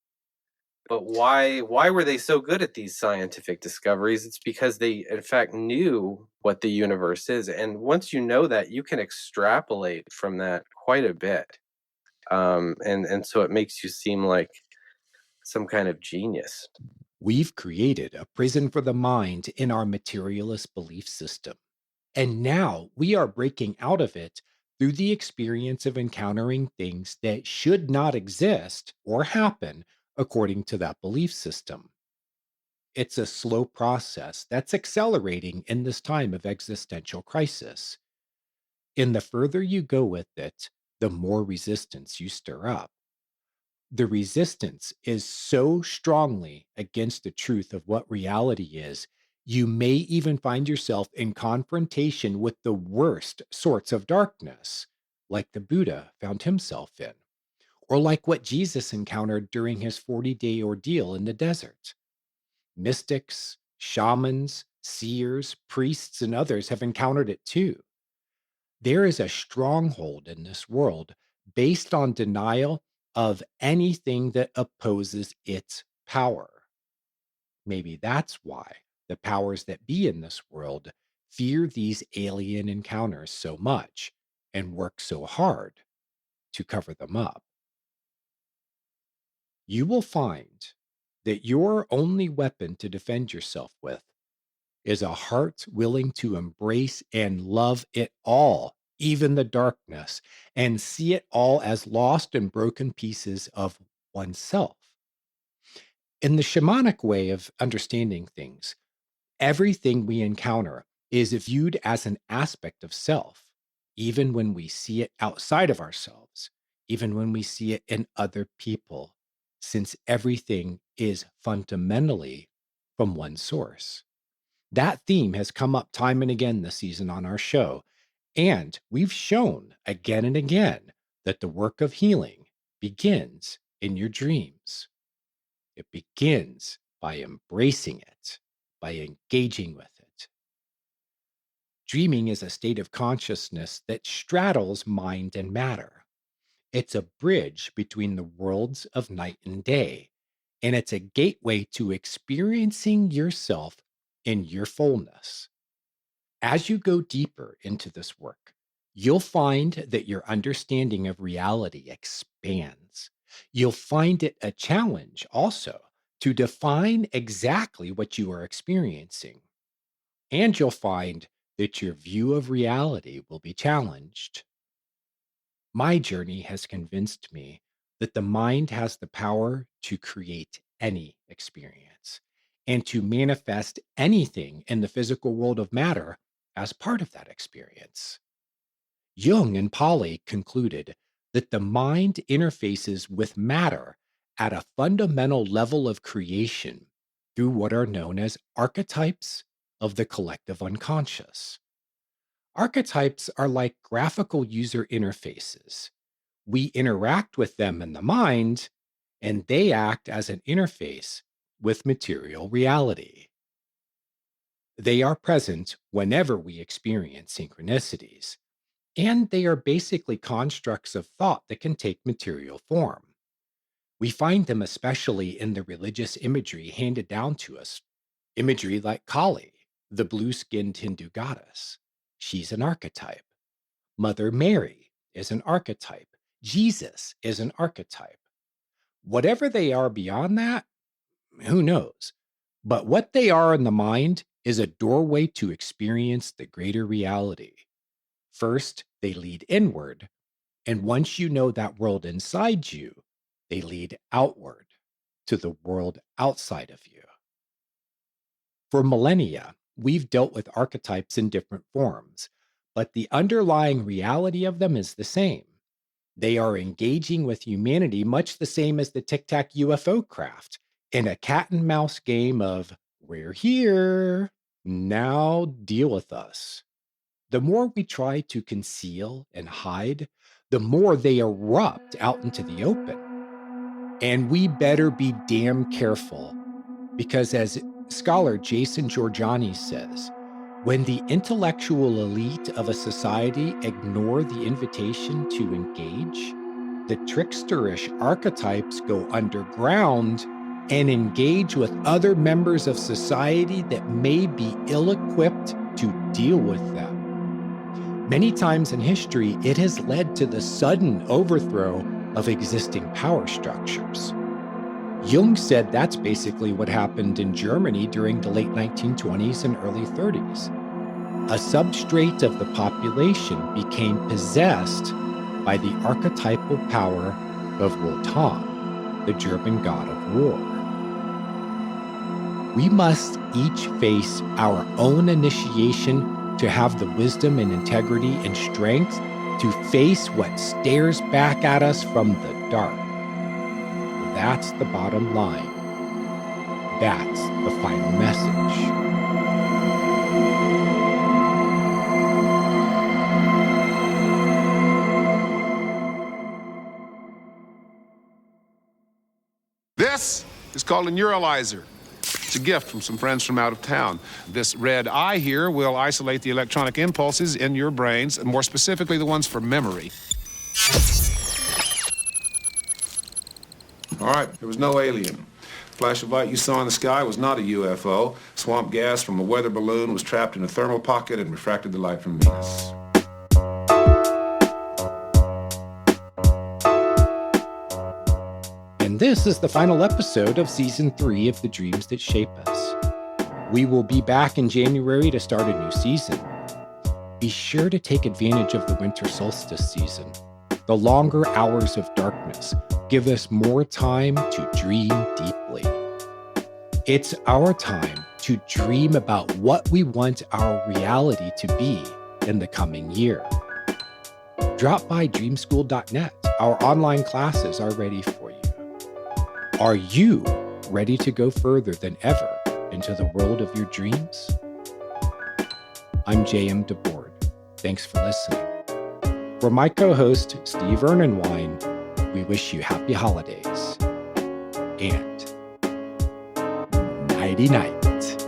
But why were they so good at these scientific discoveries? It's because they in fact knew what the universe is, and once you know that, you can extrapolate from that quite a bit. And so it makes you seem like some kind of genius. We've created a prison for the mind in our materialist belief system. And now we are breaking out of it through the experience of encountering things that should not exist or happen according to that belief system. It's a slow process that's accelerating in this time of existential crisis. And the further you go with it, the more resistance you stir up. The resistance is so strongly against the truth of what reality is, you may even find yourself in confrontation with the worst sorts of darkness, like the Buddha found himself in, or like what Jesus encountered during his 40-day ordeal in the desert. Mystics, shamans, seers, priests, and others have encountered it too. There is a stronghold in this world based on denial of anything that opposes its power. Maybe that's why the powers that be in this world fear these alien encounters so much and work so hard to cover them up. You will find that your only weapon to defend yourself with is a heart willing to embrace and love it all, even the darkness, and see it all as lost and broken pieces of oneself. In the shamanic way of understanding things, everything we encounter is viewed as an aspect of self, even when we see it outside of ourselves, even when we see it in other people, since everything is fundamentally from one source. That theme has come up time and again this season on our show, and we've shown again and again that the work of healing begins in your dreams. It begins by embracing it, by engaging with it. Dreaming is a state of consciousness that straddles mind and matter. It's a bridge between the worlds of night and day, and it's a gateway to experiencing yourself in your fullness. As you go deeper into this work, you'll find that your understanding of reality expands. You'll find it a challenge also to define exactly what you are experiencing. And you'll find that your view of reality will be challenged. My journey has convinced me that the mind has the power to create any experience and to manifest anything in the physical world of matter as part of that experience. Jung and Pauli concluded that the mind interfaces with matter at a fundamental level of creation through what are known as archetypes of the collective unconscious. Archetypes are like graphical user interfaces. We interact with them in the mind, and they act as an interface with material reality. They are present whenever we experience synchronicities, and they are basically constructs of thought that can take material form. We find them especially in the religious imagery handed down to us, imagery like Kali, the blue-skinned Hindu goddess. She's an archetype. Mother Mary is an archetype. Jesus is an archetype. Whatever they are beyond that, who knows? But what they are in the mind is a doorway to experience the greater reality. First, they lead inward, and once you know that world inside you, they lead outward to the world outside of you. For millennia, we've dealt with archetypes in different forms, but the underlying reality of them is the same. They are engaging with humanity much the same as the Tic Tac UFO craft in a cat and mouse game of, we're here, now deal with us. The more we try to conceal and hide, the more they erupt out into the open. And we better be damn careful, because as scholar Jason Georgiani says, when the intellectual elite of a society ignore the invitation to engage, the tricksterish archetypes go underground and engage with other members of society that may be ill-equipped to deal with them. Many times in history, it has led to the sudden overthrow of existing power structures. Jung said that's basically what happened in Germany during the late 1920s and early 30s. A substrate of the population became possessed by the archetypal power of Wotan, the German god of war. We must each face our own initiation to have the wisdom and integrity and strength to face what stares back at us from the dark. That's the bottom line. That's the final message. This is called a neuralizer. It's a gift from some friends from out of town. This red eye here will isolate the electronic impulses in your brains, more specifically the ones for memory. All right, there was no alien. Flash of light you saw in the sky was not a UFO. Swamp gas from a weather balloon was trapped in a thermal pocket and refracted the light from Venus. And this is the final episode of Season 3 of The Dreams That Shape Us. We will be back in January to start a new season. Be sure to take advantage of the winter solstice season. The longer hours of darkness give us more time to dream deeply. It's our time to dream about what we want our reality to be in the coming year. Drop by dreamschool.net. Our online classes are ready for you. Are you ready to go further than ever into the world of your dreams? I'm J.M. DeBoard. Thanks for listening. For my co-host, Steve Ernenwine, we wish you happy holidays and nighty-night.